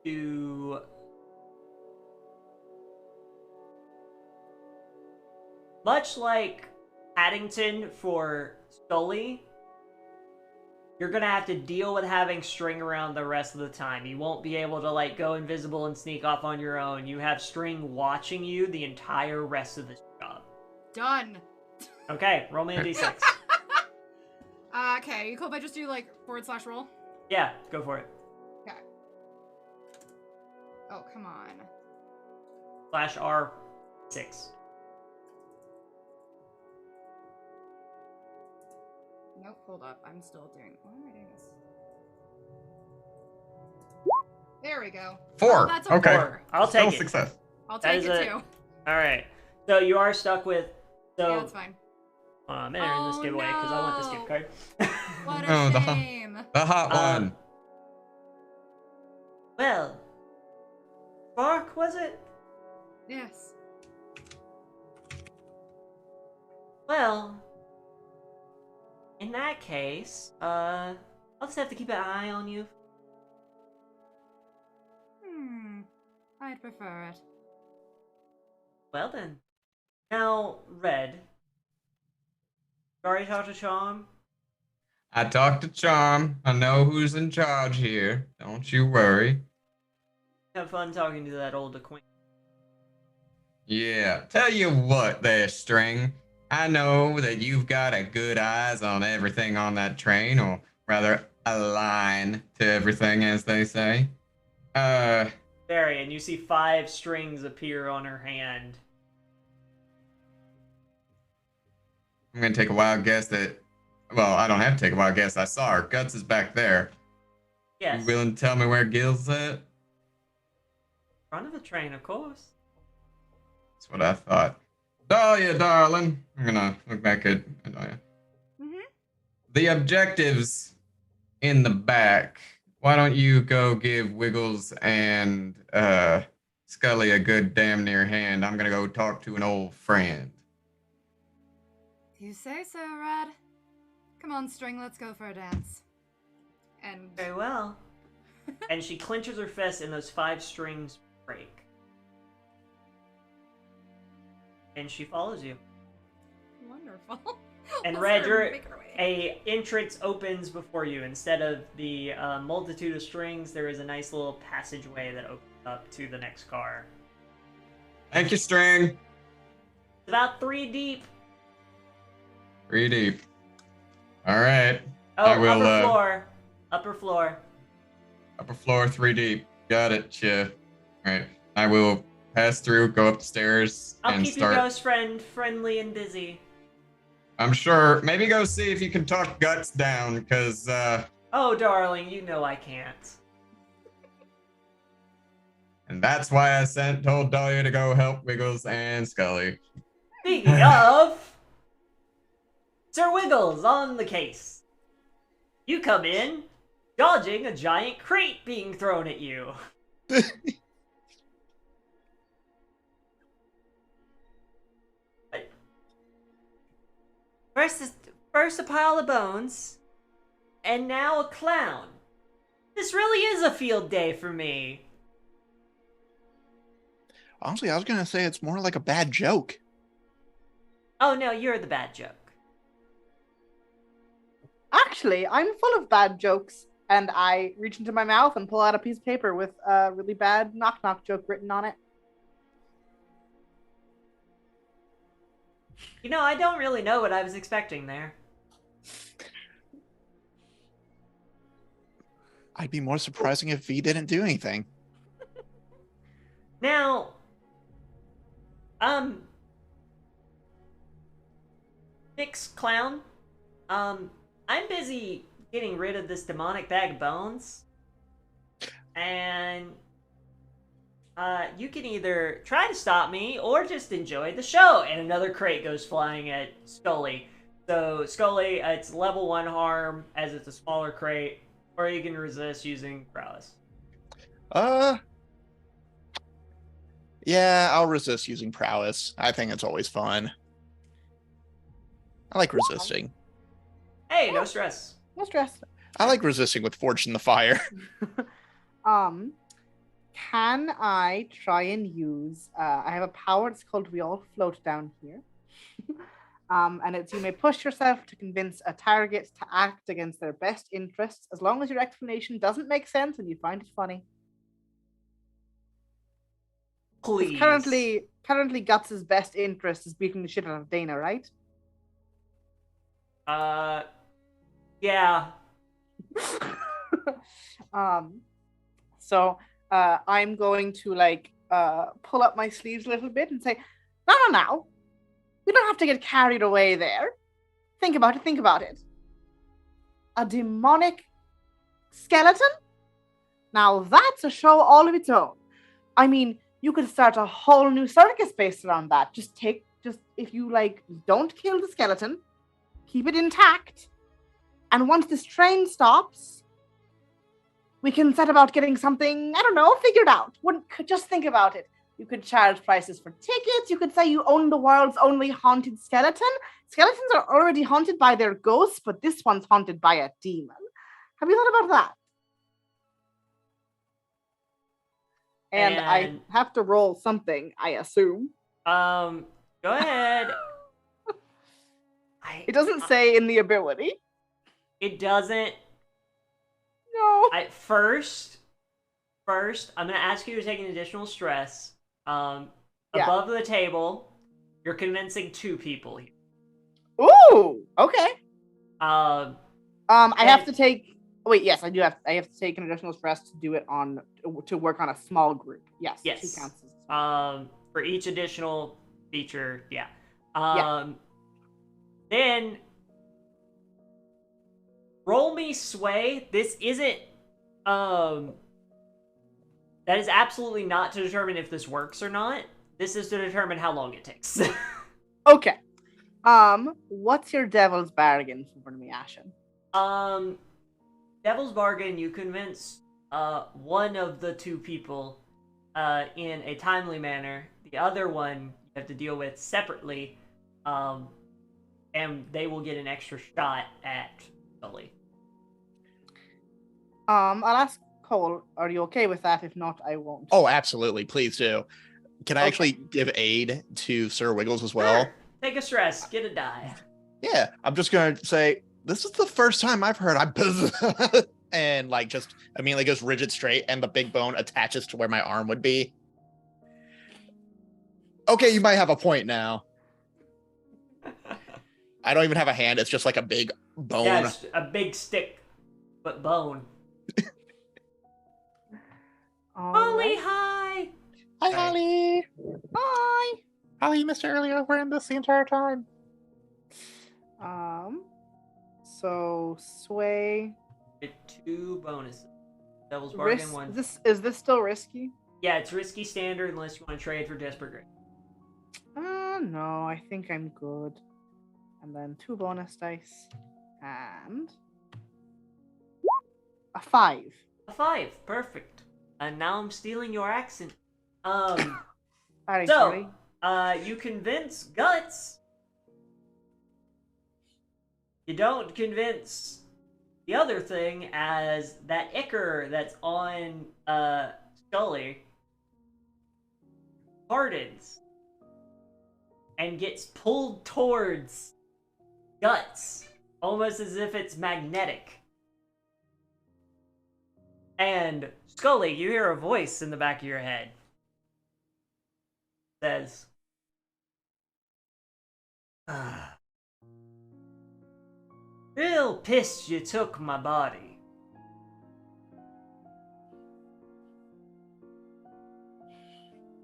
to much like Paddington for Scully, you're gonna have to deal with having string around the rest of the time. You won't be able to like go invisible and sneak off on your own. You have string watching you the entire rest of the job. Done. Okay, roll me a d6. Okay, you cool if I just do like /roll? Yeah, go for it. Okay. Oh, come on. /R6. Nope, hold up. I'm still doing... Why am I doing this? There we go. 4. Oh, that's a okay. 4. I'll Still take it. success. I'll That take is it too. Alright. So you are stuck with... So, Yeah, that's fine. I'm entering this giveaway because I want this gift card. What Oh, a shame. The hot one. Well, Spark, was it? Yes. Well, in that case, I'll just have to keep an eye on you. I'd prefer it. Well then. Now, Red. You already talked to Charm? I talked to Charm. I know who's in charge here. Don't you worry. Have fun talking to that old acquaintance. Yeah. Tell you what there, String. I know that you've got a good eyes on everything on that train, or rather, a line to everything, as they say. Barry, and you see 5 strings appear on her hand. I'm gonna take a wild guess that. Well, I don't have to take a wild guess. I saw her. Guts is back there. Yes. You willing to tell me where Gil's at? Front of the train, of course. That's what I thought. Dahlia, darling. I'm gonna look back at Dahlia. The objectives in the back. Why don't you go give Wiggles and Scully a good damn near hand? I'm gonna go talk to an old friend. If you say so, Red. Come on, String, let's go for a dance. And Very well. And she clenches her fist and those 5 strings break. And she follows you. wonderful. And We'll Red, start making our way. a entrance opens before you. Instead of the multitude of strings, there is a nice little passageway that opens up to the next car. Thank you, String. It's about 3 deep. 3 deep. All right. Oh, I will, upper floor. Upper floor. Upper floor, 3 deep. Got it, yeah. All right. I will pass through, go up the stairs, I'll and keep start. your ghost friend friendly and busy. I'm sure. Maybe go see if you can talk Guts down, because, Oh, darling, you know I can't. and that's why I told Dahlia to go help Wiggles and Scully. Speaking of, Sir Wiggles on the case. You come in, dodging a giant crate being thrown at you. First a pile of bones, and now a clown. This really is a field day for me. Honestly, I was gonna say it's more like a bad joke. Oh no, you're the bad joke. Actually, I'm full of bad jokes, and I reach into my mouth and pull out a piece of paper with a really bad knock-knock joke written on it. You know, I don't really know what I was expecting there. I'd be more surprising if V didn't do anything. Now, Nick's clown, I'm busy getting rid of this demonic bag of bones, and you can either try to stop me or just enjoy the show. And another crate goes flying at Scully. So Scully, it's level 1 harm as it's a smaller crate, or you can resist using prowess. Yeah, I'll resist using prowess. I think it's always fun. I like resisting. Hey, no stress. No stress. I like resisting with Forged in the Fire. Can I try and use, I have a power, it's called We All Float Down Here. And it's you may push yourself to convince a target to act against their best interests as long as your explanation doesn't make sense and you find it funny. Please. Currently Guts' best interest is beating the shit out of Dana, right? Yeah. So I'm going to pull up my sleeves a little bit and say, no. We don't have to get carried away there. Think about it. A demonic skeleton? Now that's a show all of its own. I mean, you could start a whole new circus based around that. If you don't kill the skeleton, keep it intact, and once this train stops, we can set about getting something, figured out. Just think about it. You could charge prices for tickets. You could say you own the world's only haunted skeleton. Skeletons are already haunted by their ghosts, but this one's haunted by a demon. Have you thought about that? And I have to roll something, I assume. Go ahead. It doesn't say in the ability. It doesn't. No. First, I'm going to ask you to take an additional stress. Yeah. Above the table, you're convincing 2 people here. Ooh, okay. I have to take. Wait, yes, I do have. I have to take an additional stress to do it to work on a small group. Yes. 2 counts. For each additional feature, yeah. Then roll me sway. This isn't that is absolutely not to determine if this works or not. This is to determine how long it takes. Okay. What's your devil's bargain for me, Ashen? Devil's bargain, you convince one of the two people in a timely manner. The other one you have to deal with separately, and they will get an extra shot at Sully. I'll ask Cole, are you okay with that? If not, I won't. Oh, absolutely. Please do. Can I Okay. actually give aid to Sir Wiggles as well? Sure. Take a stress, get a die. Yeah, I'm just going to say, this is the first time I've heard I'm and like just immediately goes rigid straight and the big bone attaches to where my arm would be. Okay, you might have a point now. I don't even have a hand. It's just like a big bone. Yeah, it's a big stick, but bone. Holly, hi! Hi, Holly. Hi. Holly, you missed it earlier. We're in this the entire time. So sway. Get 2 bonuses. Devil's bargain Risk. 1. Is this still risky? Yeah, it's risky standard unless you want to trade for desperate grade. No, I think I'm good. And then 2 bonus dice. And a 5. A 5, perfect. And now I'm stealing your accent. Alright, So, sorry. you convince Guts. You don't convince the other thing, as that ichor that's on Scully hardens and gets pulled towards Guts, almost as if it's magnetic. And Scully, you hear a voice in the back of your head. Says, real pissed you took my body.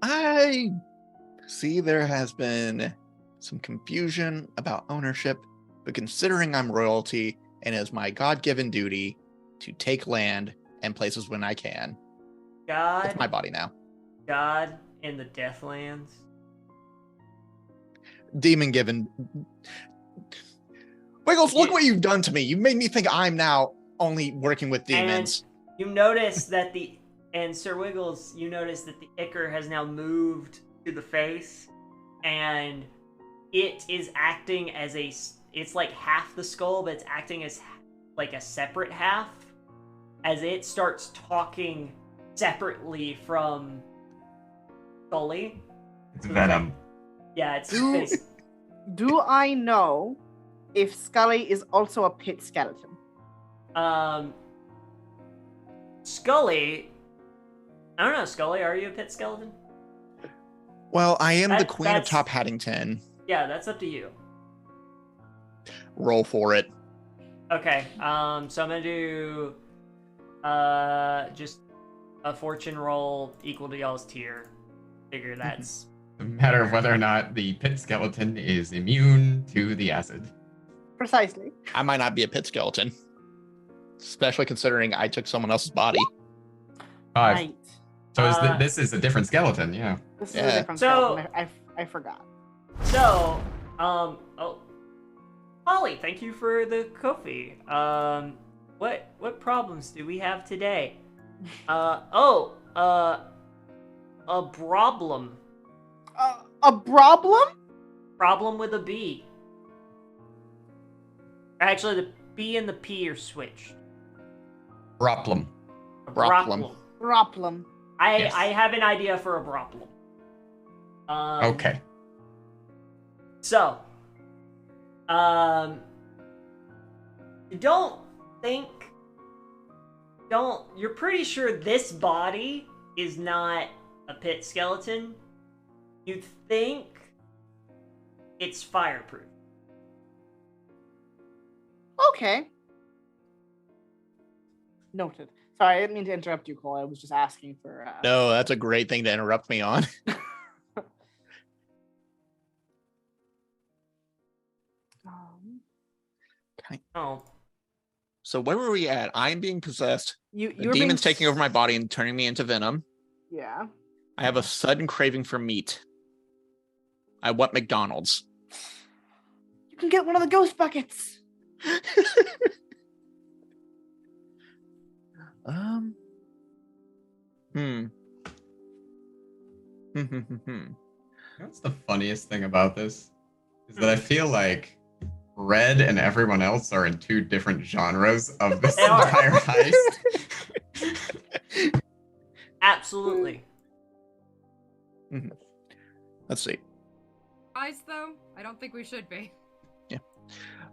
I see there has been some confusion about ownership, but considering I'm royalty and it is my God-given duty to take land and places when I can, it's my body now. God in the Deathlands. Demon given. Wiggles, look what you've done to me. You made me think I'm now only working with demons. And you notice that Sir Wiggles, you notice that the ichor has now moved to the face, and it is acting as it's like half the skull, but it's acting as like a separate half, as it starts talking separately from Scully. It's venom. Yeah, it's Do I know if Scully is also a pit skeleton? Scully. I don't know, Scully. Are you a pit skeleton? Well, I am the queen of that's- Top Haddington. Yeah, that's up to you. Roll for it. Okay. So I'm gonna do just a fortune roll equal to y'all's tier. Figure that's A matter of whether or not the pit skeleton is immune to the acid. Precisely. I might not be a pit skeleton, especially considering I took someone else's body. 5. Right. So this is a different skeleton, yeah. This is Yeah. a different So- skeleton. I forgot. so. Holly, thank you for the coffee. What problems do we have today? A problem. A problem? Problem with a B. Actually, the B and the P are switched. Problem. A Problem. Problem. Yes. I have an idea for a problem. Okay. So, you're pretty sure this body is not a pit skeleton. You think it's fireproof. Okay. Noted. Sorry, I didn't mean to interrupt you, Cole. I was just asking for. No, that's a great thing to interrupt me on. Okay. Oh, So where were we at? I'm being possessed. You The you're demon's being taking over my body and turning me into venom. Yeah. I have a sudden craving for meat. I want McDonald's. You can get one of the ghost buckets. Hmm. What's the funniest thing about this? Is that I feel like Red and everyone else are in two different genres of this They are. entire heist. absolutely. Let's see. Guys, though, I don't think we should be.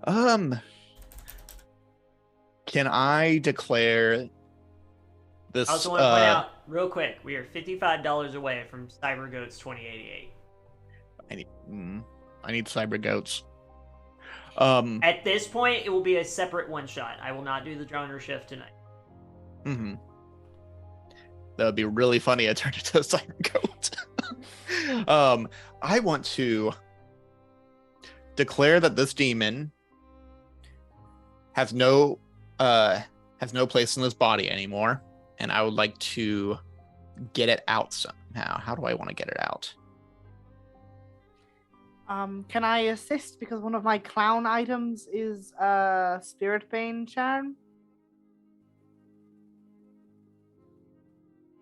Can I declare this? I also want to point out real quick, we are $55 away from Cyber Goats 2088. I need cyber goats. At this point, it will be a separate one shot. I will not do the genre shift tonight. That would be really funny. I turned into a cyber goat. I want to declare that this demon has no place in this body anymore, and I would like to get it out somehow. How do I want to get it out? Can I assist? Because one of my clown items is Spirit Bane Charm.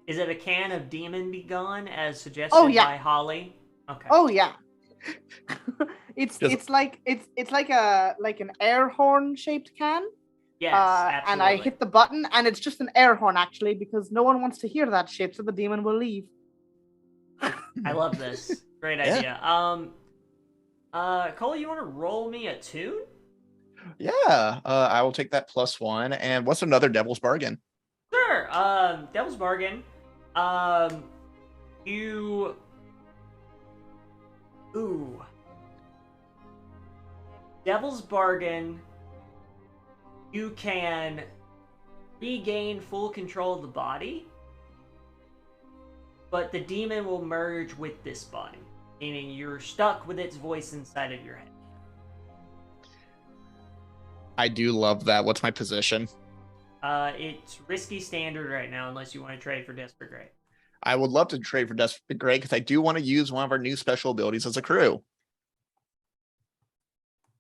Is it a can of Demon Be Gone, as suggested by Holly? Okay. Oh yeah. It's like an air horn shaped can. Yes, absolutely. And I hit the button, and it's just an air horn actually, because no one wants to hear that shit, so the demon will leave. I love this. Great idea. Cole, you want to roll me a tune? Yeah, I will take that +1. And what's another Devil's Bargain? Sure. Devil's Bargain. You. Ooh. Devil's Bargain. You can regain full control of the body, but the demon will merge with this body, meaning you're stuck with its voice inside of your head. I do love that. What's my position? It's risky standard right now, unless you want to trade for Desperate Great. I would love to trade for Desperate Great because I do want to use one of our new special abilities as a crew.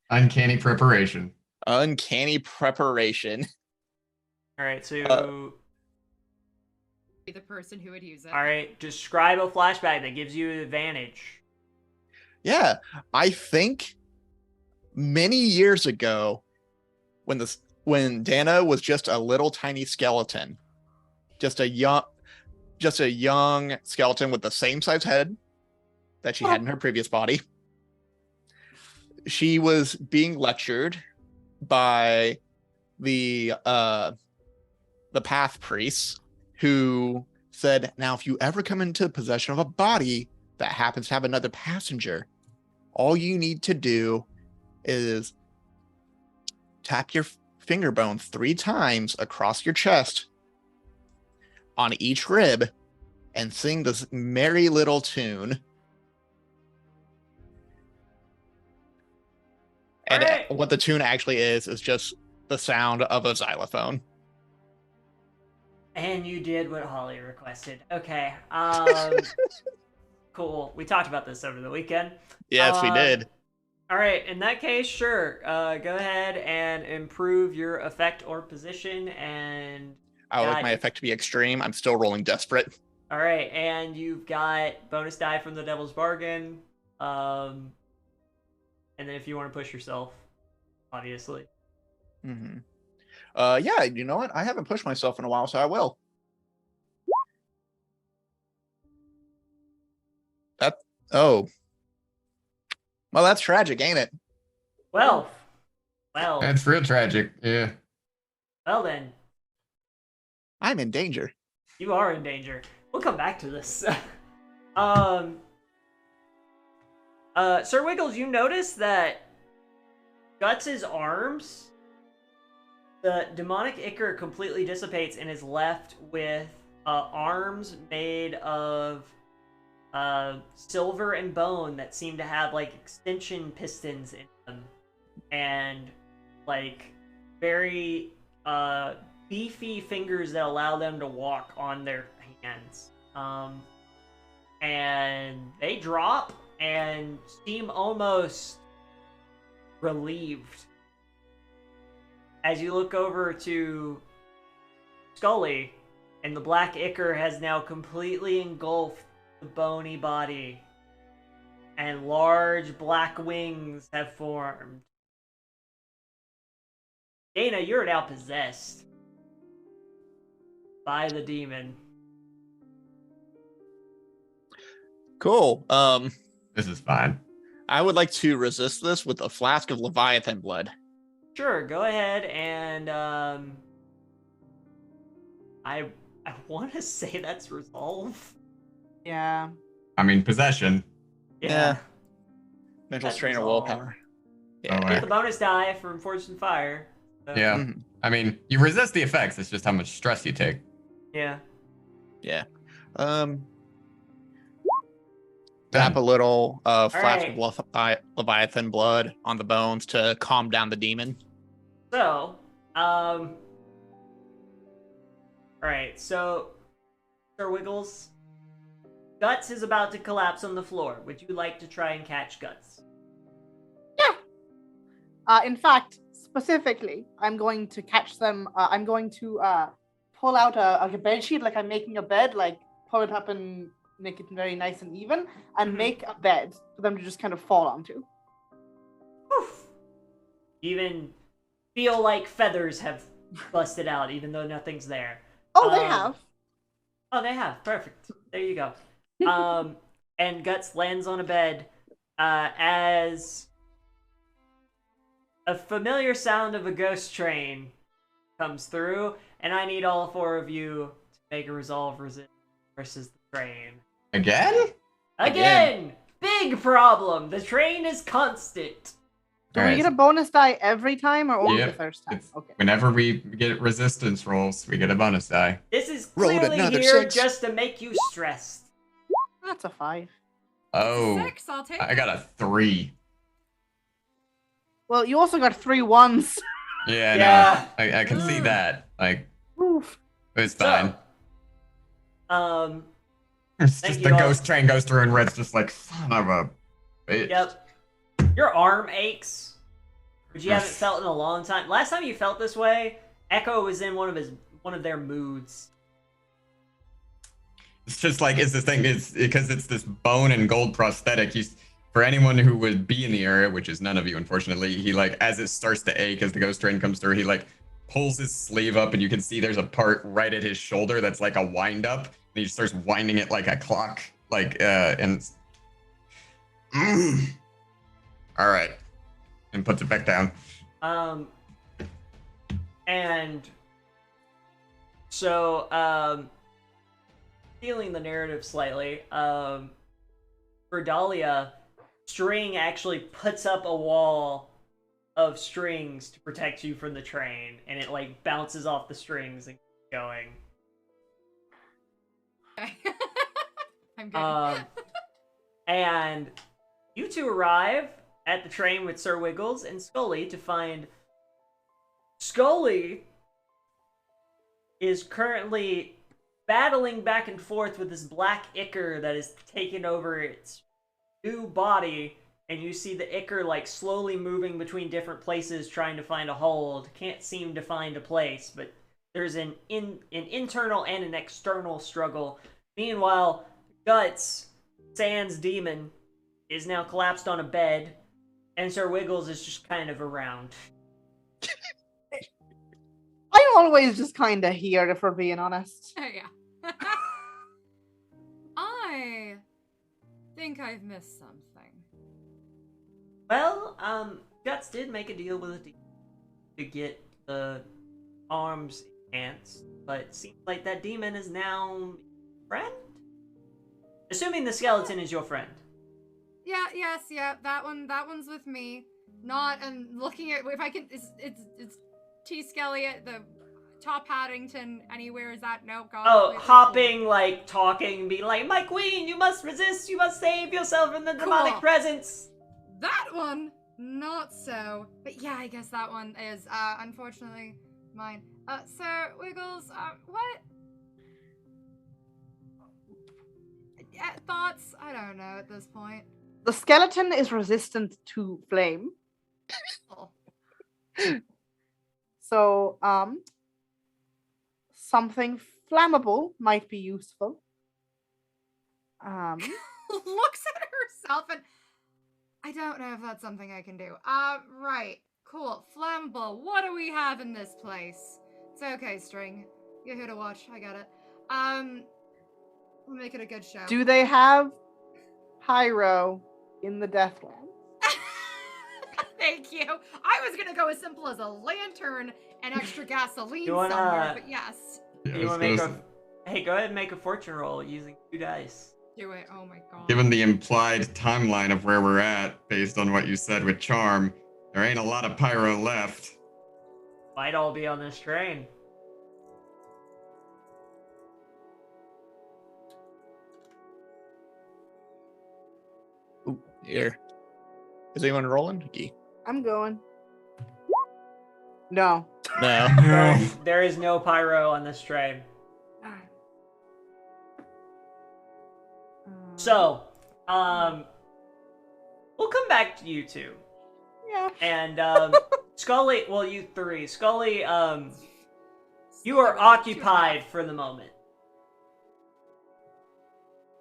Uncanny Preparation. Uncanny Preparation. All right, so Be the person who would use it. all right, describe a flashback that gives you an advantage. Yeah, I think many years ago, when Dana was just a little tiny skeleton, just a young skeleton with the same size head that she had in her previous body. She was being lectured by the path priests, who said, now if you ever come into possession of a body that happens to have another passenger, all you need to do is tap your finger bone 3 times across your chest on each rib and sing this merry little tune. And what the tune actually is just the sound of a xylophone. And you did what Holly requested. Okay. Cool. We talked about this over the weekend. Yes, we did. All right. In that case, sure. Go ahead and improve your effect or position. And I would like my effect to be extreme. I'm still rolling desperate. All right. And you've got bonus die from the Devil's Bargain. And then if you want to push yourself, obviously. Mm-hmm. Yeah, you know what? I haven't pushed myself in a while, so I will. Well, that's tragic, ain't it? Well. That's real tragic, yeah. Well then. I'm in danger. You are in danger. We'll come back to this. Sir Wiggles, you notice that Guts' arms, the demonic ichor completely dissipates and is left with arms made of silver and bone that seem to have like extension pistons in them. And like very beefy fingers that allow them to walk on their hands. And they drop and seem almost relieved. As you look over to Scully, and the black ichor has now completely engulfed the bony body, and large black wings have formed. Dana, you're now possessed by the demon. Cool. This is fine. I would like to resist this with a flask of Leviathan blood. Sure, go ahead and I want to say that's resolve. Yeah. I mean, possession. Yeah. Mental That's strain or resolve. willpower. Oh, Get the bonus die from Force and Fire. So, Yeah. Mhm. I mean, you resist the effects. It's just how much stress you take. Yeah. Yeah. Tap a little flask of Leviathan blood on the bones to calm down the demon. So, alright, so Sir Wiggles, Guts is about to collapse on the floor. Would you like to try and catch Guts? In fact, specifically, I'm going to catch them. I'm going to pull out a bed sheet, like I'm making a bed, like pull it up and make it very nice and even, and Mhm. make a bed for them to just kind of fall onto. Woof. Even feel like feathers have busted out, even though nothing's there. Oh, they have. Oh, they have. Perfect. There you go. And Guts lands on a bed as a familiar sound of a ghost train comes through, and I need all four of you to make a resolve resist versus the train. Again? Again! Big problem! The train is constant. Do All we right. get a bonus die every time or only Yep. the first time? It's- Okay. Whenever we get resistance rolls, we get a bonus die. This is Rolled clearly another here 6. just to make you stressed. That's a 5. Oh, 6, I'll take I it. got a 3. Well, you also got 3 1s. Yeah, Yeah. no, I can see Ugh. that. Like, Oof. it's fine. So, It's thank just you the all. ghost train goes through and Red's just like, son of a bitch. yep. Your arm aches, which you haven't felt in a long time. Last time you felt this way, Echo was in one of their moods. It's just like, it's the thing, it's because it's this bone and gold prosthetic. For anyone who would be in the area, which is none of you, unfortunately, he like, as it starts to ache, as the ghost train comes through, he like pulls his sleeve up and you can see there's a part right at his shoulder that's like a wind up. And he starts winding it like a clock, like, and it's, all right, and puts it back down. And so, stealing the narrative slightly, for Dahlia, String actually puts up a wall of strings to protect you from the train, and it like bounces off the strings and keeps going. Okay. I'm good. And you two arrive at the train with Sir Wiggles and Scully to find Scully is currently battling back and forth with this black ichor that is taking over its new body, and you see the ichor like slowly moving between different places trying to find a hold. Can't seem to find a place, but there's an internal and an external struggle. Meanwhile, Guts, Sans Demon, is now collapsed on a bed, and Sir Wiggles is just kind of around. I'm always just kind of here, if we're being honest. Oh, yeah. I think I've missed something. Well, Guts did make a deal with a demon to get the arms enhanced, but it seems like that demon is now your friend? Assuming the skeleton is your friend. Yeah, yes, yeah, that one's with me. Not, and looking at, if I can, it's T. Skelly at the top Paddington anywhere, is that, no, God. Oh, wait, hopping, like, talking, being like, my queen, you must resist, you must save yourself from the demonic Cool. presence. That one Not so. But yeah, I guess that one is, unfortunately mine. Sir Wiggles, what? Thoughts? I don't know at this point. The skeleton is resistant to flame. Oh. So, something flammable might be useful. Looks at herself and I don't know if that's something I can do. Right. Cool. Flammable. What do we have in this place? It's okay, String. You're here to watch. I got it. We'll make it a good show. Do they have pyro in the Deathlands? Thank you. I was gonna go as simple as a lantern and extra gasoline You wanna- somewhere, but yes. Yeah, You I want was to make gonna Hey, go ahead and make a fortune roll using 2 dice. Do it. Oh my god. Given the implied timeline of where we're at, based on what you said with Charm, there ain't a lot of pyro left. Might all be on this train. Ooh, here. Is anyone rolling? Gee. I'm going. No. No. There is no pyro on this train. So, we'll come back to you two. Yeah. And, Scully, well, you three. Scully, you are occupied for the moment.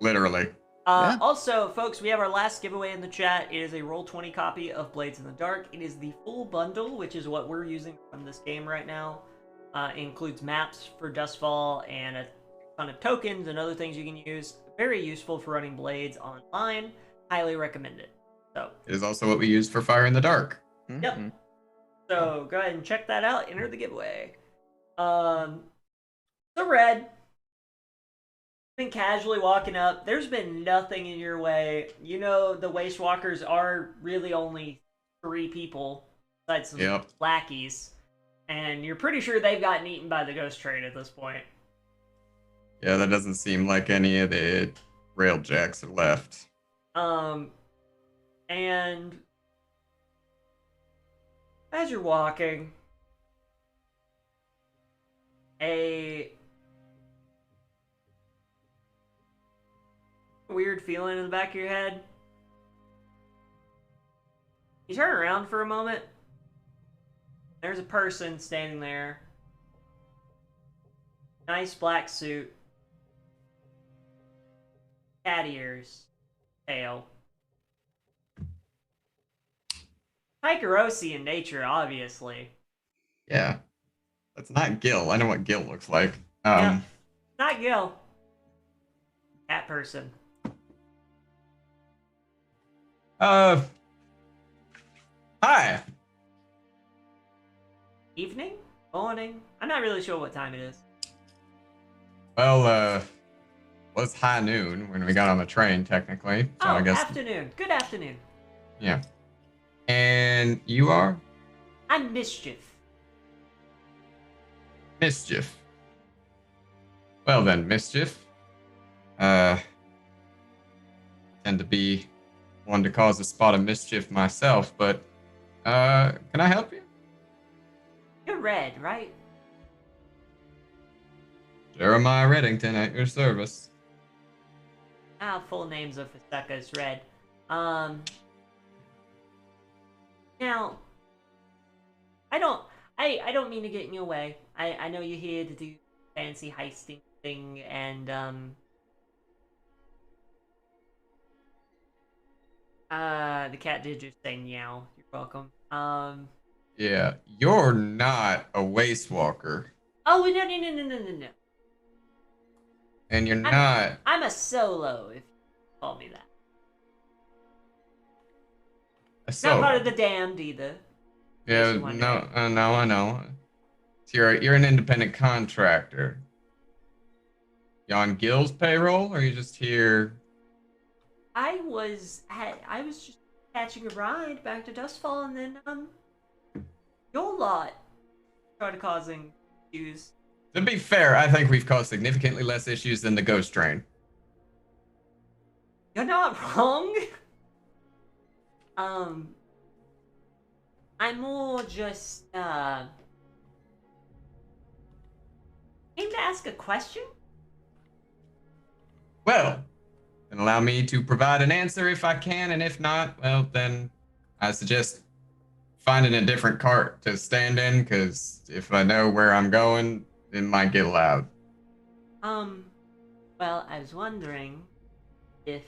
Literally. Yeah. Also, folks, we have our last giveaway in the chat. It is a Roll20 copy of Blades in the Dark. It is the full bundle, which is what we're using from this game right now. It includes maps for Dustfall and a ton of tokens and other things you can use. Very useful for running Blades online. Highly recommend it. So It is also what we use for Fire in the Dark. Yep. Mhm. So go ahead and check that out. Enter the giveaway. So Red, been casually walking up. There's been nothing in your way. You know the Waste Walkers are really only 3 people, besides some lackeys, and you're pretty sure they've gotten eaten by the ghost train at this point. Yeah, that doesn't seem like any of the railjacks are left. And as you're walking, a weird feeling in the back of your head. You turn around for a moment. There's a person standing there. Nice black suit. Cat ears. Tail. Hykerosi in nature, obviously. Yeah. That's not Gil. I know what Gil looks like. Yeah. Not Gil. Cat person. Hi. Evening? Morning? I'm not really sure what time it is. Well, was high noon when we got on the train, technically. So Oh, I guess. afternoon. Good afternoon. Yeah. And you are? I'm Mischief. Mischief. Well then, Mischief. Tend to be one to cause a spot of mischief myself, but can I help you? You're Red, right? Jeremiah Reddington at your service. Full names of Fisteka is Red. Now, I don't mean to get in your way. I know you're here to do fancy heisting thing, and the cat did just say meow. You're welcome. Yeah, you're not a waste walker, Oh no. and you're not. I'm a solo, if you call me that. So Not part of the damned either. yeah, you wonder. no, no, I know. So you're an independent contractor. You on Gil's payroll, or are you just here? I was just catching a ride back to Dustfall, and then your lot started causing issues. To be fair, I think we've caused significantly less issues than the ghost train. You're not wrong. I'm more just, came to ask a question? Well, then allow me to provide an answer if I can, and if not, well, then I suggest finding a different cart to stand in, because if I know where I'm going, it might get loud. Well, I was wondering if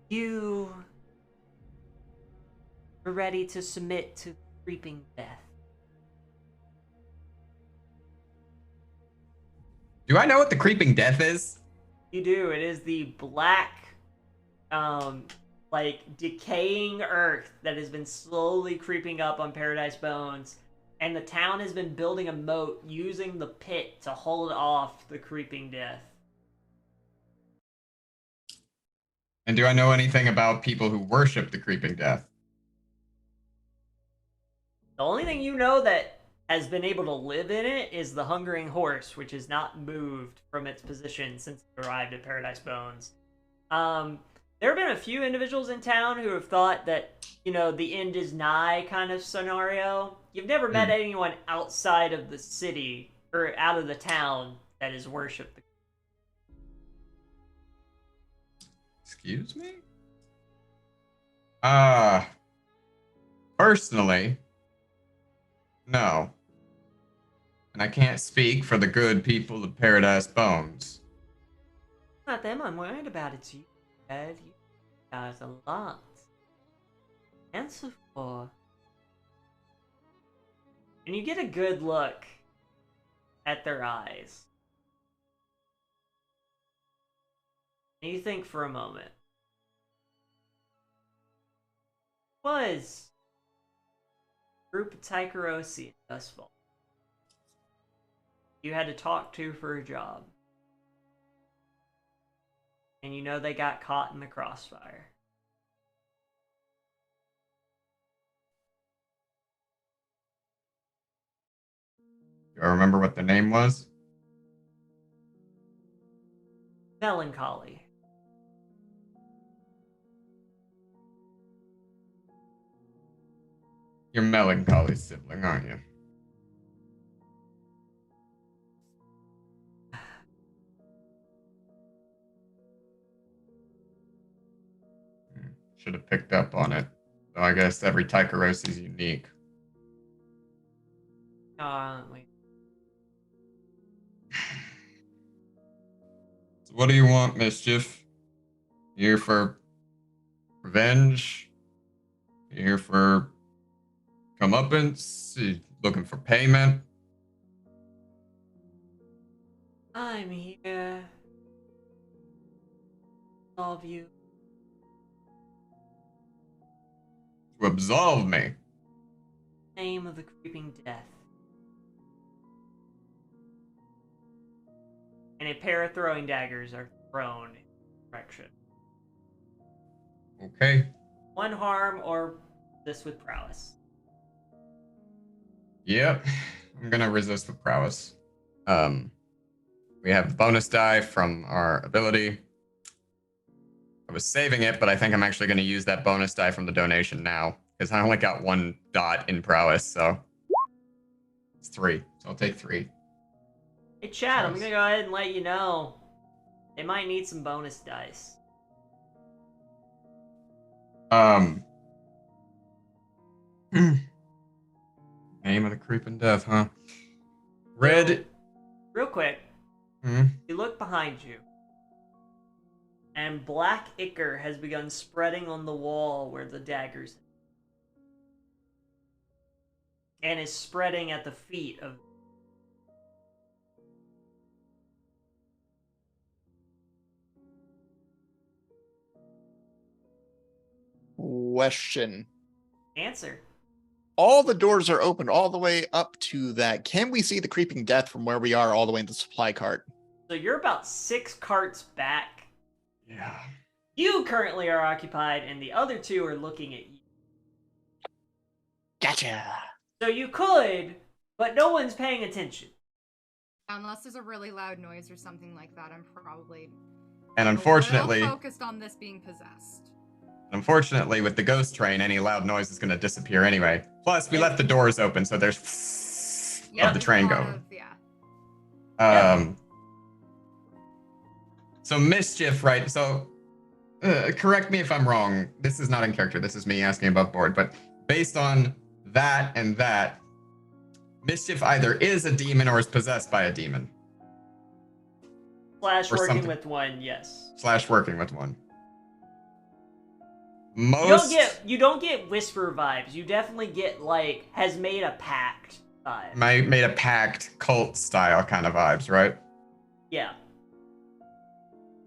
you were ready to submit to creeping death. Do I know what the creeping death is? You do. It is the black, like decaying earth that has been slowly creeping up on Paradise Bones, and the town has been building a moat using the pit to hold off the creeping death. And do I know anything about people who worship the creeping death? The only thing you know that has been able to live in it is the hungering horse, which has not moved from its position since it arrived at Paradise Bones. There have been a few individuals in town who have thought that, the end is nigh kind of scenario. You've never met anyone outside of the city or out of the town that has worshipped the. Excuse me? Personally, no. And I can't speak for the good people of Paradise Bones. Not them I'm worried about, it's you, Ed. You guys a lot to answer for. And you get a good look at their eyes. And you think for a moment. Was group of Tycherosi thus far you had to talk to for a job. And they got caught in the crossfire. Do I remember what the name was? Melancholy. You're Melancholy's sibling, aren't you? Should have picked up on it. So I guess every Tycherosi is unique. Wait. So what do you want, Mischief? You here for revenge? You here for comeuppance? You looking for payment? I'm here to solve you. To absolve me? Name of the creeping death. And a pair of throwing daggers are thrown in direction. Okay. One harm or this with prowess. Yep. I'm gonna resist with prowess. We have bonus die from our ability. I was saving it, but I think I'm actually going to use that bonus die from the donation now, because I only got 1 dot in prowess, so it's 3. So I'll take 3. Hey Chad, I'm going to go ahead and let you know they might need some bonus dice. Name of the creeping death, huh? Red. So, real quick, Hmm? you look behind you, and black ichor has begun spreading on the wall where the daggers, and is spreading at the feet of. Question. Answer. All the doors are open all the way up to that. Can we see the creeping death from where we are all the way in the supply cart? So you're about 6 carts back. Yeah. You currently are occupied, and the other 2 are looking at you. Gotcha. So you could, but no one's paying attention. Unless there's a really loud noise or something like that, I'm probably And unfortunately, a little focused on this being possessed. Unfortunately, with the ghost train, any loud noise is going to disappear anyway. Plus, we left the doors open, so there's of the there's train a lot going. of- yeah. So mischief, right? So correct me if I'm wrong. This is not in character. This is me asking above board. But based on that and that, mischief either is a demon or is possessed by a demon. Slash Or working something. with one, yes. Slash working with one. You don't get whisper vibes. You definitely get like has made a pact vibe. Made a pact cult style kind of vibes, right? Yeah.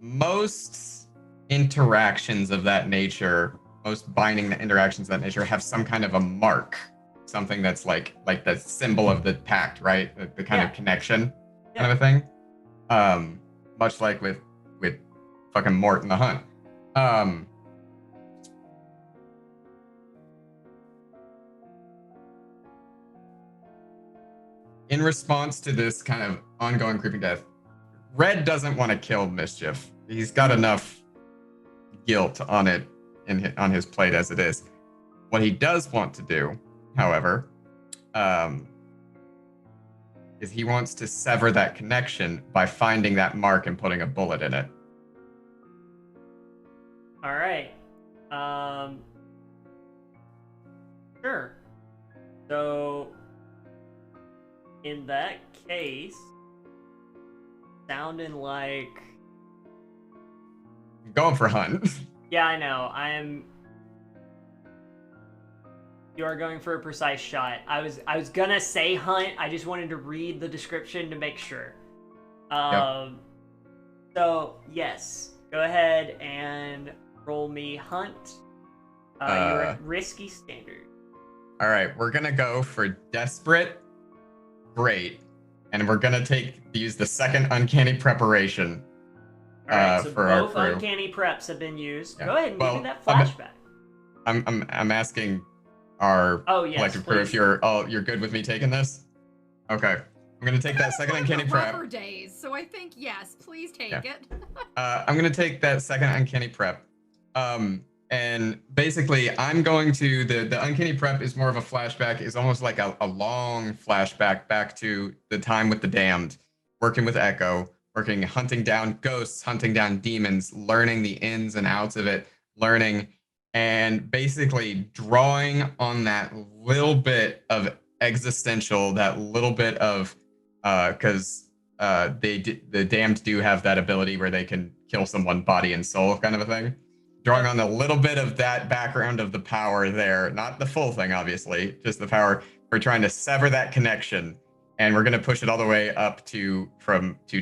Most interactions of that nature, most binding interactions of that nature have some kind of a mark, something that's like the symbol of the pact, right? The kind of connection kind of a thing. Much like with fucking Mort in the Hunt. In response to this kind of ongoing creeping death, Red doesn't want to kill Mischief. He's got enough guilt on it on his plate as it is. What he does want to do, however, is he wants to sever that connection by finding that mark and putting a bullet in it. All right. Sure. So, in that case, sounding like... Going for Hunt. Yeah, I know. You are going for a precise shot. I was gonna say Hunt. I just wanted to read the description to make sure. So yes, go ahead and roll me Hunt. You're at risky standard. All right, we're gonna go for desperate. Great, and we're gonna use the second uncanny preparation. All right, so for our both crew. uncanny preps have been used. Yeah. Go ahead and give me Well, that flashback. I'm asking our collective crew if you're good with me taking this. Okay, I'm gonna take that second uncanny prep. Rougher days, so I think yes, please take it. I'm gonna take that second uncanny prep. And basically, I'm going to the uncanny prep is more of a flashback. Is almost like a long flashback back to the time with the damned, working with Echo, hunting down ghosts, hunting down demons, learning the ins and outs of it, and basically drawing on that little bit of existential, that little bit of because the damned do have that ability where they can kill someone body and soul kind of a thing. Drawing on a little bit of that background of the power there, not the full thing, obviously, just the power. We're trying to sever that connection, and we're going to push it all the way up to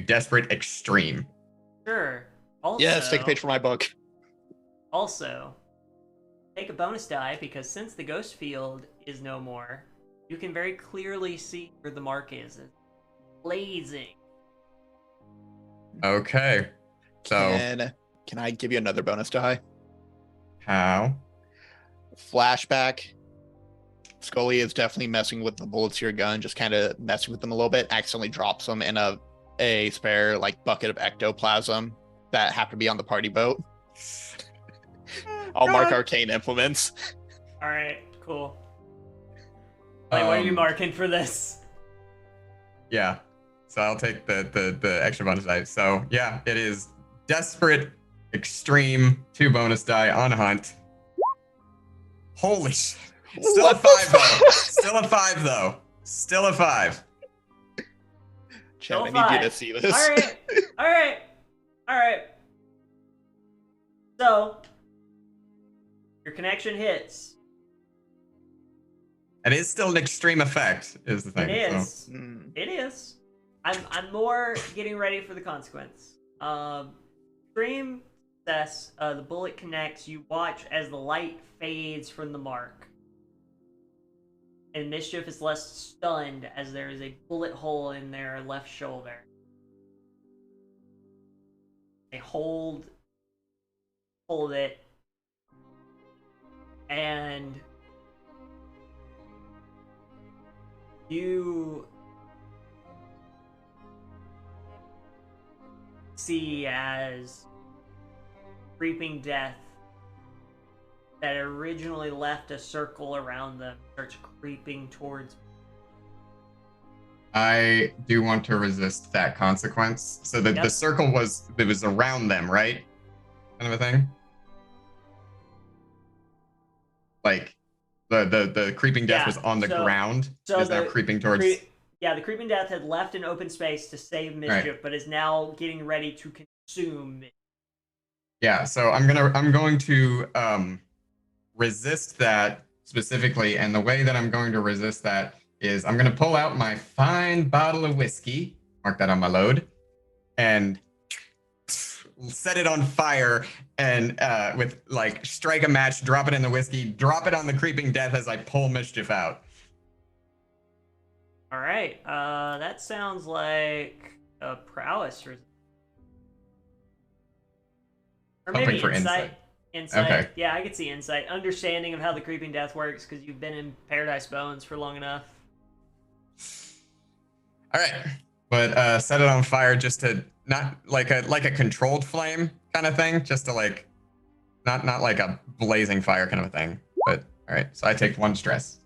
desperate extreme. Sure. Also, Yes, take a page from my book. Also, take a bonus die because since the ghost field is no more, you can very clearly see where the mark is. It's blazing. Okay. So Can I give you another bonus die? how? Flashback. Scully is definitely messing with the bullets to your gun, just kind of messing with them a little bit, accidentally drops them in a spare bucket of ectoplasm that happened to be on the party boat. I'll mark arcane implements. All right, cool. What are you marking for this? Yeah. So I'll take the extra bonus die. So yeah, it is desperate extreme 2 bonus die on Hunt. Holy shit. Still a 5 though. Still a 5 though. Still a 5. Chad, I need you to see this. All right. So, your connection hits. It is still an extreme effect, is the thing. It is. So. It is. I'm more getting ready for the consequence. Extreme success. The bullet connects. You watch as the light fades from the mark. And Mischief is less stunned as there is a bullet hole in their left shoulder. They hold it, and you see as creeping death that originally left a circle around them starts creeping towards. I do want to resist that consequence. So that the circle was around them, right? Kind of a thing. Like the creeping death was on the ground. So is now creeping towards. The creeping death had left an open space to save mischief, but is now getting ready to consume it. Yeah, so I'm going to resist that specifically, and the way that I'm going to resist that is I'm going to pull out my fine bottle of whiskey, mark that on my load, and set it on fire, and with like strike a match, drop it in the whiskey, drop it on the creeping death as I pull mischief out. All right, that sounds like a prowess or maybe for insight. Insight. Okay. Yeah, I could see insight. Understanding of how the creeping death works because you've been in Paradise Bones for long enough. All right, but set it on fire just to not like a controlled flame kind of thing, just to like not like a blazing fire kind of a thing. But all right, so I take 1 stress.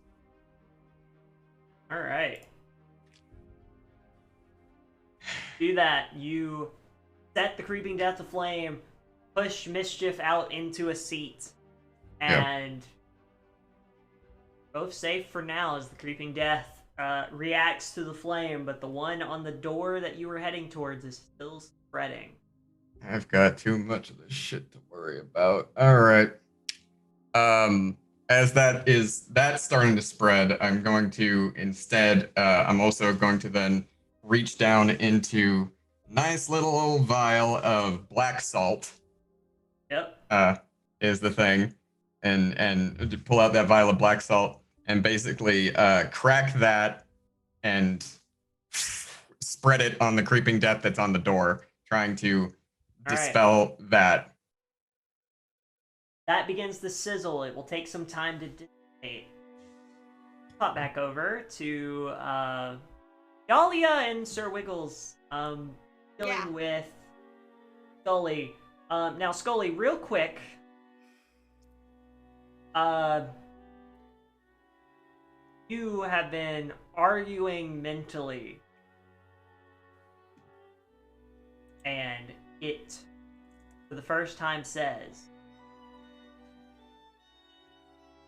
All right. Do that. You set the creeping death aflame, push mischief out into a seat, and both safe for now as the creeping death reacts to the flame, but the one on the door that you were heading towards is still spreading. I've got too much of this shit to worry about. All right. As that's starting to spread, I'm going to instead, I'm also going to then reach down into nice little old vial of black salt. Yep. Is the thing, and pull out that vial of black salt and basically crack that and spread it on the creeping death that's on the door, trying to dispel that. That begins to sizzle. It will take some time to dissipate. Pop back over to Dahlia and Sir Wiggles dealing with Scully. Now, Scully, real quick. You have been arguing mentally. And it, for the first time, says,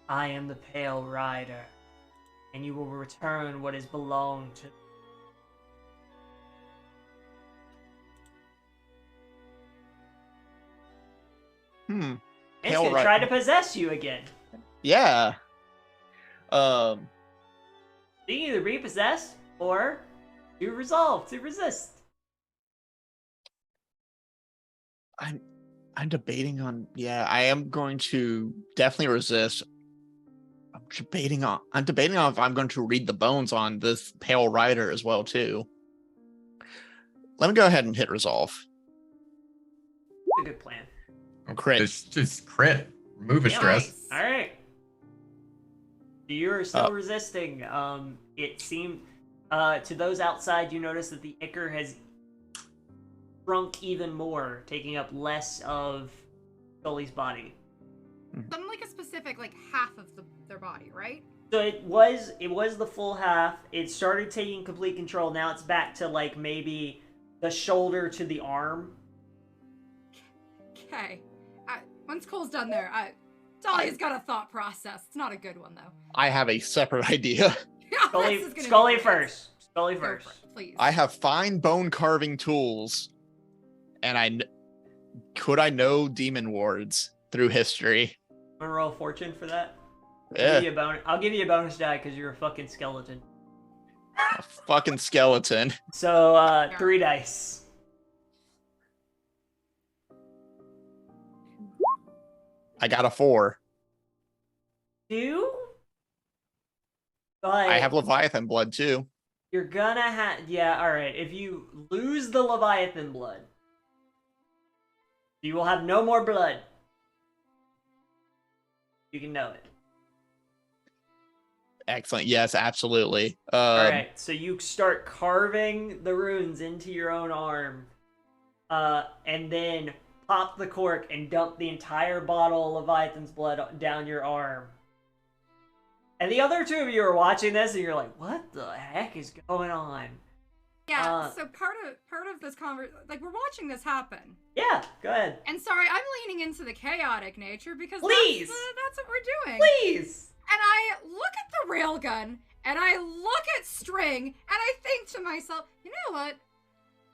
I am the Pale Rider, and you will return what is belonged to It's gonna try to possess you again. Yeah. You can either be possessed or you resolve to resist. I'm debating on. Yeah, I am going to definitely resist. I'm debating on if I'm going to read the bones on this Pale Rider as well too. Let me go ahead and hit resolve. A good plan. Crit. Just crit. Remove a stress. All right. You're still resisting. It seemed to those outside, you notice that the ichor has shrunk even more, taking up less of Scully's body. Something like a specific, half of their body, right? So it was the full half. It started taking complete control. Now it's back to maybe the shoulder to the arm. Okay. Once Cole's done there, Dahlia's got a thought process. It's not a good one, though. I have a separate idea. Scully first. Scully first. Please. I have fine bone carving tools, and could I know demon wards through history? I'm gonna roll fortune for that. Yeah. I'll give you a bonus die because you're a fucking skeleton. A fucking skeleton. So 3 dice. I got a 4. 2? But I have Leviathan blood too. You're gonna have... Yeah, alright. If you lose the Leviathan blood, you will have no more blood. You can know it. Excellent. Yes, absolutely. Alright, so you start carving the runes into your own arm. And then pop the cork and dump the entire bottle of Leviathan's blood down your arm. And the other two of you are watching this, and you're like, "What the heck is going on?" Yeah. So part of this conversation, like we're watching this happen. Yeah, go ahead. And sorry, I'm leaning into the chaotic nature because Please, that's what we're doing. please. And I look at the railgun, and I look at string, and I think to myself, you know what?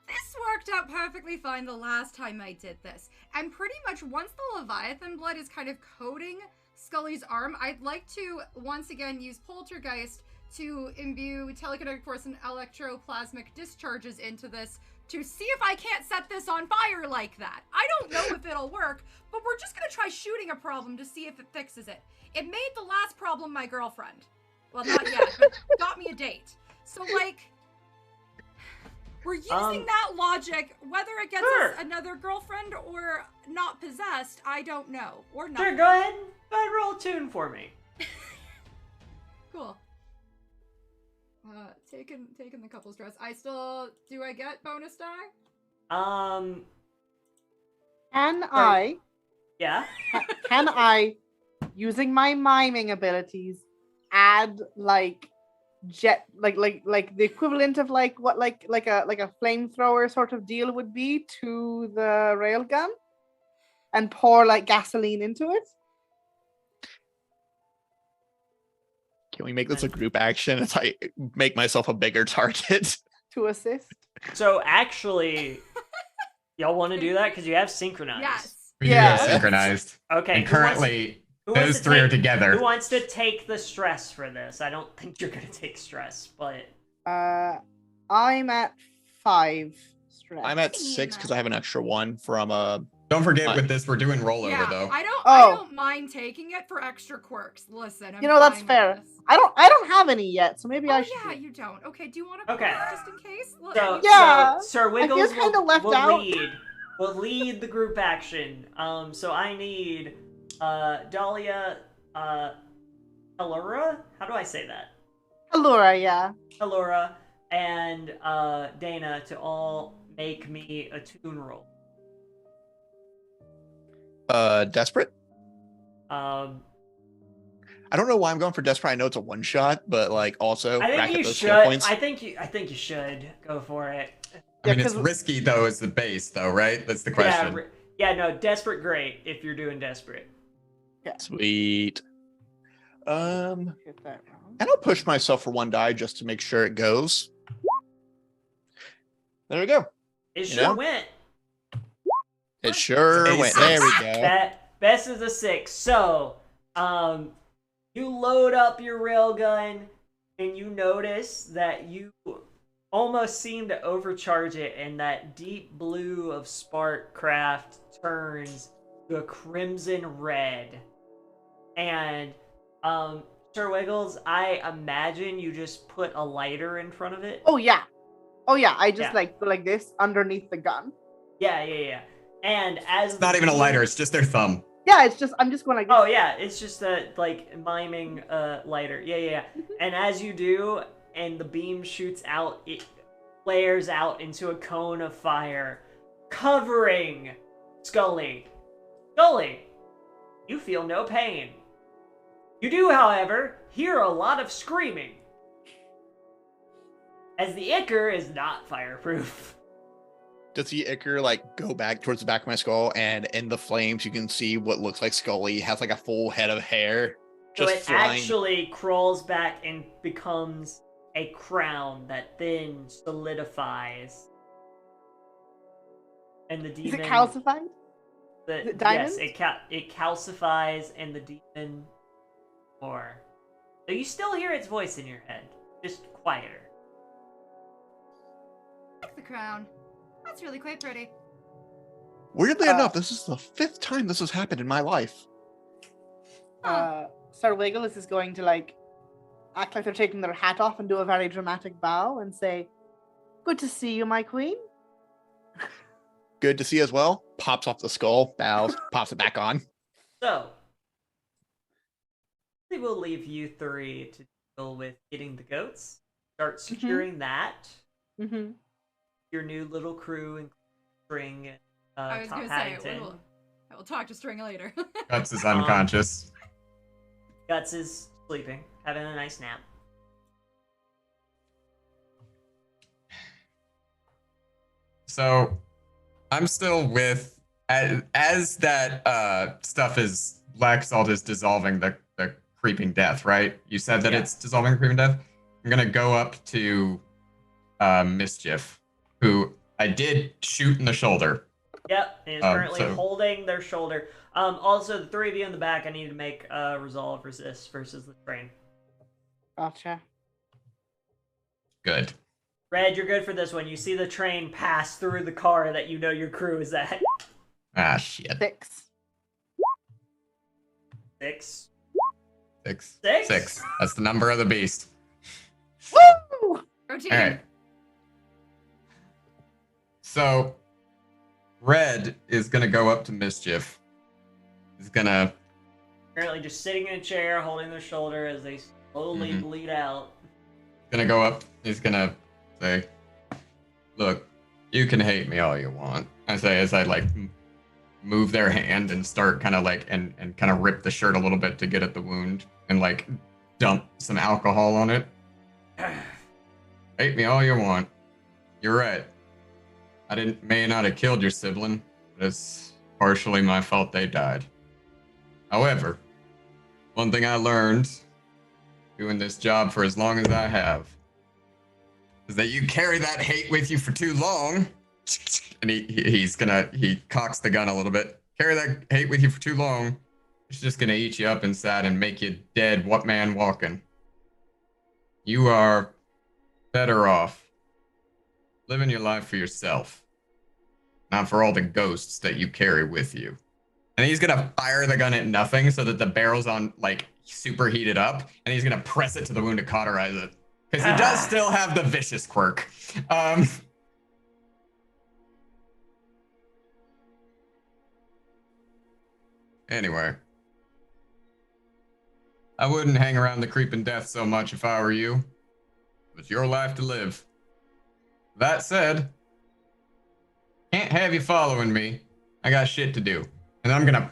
This worked out perfectly fine the last time I did this. And pretty much once the Leviathan blood is kind of coating Scully's arm, I'd like to once again use Poltergeist to imbue telekinetic force and electroplasmic discharges into this to see if I can't set this on fire like that. I don't know if it'll work, but we're just gonna try shooting a problem to see if it fixes it. It made the last problem my girlfriend. Well, not yet, but got me a date. So, like, we're using that logic. Whether it gets us another girlfriend or not possessed, I don't know. Or not. Sure, go ahead. Go ahead, roll a tune for me. Cool. Taking the couple stress. Do I get bonus die? Yeah. Can I, using my miming abilities, add like the equivalent of like a flamethrower sort of deal would be to the railgun, and pour like gasoline into it? Can we make this a group action if I make myself a bigger target? To assist? So actually, y'all want to do that because you have synchronized. Yes. We do have synchronized. Okay. And currently, those three are together. Who wants to take the stress for this? I don't think you're gonna take stress, but I'm at 5 stress. I'm at 6 because I have an extra 1 from Don't forget with this, we're doing rollover Yeah, though. I don't mind taking it for extra quirks. Listen, I'm that's fine fair. with this. I don't have any yet, so maybe I should. Yeah, you don't. Okay, do you want to Okay. just in case? Look, so Yeah, Sir Wiggles I feel kinda left will out. lead the group action. So I need Dahlia, Allura? How do I say that? Allura, yeah. Allura and Dana to all make me a tune roll. Desperate? I don't know why I'm going for desperate. I know it's a one shot, but like also I rack think up you those should. skill points. I think you should go for it. I mean, it's risky though as the base though, right? That's the question. No, desperate great if you're doing desperate. Sweet. Get that wrong. And I'll push myself for 1 die just to make sure it goes. There we go. It You sure know? went. It sure went. There we go. Best is a 6. So, you load up your railgun and you notice that you almost seem to overcharge it, and that deep blue of spark craft turns to a crimson red. And, Sir Wiggles, I imagine you just put a lighter in front of it. Oh yeah. I just like go like this underneath the gun. Yeah. And as It's not even a lighter, it's just their thumb. Yeah, I'm just going like this. Oh yeah, it's just a like miming lighter. Yeah. And as you do, and the beam shoots out, it flares out into a cone of fire, covering Scully. Scully, you feel no pain. You do, however, hear a lot of screaming, as the Ichor is not fireproof. Does the Ichor like go back towards the back of my skull, and in the flames you can see what looks like Scully has like a full head of hair So just it flying? actually crawls back and becomes a crown that then solidifies. And the demon... Is it calcified? Is it diamond? Yes, it calcifies, and the demon... Or... So you still hear its voice in your head, just quieter. like the crown. That's really quite pretty. Weirdly enough, this is the 5th time this has happened in my life. Sir Wiggles is going to like act like they're taking their hat off and do a very dramatic bow and say, "Good to see you, my queen." Good to see as well. Pops off the skull, bows, pops it back on. So... we will leave you 3 to deal with getting the goats. Start securing that. Mm-hmm. Your new little crew, including String I was Top gonna say, Paddington. I will talk to String later. Guts is unconscious. Guts is sleeping, having a nice nap. So I'm still with as that stuff is black salt is dissolving the creeping death, right? You said that Yeah. it's dissolving the creeping death. I'm gonna go up to Mischief, who I did shoot in the shoulder. Yep, and is currently so- holding their shoulder. Also, the three of you in the back, I need to make resolve resist versus the train. Gotcha. Good. Red, you're good for this one. You see the train pass through the car that you know your crew is at. Ah, shit. 6. 6. Six. 6? 6. That's the number of the beast. Woo! Routine. All right. So, Red is gonna go up to Mischief. He's gonna. Currently just sitting in a chair, holding their shoulder as they slowly Mhm. bleed out. Gonna go up. He's gonna say, "Look, you can hate me all you want." I say as I like move their hand and start kind of like and kind of rip the shirt a little bit to get at the wound and like dump some alcohol on it. Hate me all you want. You're right. I may not have killed your sibling, but it's partially my fault they died. However, one thing I learned doing this job for as long as I have is that you carry that hate with you for too long. And he cocks the gun a little bit. Carry that hate with you for too long. It's just gonna eat you up inside and make you dead. What man walking? You are better off living your life for yourself, not for all the ghosts that you carry with you. And he's gonna fire the gun at nothing so that the barrel's on like super heated up, and he's gonna press it to the wound to cauterize it. Because he does still have the vicious quirk. Anyway. I wouldn't hang around the creeping death so much if I were you. It's your life to live. That said, can't have you following me. I got shit to do. And I'm gonna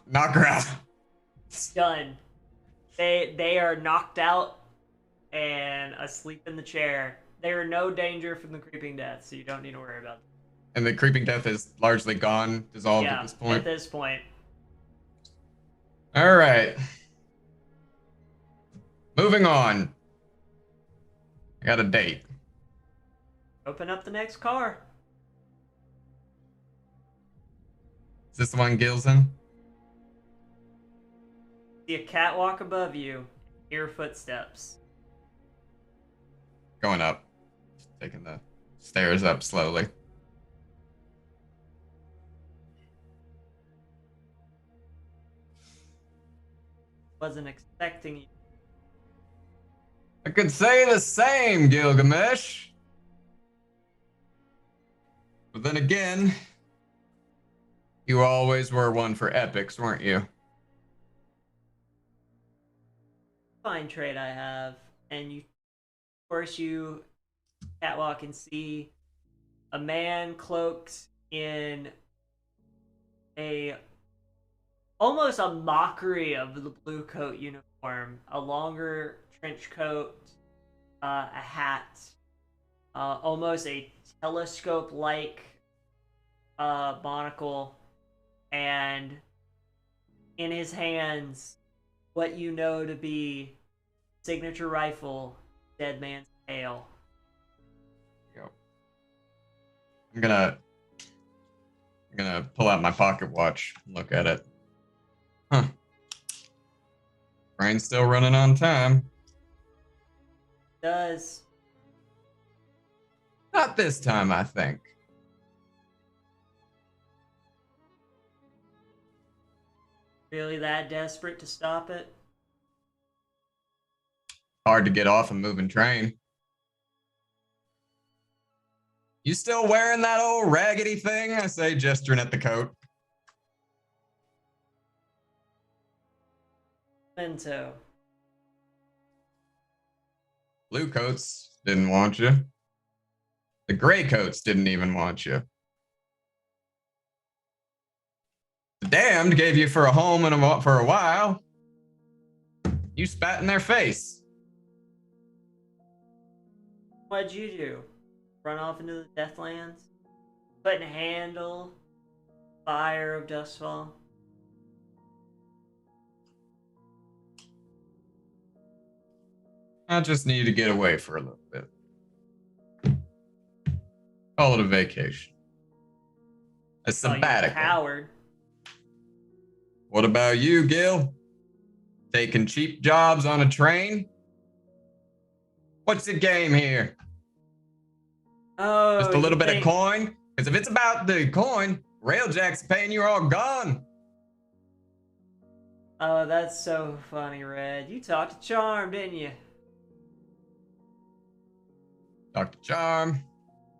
knock her out. Done. They are knocked out and asleep in the chair. They are no danger from the creeping death, so you don't need to worry about them. And the creeping death is largely gone, dissolved Yeah, at this point. at this point. All right. Moving on. I got a date. Open up the next car. Is this the one Gil's in? See a catwalk above you. Hear footsteps. Going up. Just taking the stairs up slowly. Wasn't expecting you. I could say the same, Gilgamesh. But then again, you always were one for epics, weren't you? Fine trait I have, and you, of course, you catwalk and see a man cloaked in almost a mockery of the blue coat uniform, a longer trench coat, a hat, almost a telescope-like monocle, and in his hands, what you know to be signature rifle, Dead Man's Tale. Go. I'm gonna pull out my pocket watch and look at it. Huh. Train's still running on time. Does. Not this time, I think. Really that desperate to stop it? Hard to get off a moving train. You still wearing that old raggedy thing? I say, gesturing at the coat. Mento. Blue coats didn't want you. The gray coats didn't even want you. The damned gave you for a home for a while. You spat in their face. What'd you do? Run off into the Deathlands? Couldn't handle fire of Dustfall? I just need to get away for a little bit. Call it a vacation. A sabbatical. Oh, you coward. What about you, Gil? Taking cheap jobs on a train? What's the game here? Oh, Just a little bit of coin? Because if it's about the coin, Railjack's paying you all gone. Oh, that's so funny, Red. You talked to Charm, didn't you? Talked to Charm.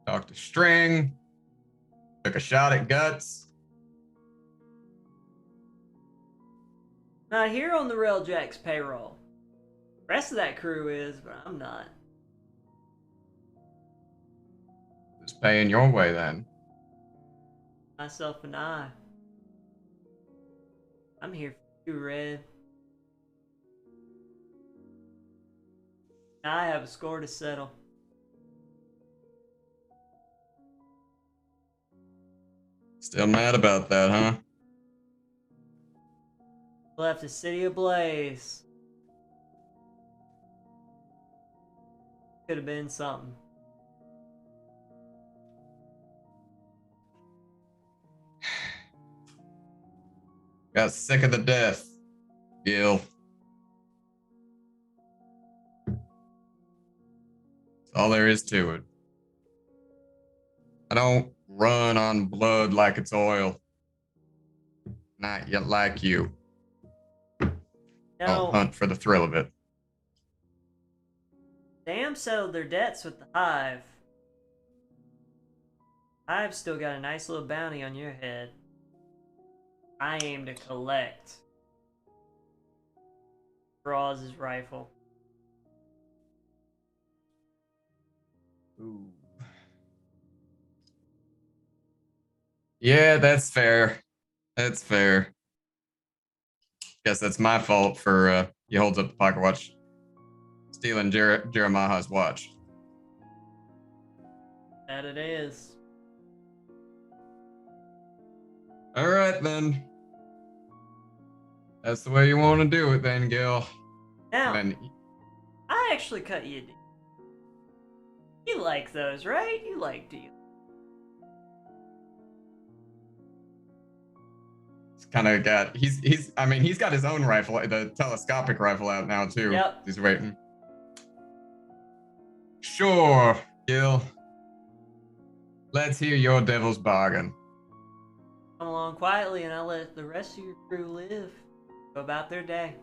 Talked to String. Took a shot at Guts. Not here on the Railjack's payroll. The rest of that crew is, but I'm not. Who's paying your way then? Myself and I. I'm here for you, Red. I have a score to settle. Still mad about that, huh? Left the city ablaze. Could have been something. Got sick of the death, Gil. That's all there is to it. I don't run on blood like it's oil. Not yet like you. I'll hunt for the thrill of it. Dam settled their debts with the Hive. Hive's still got a nice little bounty on your head. I aim to collect. Draws his rifle. Ooh. Yeah, that's fair. That's fair. Guess that's my fault for he holds up the pocket watch, stealing Jeremiah's watch. That it is. All right then. That's the way you want to do it, then, Gil. Now, Then, I actually cut you a deal. You like those, right? You like deals. kind of got I mean he's got his own rifle, the telescopic rifle out now too. Yep. He's waiting. Sure, Gil. Let's hear your devil's bargain. Come along quietly and I'll let the rest of your crew live. Go about their day.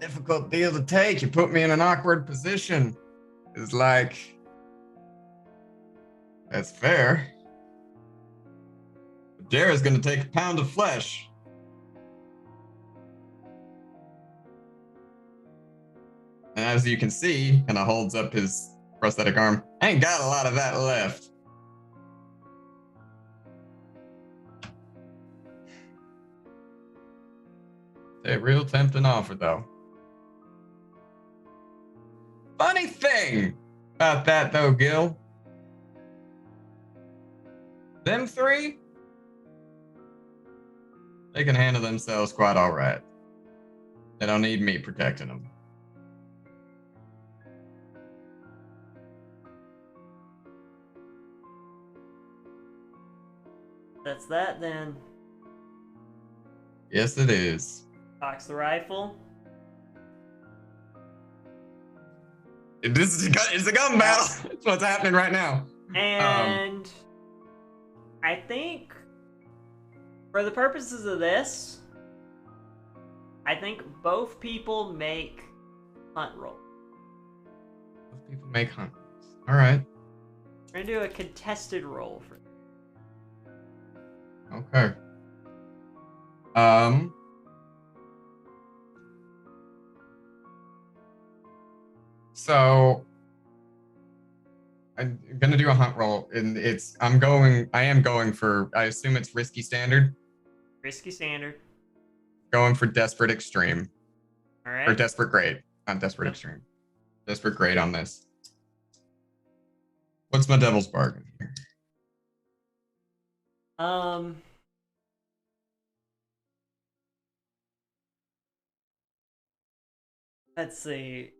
Difficult deal to take. You put me in an awkward position. It's like, that's fair. Jared's gonna take a pound of flesh. And as you can see, and holds up his prosthetic arm, I ain't got a lot of that left. It's a real tempting offer, though. Funny thing about that, though, Gil. Them three, they can handle themselves quite all right. They don't need me protecting them. That's that then. Yes, it is. Cocks the rifle. It's a gun battle. That's what's happening right now. And I think for the purposes of this, I think both people make hunt roll. Both people make hunt rolls. All right. We're gonna do a contested roll for this. Okay. So I'm gonna do a hunt roll, and I am going for, I assume it's risky standard. Risky standard. Going for desperate extreme. All right. Or desperate great. Not desperate Yep. extreme. Desperate great on this. What's my devil's bargain here? Let's see.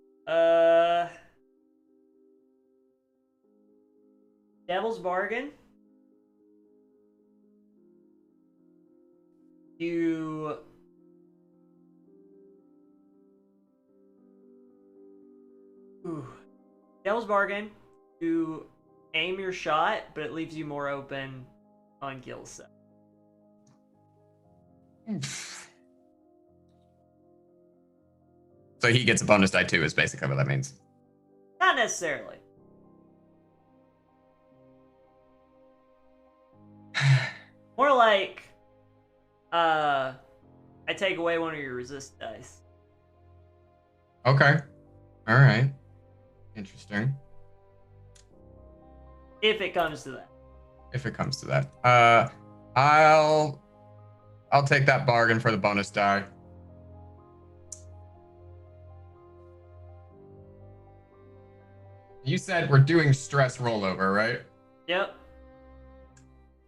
Devil's bargain. You Devil's bargain. You aim your shot, but it leaves you more open on Gil's side. So he gets a bonus die too, is basically what that means. Not necessarily. More like, I take away one of your resist dice. Okay. All right. Interesting. If it comes to that. If it comes to that. I'll take that bargain for the bonus die. You said we're doing stress rollover, right? Yep.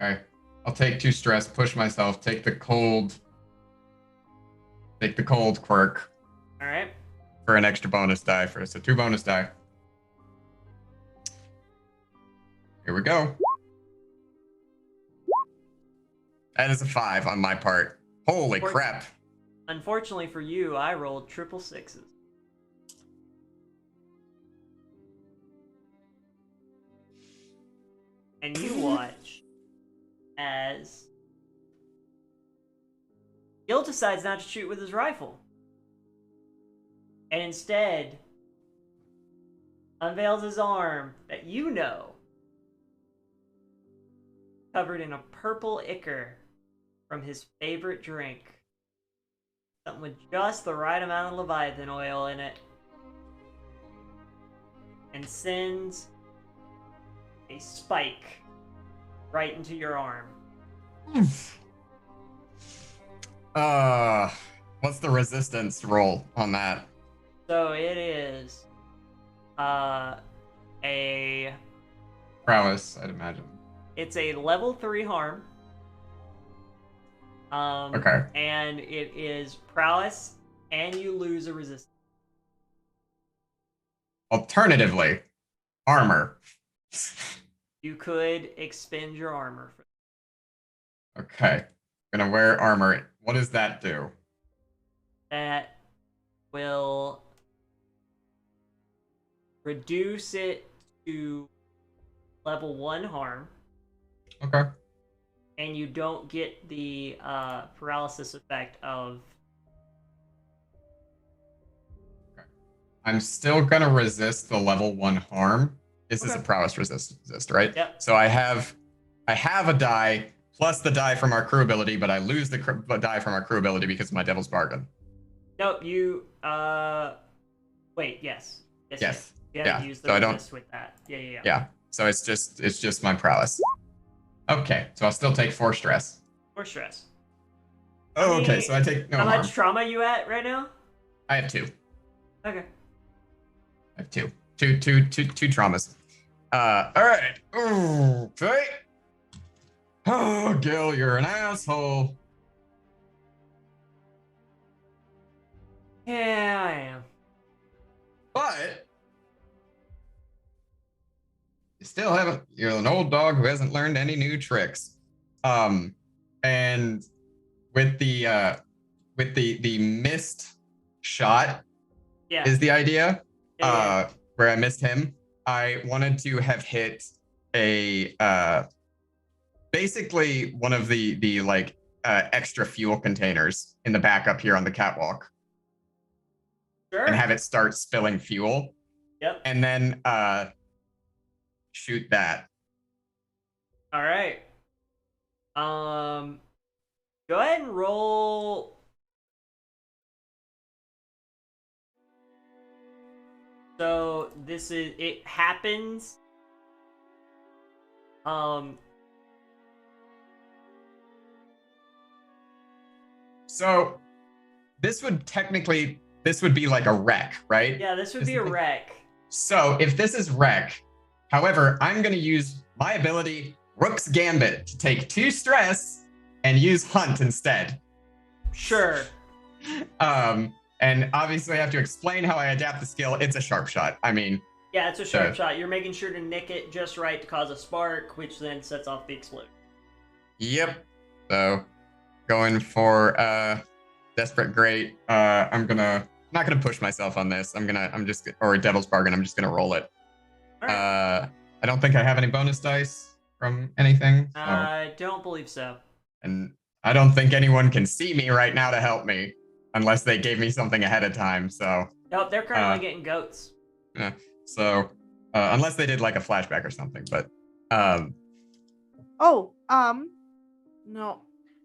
Okay. I'll take 2 stress, push myself, take the cold quirk. All right. For an extra bonus die so 2 bonus die. Here we go. That is a 5 on my part. Holy crap. Unfortunately for you, I rolled triple sixes. And you watch as Gil decides not to shoot with his rifle. And instead unveils his arm that you know covered in a purple ichor from his favorite drink. Something with just the right amount of Leviathan oil in it. And sends a spike right into your arm. What's the resistance roll on that? So it is a prowess, I'd imagine. It's a level 3 harm. Okay. And it is prowess, and you lose a resistance. Alternatively, armor. You could expend your armor. Okay. Gonna wear armor. What does that do? That will reduce it to level 1 harm. Okay. And you don't get the paralysis effect of... Okay. I'm still gonna resist the level 1 harm. This is a prowess resist, right? Yep. So I have a die plus the die from our crew ability, but I lose the die from our crew ability because of my devil's bargain. Nope, you wait, yes. Yes. You haven't used the resist with that. Yeah. Yeah. So it's just my prowess. Okay, so I'll still take 4 stress. 4 stress. Oh, okay, so I take no harm. How much trauma you at right now? I have 2. Okay. I have 2. Two traumas. All right. Okay. Oh, Gil, you're an asshole. Yeah, I am. But you still haven't. You're an old dog who hasn't learned any new tricks. And with the missed shot, is the idea. Where I missed him, I wanted to have hit a basically one of the like extra fuel containers in the back up here on the catwalk. Sure. And have it start spilling fuel. Yep. And then shoot that. All right. Go ahead and roll. So it happens So this would be like a wreck, right? Yeah, this would be a wreck. So if this is wreck, however, I'm going to use my ability, Rook's Gambit, to take 2 stress and use Hunt instead. Sure. And obviously I have to explain how I adapt the skill. It's a sharp shot. I mean... Yeah, it's a sharp shot. You're making sure to nick it just right to cause a spark, which then sets off the explosion. Yep. So, going for Desperate Great. I'm not gonna push myself on this. Or Devil's Bargain. I'm just gonna roll it. Right. I don't think I have any bonus dice from anything. So. I don't believe so. And I don't think anyone can see me right now to help me, unless they gave me something ahead of time. So. Nope, they're currently getting goats. Yeah. So, unless they did like a flashback or something, but. No.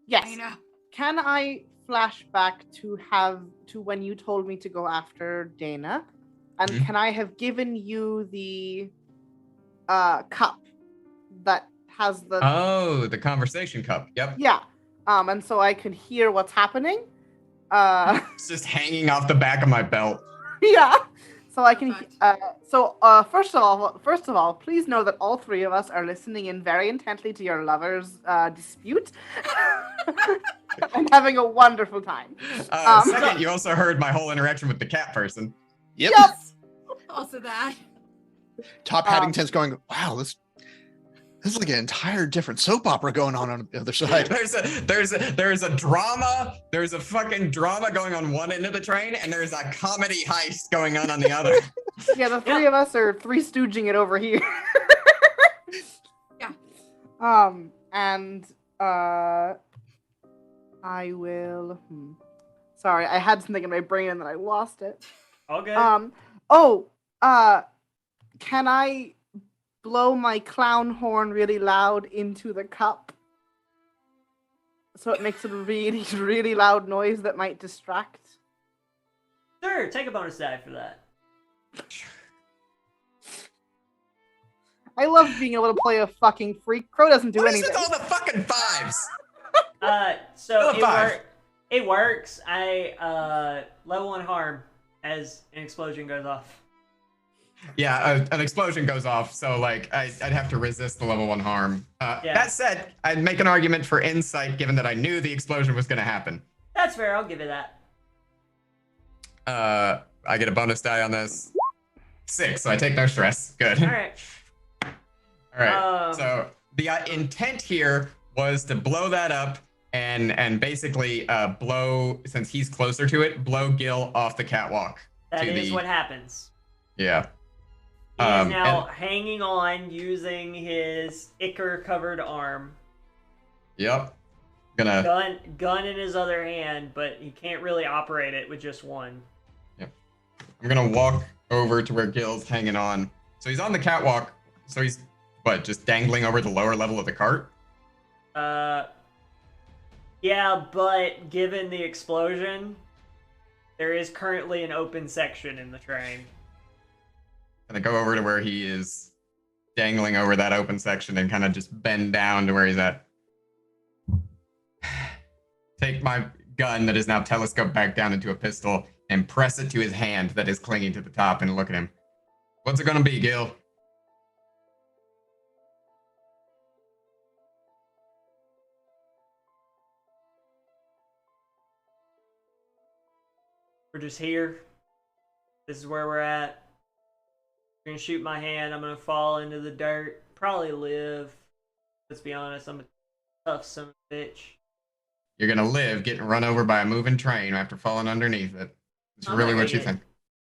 Yes. I know. Can I flash back to when you told me to go after Dana? And can I have given you the cup that has the conversation cup? Yep. Yeah. And so I can hear what's happening. It's just hanging off the back of my belt. Yeah. So I can. First of all, please know that all 3 of us are listening in very intently to your lovers' dispute, and having a wonderful time. Second, you also heard my whole interaction with the cat person. Yep. Also that. Top Paddington's going, wow, this is like an entire different soap opera going on the other side. There's a drama. There's a fucking drama going on one end of the train, and there's a comedy heist going on the other. Yeah, the 3 of us are 3 stooging it over here. Yeah. And I will. Sorry, I had something in my brain and then I lost it. All good. Can I blow my clown horn really loud into the cup so it makes a really, really loud noise that might distract? Sure, take a bonus die for that. I love being able to play a fucking freak. Crow doesn't do anything. What is with all the fucking 5s? It works. I level 1 harm as an explosion goes off. Yeah, an explosion goes off, so like I'd have to resist the level 1 harm. That said, I'd make an argument for insight, given that I knew the explosion was going to happen. That's fair. I'll give you that. I get a bonus die on this. 6, so I take no stress. Good. All right. All right. So the intent here was to blow that up and basically blow, since he's closer to it, blow Gil off the catwalk. That is what happens. Yeah. He is now hanging on using his ichor-covered arm. Yep. Gun in his other hand, but he can't really operate it with just one. Yep. I'm gonna walk over to where Gil's hanging on. So he's on the catwalk. So he's just dangling over the lower level of the cart? Yeah, but given the explosion, there is currently an open section in the train. Gonna go over to where he is dangling over that open section and kind of just bend down to where he's at. Take my gun that is now telescoped back down into a pistol and press it to his hand that is clinging to the top and look at him. What's it gonna be, Gil? We're just here. This is where we're at. You're gonna shoot my hand. I'm gonna fall into the dirt. Probably live. Let's be honest. I'm a tough son of a bitch. You're gonna live getting run over by a moving train after falling underneath it. It's really what you think.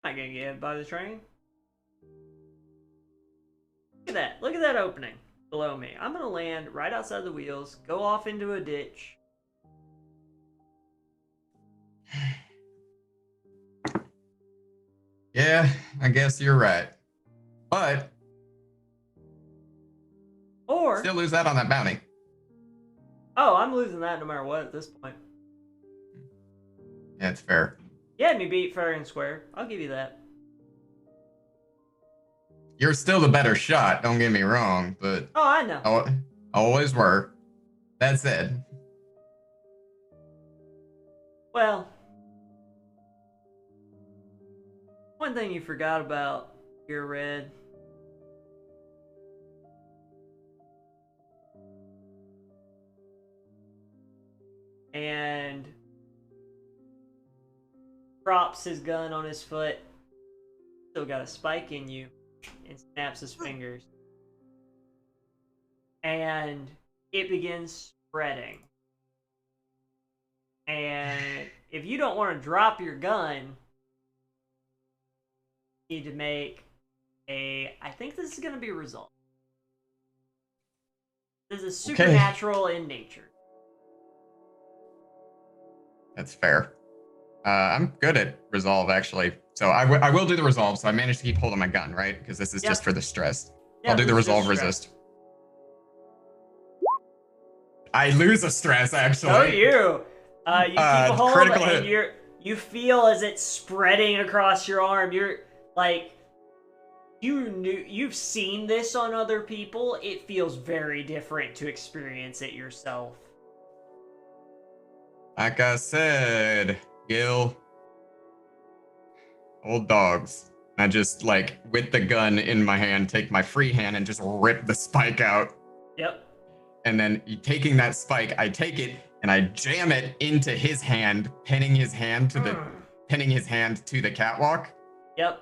I'm not gonna get hit by the train. Look at that. Look at that opening below me. I'm gonna land right outside the wheels, go off into a ditch. Yeah, I guess you're right. But or still lose out on that bounty. Oh, I'm losing that no matter what at this point. Yeah, it's fair. You had me beat fair and square. I'll give you that. You're still the better shot, don't get me wrong, but Oh, I know. always were. That said. Well, one thing you forgot about here, Red. And props his gun on his foot. Still got a spike in you. And snaps his fingers. And it begins spreading. And if you don't want to drop your gun, you need to make a... I think this is going to be resolved. This is supernatural in nature. That's fair. I'm good at resolve, actually. So I will do the resolve, so I managed to keep hold of my gun, right? Because this is just for the stress. Yeah, I'll do the resolve resist. I lose a stress, actually. Oh, you! You keep a hold, critical and hit. you feel as it's spreading across your arm. You're like, you've seen this on other people. It feels very different to experience it yourself. Like I said, Gil, old dogs. I just, like, with the gun in my hand, take my free hand and just rip the spike out. Yep. And then taking that spike, I take it and I jam it into his hand, pinning his hand to the catwalk. Yep.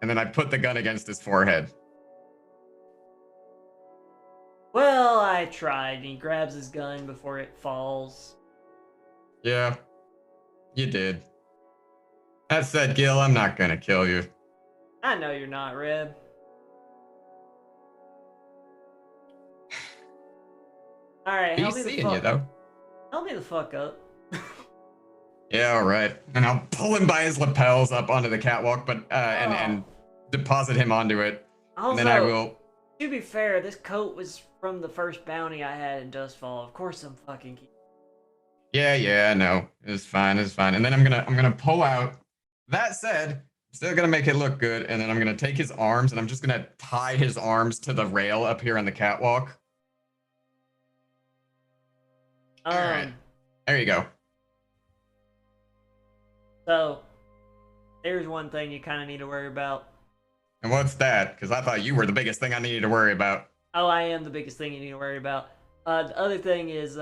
And then I put the gun against his forehead. Well, I tried. And he grabs his gun before it falls. Yeah, you did. That said, Gil, I'm not gonna kill you. I know you're not, Reb. Alright, He's seeing you, though. Help me the fuck up. Yeah, all right. And I'll pull him by his lapels up onto the catwalk, but and deposit him onto it. Also, and then I will. To be fair, this coat was from the first bounty I had in Dustfall. Of course, I'm fucking. Yeah, no, it's fine. And then I'm gonna pull out. That said, still gonna make it look good. And then I'm gonna take his arms and I'm just gonna tie his arms to the rail up here on the catwalk. All right, there you go. So, there's one thing you kind of need to worry about. And what's that? Because I thought you were the biggest thing I needed to worry about. Oh, I am the biggest thing you need to worry about. The other thing is,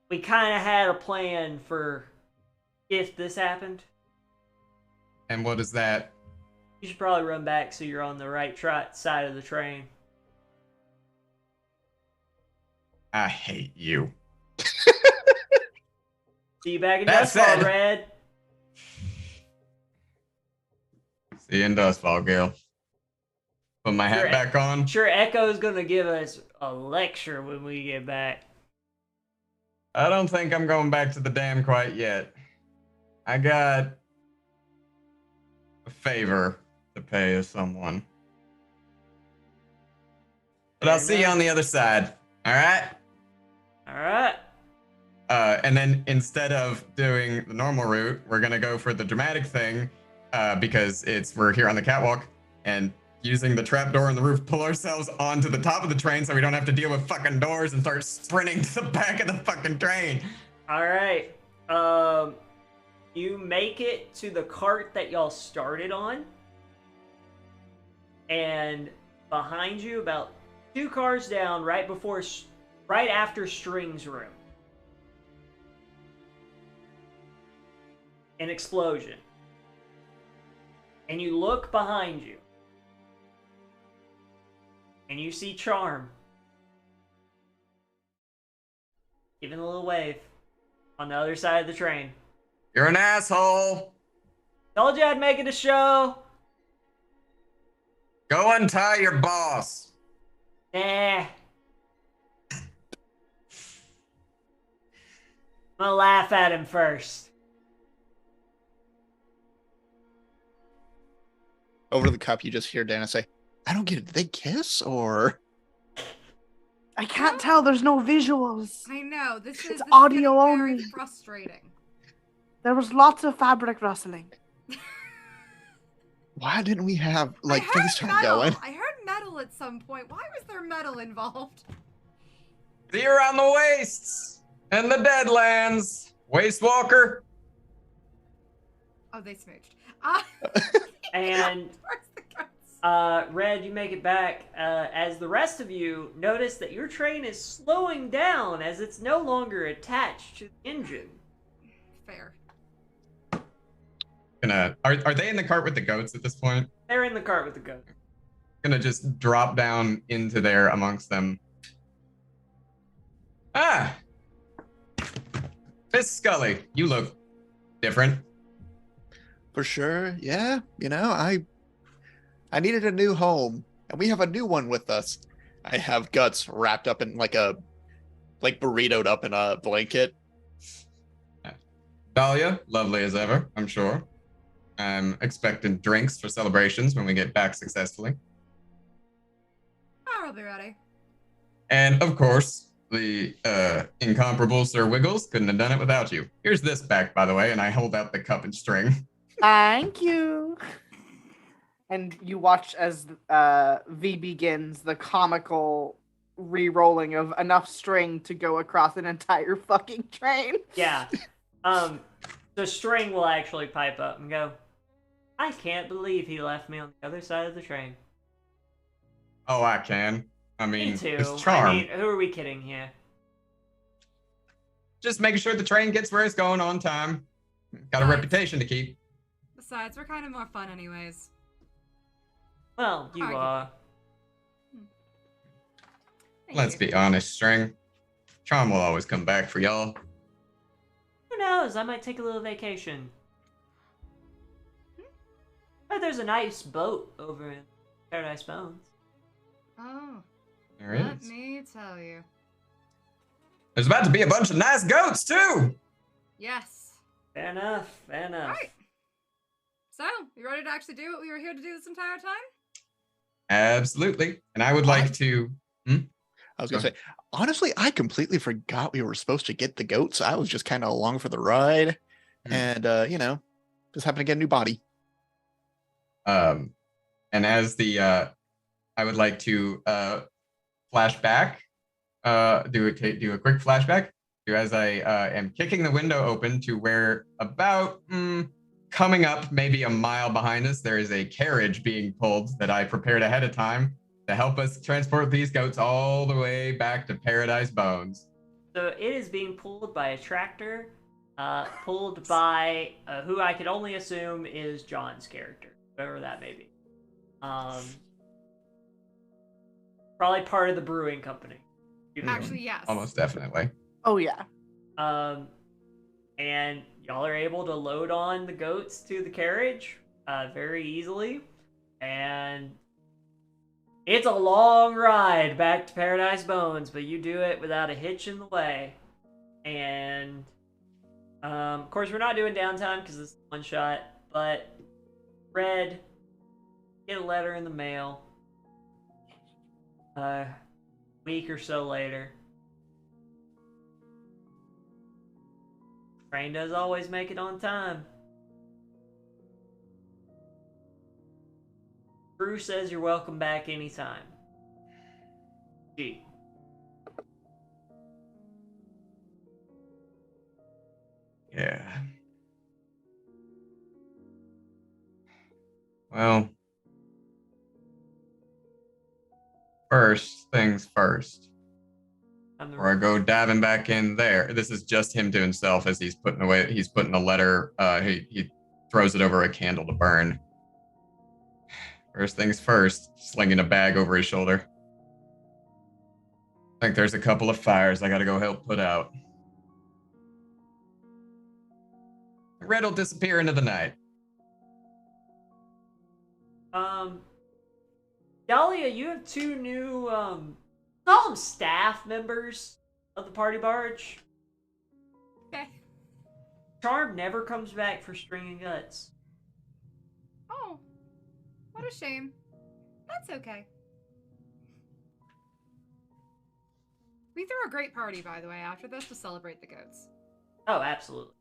we kind of had a plan for if this happened. And what is that? You should probably run back so you're on the right side of the train. I hate you. See you back in That Dustfall, said- Red. See you in Dustfall, Gil. Put my hat back on. Sure, Echo's gonna give us a lecture when we get back. I don't think I'm going back to the dam quite yet. I got a favor to pay of someone. But I'll see you on the other side. All right? All right. And then instead of doing the normal route, we're gonna go for the dramatic thing, because we're here on the catwalk and using the trapdoor in the roof, pull ourselves onto the top of the train so we don't have to deal with fucking doors and start sprinting to the back of the fucking train. All right. You make it to the cart that y'all started on, and behind you, about 2 cars down, right after String's room, an explosion. And you look behind you, and you see Charm giving a little wave on the other side of the train. You're an asshole. Told you I'd make it a show. Go untie your boss. Nah. I'm gonna laugh at him first. Over the cup, you just hear Dana say, I don't get it. Did they kiss or? I can't tell. There's no visuals. I know this is audio getting very only. frustrating. There was lots of fabric rustling. Why didn't we have like I heard FaceTime metal. going? I heard metal at some point. Why was there metal involved? You're on the wastes and the Deadlands. Waste Walker. Oh, they smooched. And Where's the goats? Red, you make it back. As the rest of you notice that your train is slowing down as it's no longer attached to the engine. Fair. Are they in the cart with the goats at this point? They're in the cart with the goat. Gonna just drop down into there amongst them. Ah! Miss Scully, you look different. For sure. Yeah. You know, I needed a new home, and we have a new one with us. I have Guts wrapped up in like burritoed up in a blanket. Dahlia, lovely as ever, I'm sure. I'm expecting drinks for celebrations when we get back successfully. I'll be ready. And of course, the incomparable Sir Wiggles couldn't have done it without you. Here's this back, by the way, and I hold out the cup and string. Thank you. And you watch as V begins the comical re-rolling of enough string to go across an entire fucking train. Yeah. The string will actually pipe up and go, I can't believe he left me on the other side of the train. Oh, I can. I mean, Me too. it's charm. I mean, who are we kidding here? Just making sure the train gets where it's going on time. Got a Right. reputation to keep. Besides, we're kind of more fun anyways. Well, you Arguably. are. Thank Let's you. be honest, String. Charm will always come back for y'all. Who knows? I might take a little vacation. But there's a nice boat over in Paradise Bones. Oh, There let is. me tell you. There's about to be a bunch of nice goats, too! Yes. Fair enough. Fair enough. Right. So, you ready to actually do what we were here to do this entire time? Absolutely. And I would like to... I was gonna say, honestly, I completely forgot we were supposed to get the goats. I was just kind of along for the ride, and you know, just happened to get a new body. And as the... I would like to flashback. Do a quick flashback. As I am kicking the window open to where about... coming up maybe a mile behind us, there is a carriage being pulled that I prepared ahead of time to help us transport these goats all the way back to Paradise Bones. So it is being pulled by a tractor, pulled by who I could only assume is John's character, whatever that may be. Probably part of the brewing company. Actually, yes. Almost definitely. Oh yeah. And y'all are able to load on the goats to the carriage very easily. And it's a long ride back to Paradise Bones, but you do it without a hitch in the way. And, of course, we're not doing downtime because this is one shot, but Red, get a letter in the mail a week or so later. Train does always make it on time. Drew says you're welcome back anytime. G. Yeah. Well, first things first. Or I go diving back in there. This is just him to himself as he's putting a letter. He throws it over a candle to burn. First things first, slinging a bag over his shoulder. I think there's a couple of fires I gotta go help put out. Red will disappear into the night. Dahlia, you have two new, call them staff members of the party barge. Okay. Charm never comes back for String and Guts. Oh, what a shame. That's okay. We threw a great party, by the way, after this to celebrate the goats. Oh, absolutely.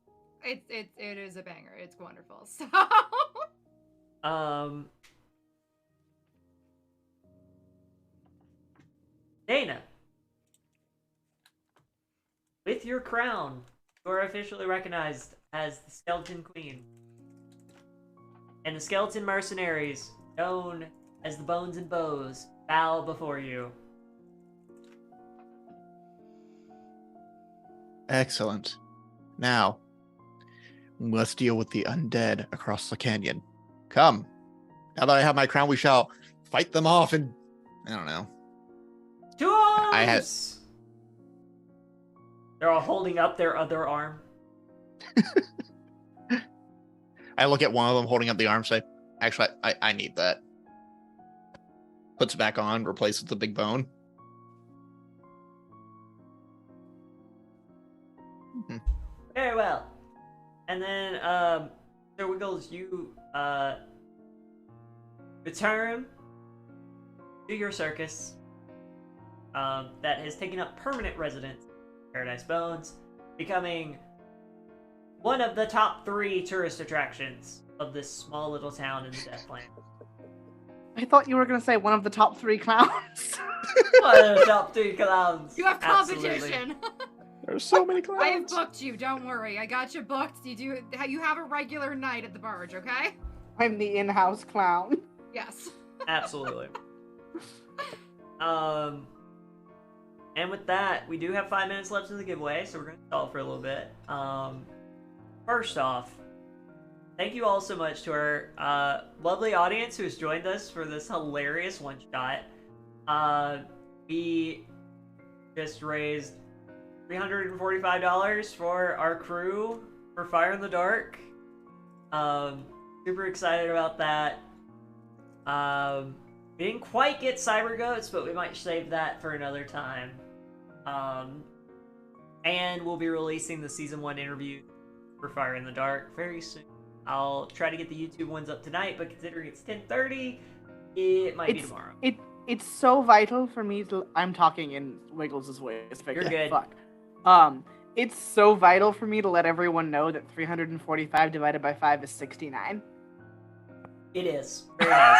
It is a banger. It's wonderful. So Dana, with your crown, you are officially recognized as the Skeleton Queen. And the Skeleton Mercenaries, known as the Bones and Bows, bow before you. Excellent. Now, let's deal with the undead across the canyon. Come. Now that I have my crown, we shall fight them off and... I don't know. To arms! They're all holding up their other arm. I look at one of them holding up the arm, say, actually, I need that. Puts it back on, replaces the big bone. Very well. And then, Sir Wiggles, you, return to your circus, that has taken up permanent residence in Paradise Bones, becoming one of the top 3 tourist attractions of this small little town in the Deathlands. I thought you were going to say one of the top 3 clowns. One of the top 3 clowns. You have competition. There's so many clowns. I have booked you. Don't worry. I got you booked. You have a regular night at the Verge, okay? I'm the in-house clown. Yes. Absolutely. And with that, we do have 5 minutes left in the giveaway, so we're going to stall for a little bit. First off, thank you all so much to our lovely audience who has joined us for this hilarious one-shot. We just raised $345 for our crew for Fire in the Dark. Super excited about that. We didn't quite get Cyber Goats, but we might save that for another time. And we'll be releasing the Season 1 interview for Fire in the Dark very soon. I'll try to get the YouTube ones up tonight, but considering it's 10:30, it might be tomorrow. It's so vital for me to... I'm talking in Wiggles' voice. You're good. Fuck. It's so vital for me to let everyone know that 345 divided by 5 is 69. It is. Very nice.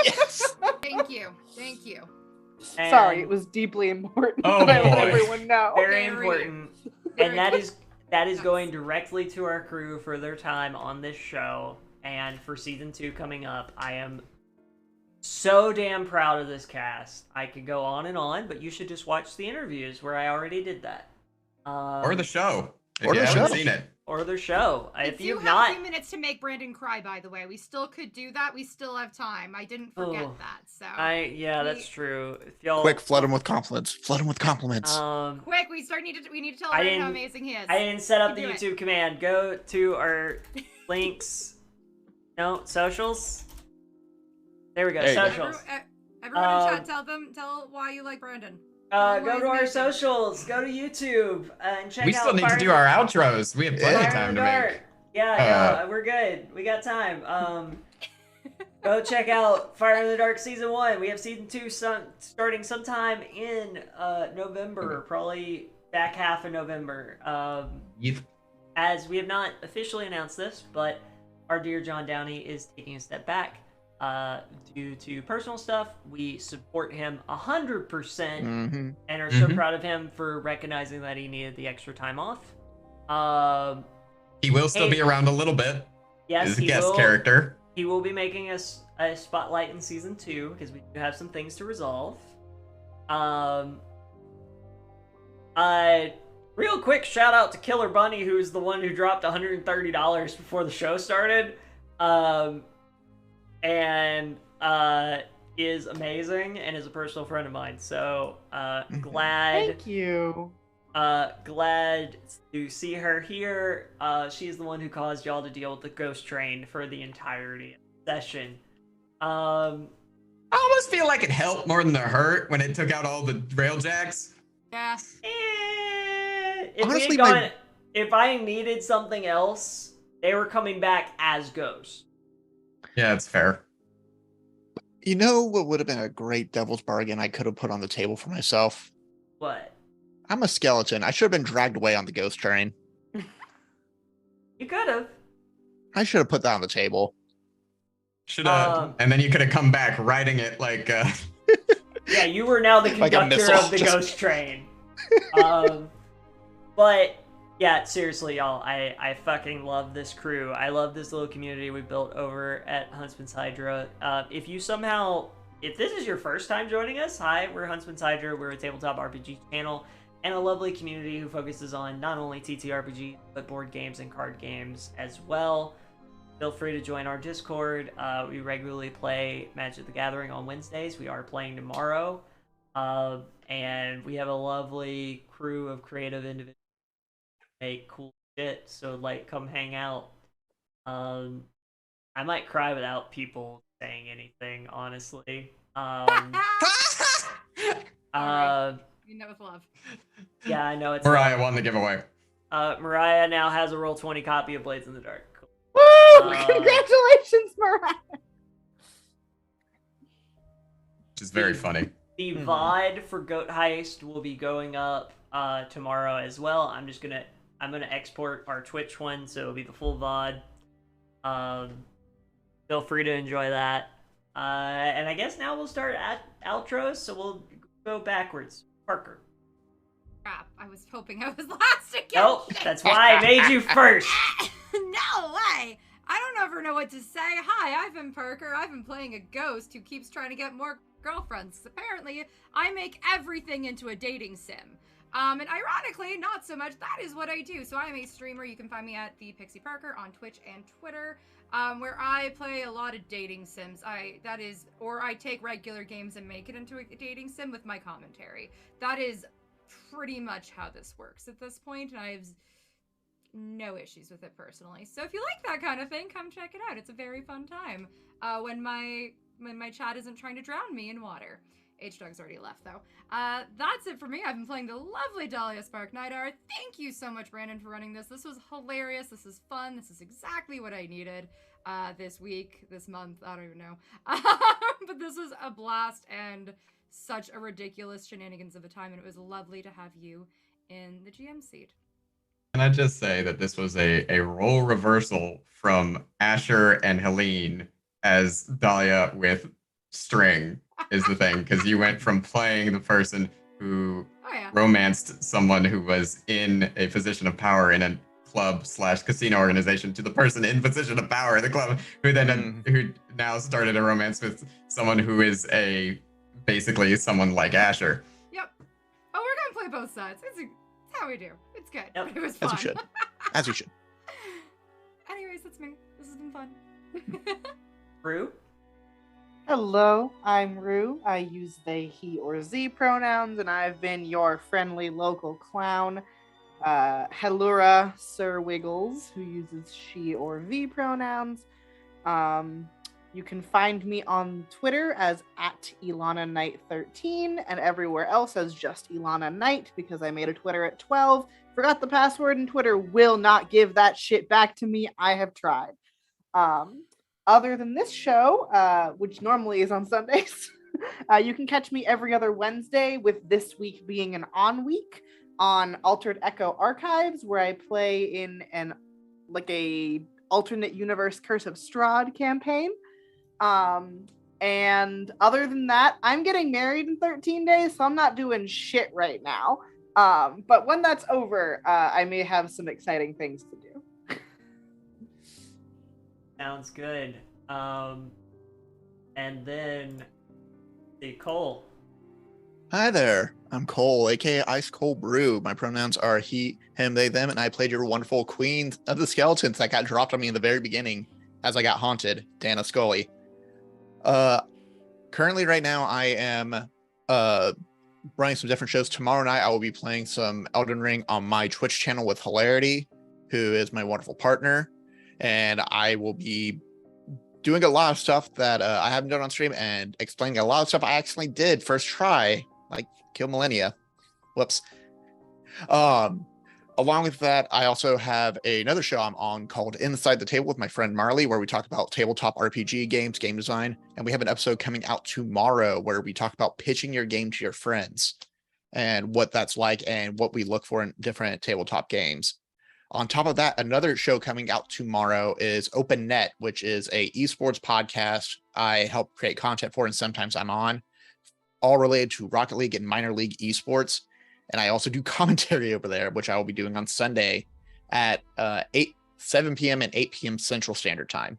Yes. Thank you. Thank you. And Sorry, it was deeply important Oh, that I let boy. everyone know. very Very- important. very And that is Yes. going directly to our crew for their time on this show. And for Season 2 coming up, I am so damn proud of this cast. I could go on and on, but you should just watch the interviews where I already did that. Or the show. If Or you the haven't show. seen it. Or their show. We If do you've have not... 2 minutes to make Brandon cry, by the way. We still could do that. We still have time. I didn't forget Oh, that. So Yeah, that's true. If y'all... Quick, flood him with compliments. Flood him with compliments. quick, we need to tell I Brandon how didn't- amazing he is. I didn't set up the You do it. YouTube command. Go to our links. No, socials. There we go. There you go. Socials. Everyone in chat, tell why you like Brandon. Go Otherwise, to our amazing. socials. Go to YouTube and check out. We still need to Fire do our outros. We have plenty Yeah. of Fire time in to the make. Dark. Yeah, we're good. We got time. Go check out Fire in the Dark Season 1. We have Season 2 starting sometime in November, probably back half of November. Yep. As we have not officially announced this, but our dear John Downey is taking a step back due to personal stuff. We support him 100% Mm-hmm. and are so Mhm. proud of him for recognizing that he needed the extra time off. He will still be around a little bit. Yes, As a he guest will. character. He will be making us a spotlight in Season 2 because we do have some things to resolve. Real quick shout out to Killer Bunny, who's the one who dropped $130 before the show started. And is amazing and is a personal friend of mine. So glad Thank you. glad to see her here. She's the one who caused y'all to deal with the ghost train for the entirety of the session. I almost feel like it helped more than it hurt when it took out all the railjacks. Yeah. If Honestly, we had gone, if I needed something else, they were coming back as ghosts. Yeah, it's fair. You know what would have been a great devil's bargain I could have put on the table for myself? What? I'm a skeleton. I should have been dragged away on the ghost train. You could have. I should have put that on the table. Should have, and then you could have come back riding it like. Yeah, you were now the Like a conductor missile, of the just- ghost train. But yeah, seriously, y'all, I fucking love this crew. I love this little community we built over at Huntsman's Hydra. If this is your first time joining us, hi, we're Huntsman's Hydra. We're a tabletop RPG channel and a lovely community who focuses on not only TTRPG, but board games and card games as well. Feel free to join our Discord. We regularly play Magic the Gathering on Wednesdays. We are playing tomorrow. And we have a lovely crew of creative individuals who make cool shit. So, like, come hang out. I might cry without people saying anything, honestly. You know, with love. Yeah, I know it's Mariah won the giveaway. Mariah now has a Roll20 copy of Blades in the Dark. Cool. Woo! Congratulations, Mariah. Which is very funny. The VOD for Goat Heist will be going up tomorrow as well. I'm gonna export our Twitch one, so it'll be the full VOD. Feel free to enjoy that. And I guess now we'll start at outros, so we'll go backwards. Parker. Crap, I was hoping I was last again. Nope, that's why I made you first. No way! I don't ever know what to say. Hi, I've been Parker. I've been playing a ghost who keeps trying to get more girlfriends. Apparently, I make everything into a dating sim. And ironically, not so much, that is what I do. So I'm a streamer. You can find me at the Pixie Parker on Twitch and Twitter, where I play a lot of dating sims. I take regular games and make it into a dating sim with my commentary. That is pretty much how this works at this point, and I have no issues with it personally. So if you like that kind of thing, come check it out. It's a very fun time when my chat isn't trying to drown me in water. H-Dog's already left, though. That's it for me. I've been playing the lovely Dahlia Spark Nightart. Thank you so much, Brandon, for running this. This was hilarious. This is fun. This is exactly what I needed this week, this month. I don't even know. But this was a blast and such a ridiculous shenanigans of a time, and it was lovely to have you in the GM seat. Can I just say that this was a role reversal from Asher and Helene as Dahlia with string is the thing, because you went from playing the person who romanced someone who was in a position of power in a club/casino organization to the person in position of power in the club who now started a romance with someone who is basically someone like Asher. Yep. Oh, we're gonna play both sides. It's how we do. It's good. Yep. It was fun. As we should. As we should. Anyways, that's me. This has been fun. Rue? Hello, I'm Rue. I use they, he, or Z pronouns, and I've been your friendly local clown. Helura Sir Wiggles, who uses she or V pronouns. You can find me on Twitter as @IlanaKnight13 and everywhere else as just Ilana Knight because I made a Twitter at 12. Forgot the password and Twitter will not give that shit back to me. I have tried. Other than this show, which normally is on Sundays, you can catch me every other Wednesday, with this week being an on week, on Altered Echo Archives, where I play in a alternate universe Curse of Strahd campaign. And other than that, I'm getting married in 13 days, so I'm not doing shit right now. But when that's over, I may have some exciting things to do. Sounds good. And then Cole. Hi there. I'm Cole, aka Ice Cold Brew. My pronouns are he, him, they, them, and I played your wonderful Queen of the Skeletons that got dropped on me in the very beginning as I got haunted, Dana Scully. Currently right now I am running some different shows. Tomorrow night I will be playing some Elden Ring on my Twitch channel with Hilarity, who is my wonderful partner, and I will be doing a lot of stuff that I haven't done on stream and explaining a lot of stuff I actually did first try, like Kill Millennia. Whoops. Along with that, I also have another show I'm on called Inside the Table with my friend Marley, where we talk about tabletop RPG games, game design, and we have an episode coming out tomorrow where we talk about pitching your game to your friends and what that's like and what we look for in different tabletop games. On top of that, another show coming out tomorrow is Open Net, which is a esports podcast I help create content for, and sometimes I'm on, all related to Rocket League and minor league esports. And I also do commentary over there, which I will be doing on Sunday at 7 p.m. and 8 p.m. Central Standard Time.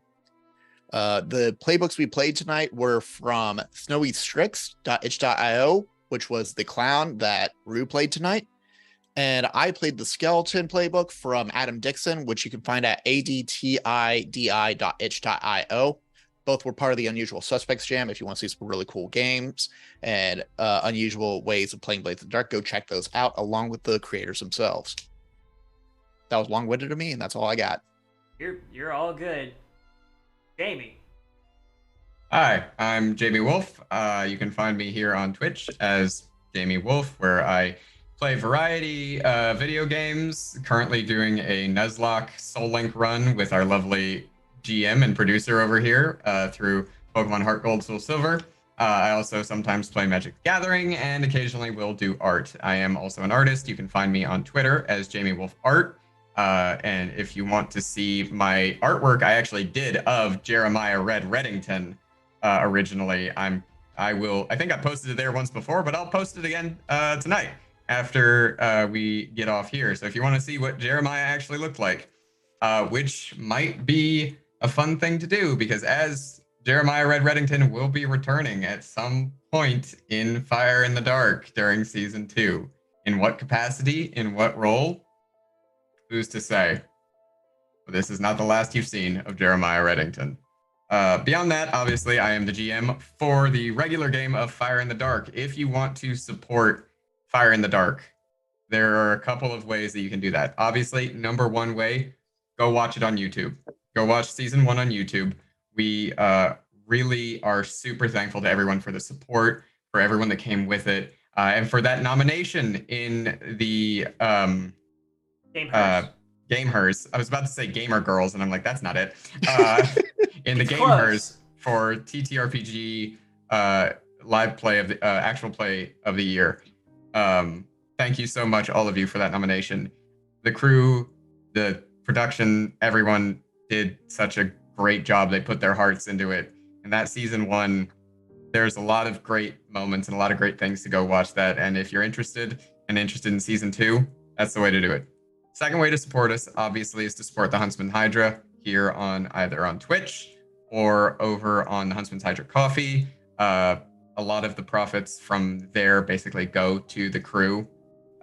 The playbooks we played tonight were from snowystrix.itch.io, which was the clown that Rue played tonight. And I played the skeleton playbook from Adam Dixon, which you can find at adtidi.itch.io. Both were part of the Unusual Suspects Jam. If you want to see some really cool games and unusual ways of playing Blades in the Dark, go check those out along with the creators themselves. That was long-winded of me, and that's all I got. You're all good. Jamie. Hi, I'm Jamie Wolf. You can find me here on Twitch as Jamie Wolf, where I play variety video games. Currently doing a Nuzlocke Soul Link run with our lovely GM and producer over here through Pokemon Heart Gold, Soul Silver. I also sometimes play Magic the Gathering and occasionally will do art. I am also an artist. You can find me on Twitter as Jamie Wolf Art. And if you want to see my artwork, I actually did of Jeremiah Red Reddington originally. I think I posted it there once before, but I'll post it again tonight after we get off here. So if you want to see what Jeremiah actually looked like, which might be a fun thing to do, because as Jeremiah Red Reddington will be returning at some point in Fire in the Dark during Season 2. In what capacity? In what role? Who's to say? But this is not the last you've seen of Jeremiah Reddington. Beyond that, obviously, I am the GM for the regular game of Fire in the Dark. If you want to support Fire in the Dark, there are a couple of ways that you can do that. Obviously, number one way, go watch it on YouTube. Go watch Season 1 on YouTube. We really are super thankful to everyone for the support, for everyone that came with it, and for that nomination in the Gamehers. I was about to say Gamer Girls, and I'm like, that's not it. In the Gamehers for TTRPG live play of the actual play of the year. Thank you so much, all of you, for that nomination. The crew, the production, everyone did such a great job. They put their hearts into it. And that Season 1, there's a lot of great moments and a lot of great things to go watch that. And if you're interested in Season 2, that's the way to do it. Second way to support us, obviously, is to support the Huntsmen Hydra here on either on Twitch or over on the Huntsman's Hydra Coffee. A lot of the profits from there basically go to the crew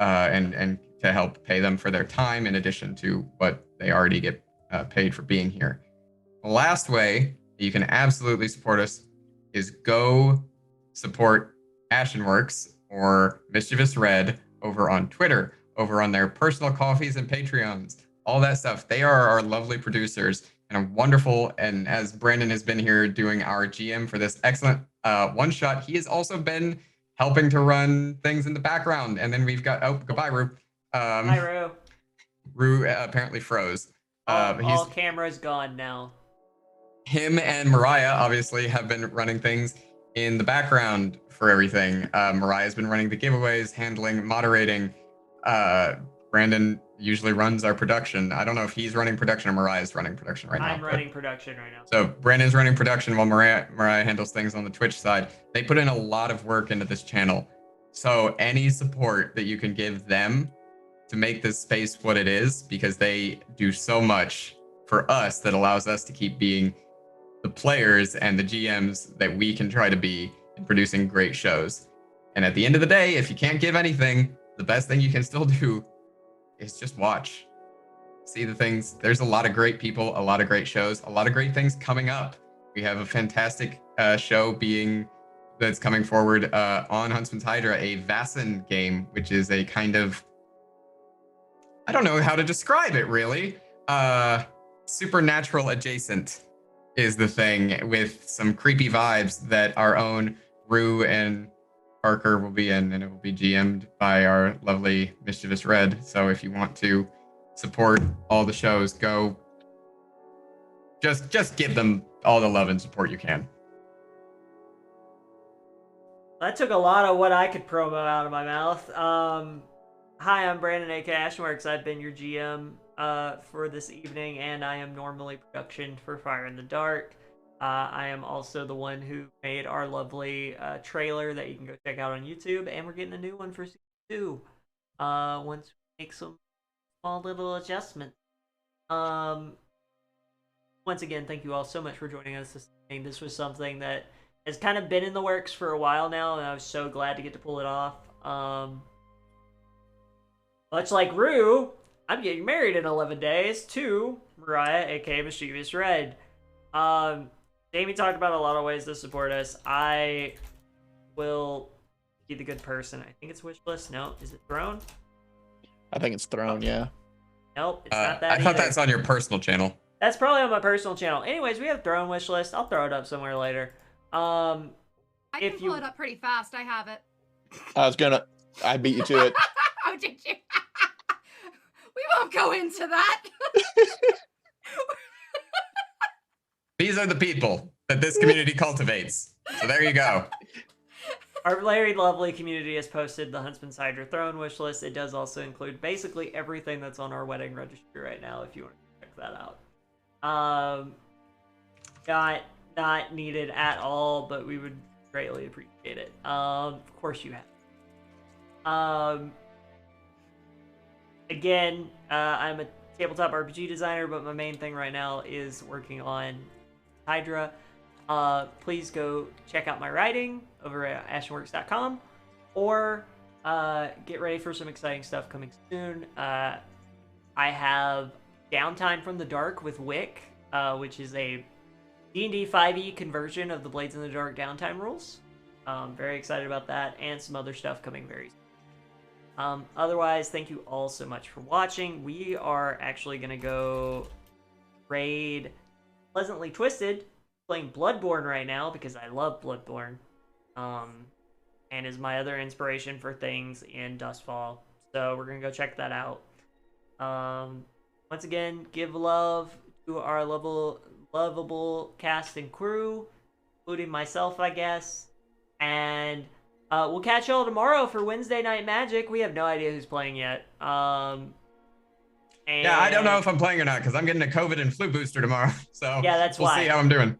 and to help pay them for their time in addition to what they already get paid for being here. The last way that you can absolutely support us is go support Ashenworks or Mischievous Red over on Twitter, over on their personal coffees and Patreons, all that stuff. They are our lovely producers and are wonderful. And as Brandon has been here doing our GM for this excellent one-shot, he has also been helping to run things in the background. And then we've got, oh, goodbye, Rue. Hi, Rue. Rue apparently froze. All cameras gone now. Him and Mariah obviously have been running things in the background for everything. Mariah's been running the giveaways, handling, moderating. Brandon usually runs our production. I don't know if he's running production or Mariah's running production right now. I'm running production right now. So Brandon's running production while Mariah handles things on the Twitch side. They put in a lot of work into this channel. So any support that you can give them to make this space what it is, because they do so much for us that allows us to keep being the players and the GMs that we can try to be in producing great shows. And at the end of the day, if you can't give anything, the best thing you can still do is just watch. See the things. There's a lot of great people, a lot of great shows, a lot of great things coming up. We have a fantastic show that's coming forward on Huntsman's Hydra, a Vassin game, which is a kind of, I don't know how to describe it really. Supernatural adjacent is the thing, with some creepy vibes that our own Rue and Parker will be in, and it will be GM'd by our lovely Mischievous Red. So if you want to support all the shows, go just give them all the love and support you can. That took a lot of what I could promo out of my mouth. Hi, I'm Brandon, aka Ashworks. I've been your GM for this evening, and I am normally production for Fire in the Dark. I am also the one who made our lovely trailer that you can go check out on YouTube, and we're getting a new one for season 2 once we make some small little adjustments. Once again, thank you all so much for joining us this evening. This was something that has kind of been in the works for a while now, and I was so glad to get to pull it off. Much like Rue, I'm getting married in 11 days to Mariah, aka Mischievous Red. Jamie talked about a lot of ways to support us. I will be the good person. I think it's Wishlist. No, is it Throne? I think it's Throne, Okay. yeah. Nope, it's not that I thought either. that's on your personal channel. That's probably on my personal channel. Anyways, we have Throne Wishlist. I'll throw it up somewhere later. I if can you- pull it up pretty fast. I have it. I beat you to it. Oh, did you? We won't go into that. These are the people that this community cultivates. So there you go. Our very lovely community has posted the Huntsman's Hydra Throne wish list. It does also include basically everything that's on our wedding registry right now, if you want to check that out. Not needed at all, but we would greatly appreciate it. Of course you have. Again, I'm a tabletop RPG designer, but my main thing right now is working on Hydra. Please go check out my writing over at ashenworks.com, or get ready for some exciting stuff coming soon. I have Downtime from the Dark with Wick, which is a D&D 5e conversion of the Blades in the Dark downtime rules. Very excited about that, and some other stuff coming very soon. Otherwise, thank you all so much for watching. We are actually going to go raid Pleasantly Twisted, playing Bloodborne right now because I love Bloodborne, and is my other inspiration for things in Dustfall. So we're gonna go check that out. Once again, give love to our lovable cast and crew, including myself, I guess. And we'll catch y'all tomorrow for Wednesday Night Magic. We have no idea who's playing yet. Yeah, I don't know if I'm playing or not because I'm getting a COVID and flu booster tomorrow. So yeah, that's we'll why. see how I'm doing.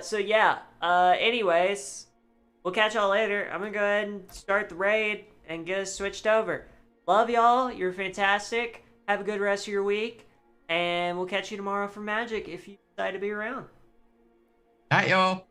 So yeah, anyways, we'll catch y'all later. I'm gonna go ahead and start the raid and get us switched over. Love y'all. You're fantastic. Have a good rest of your week. And we'll catch you tomorrow for Magic if you decide to be around. Night, y'all.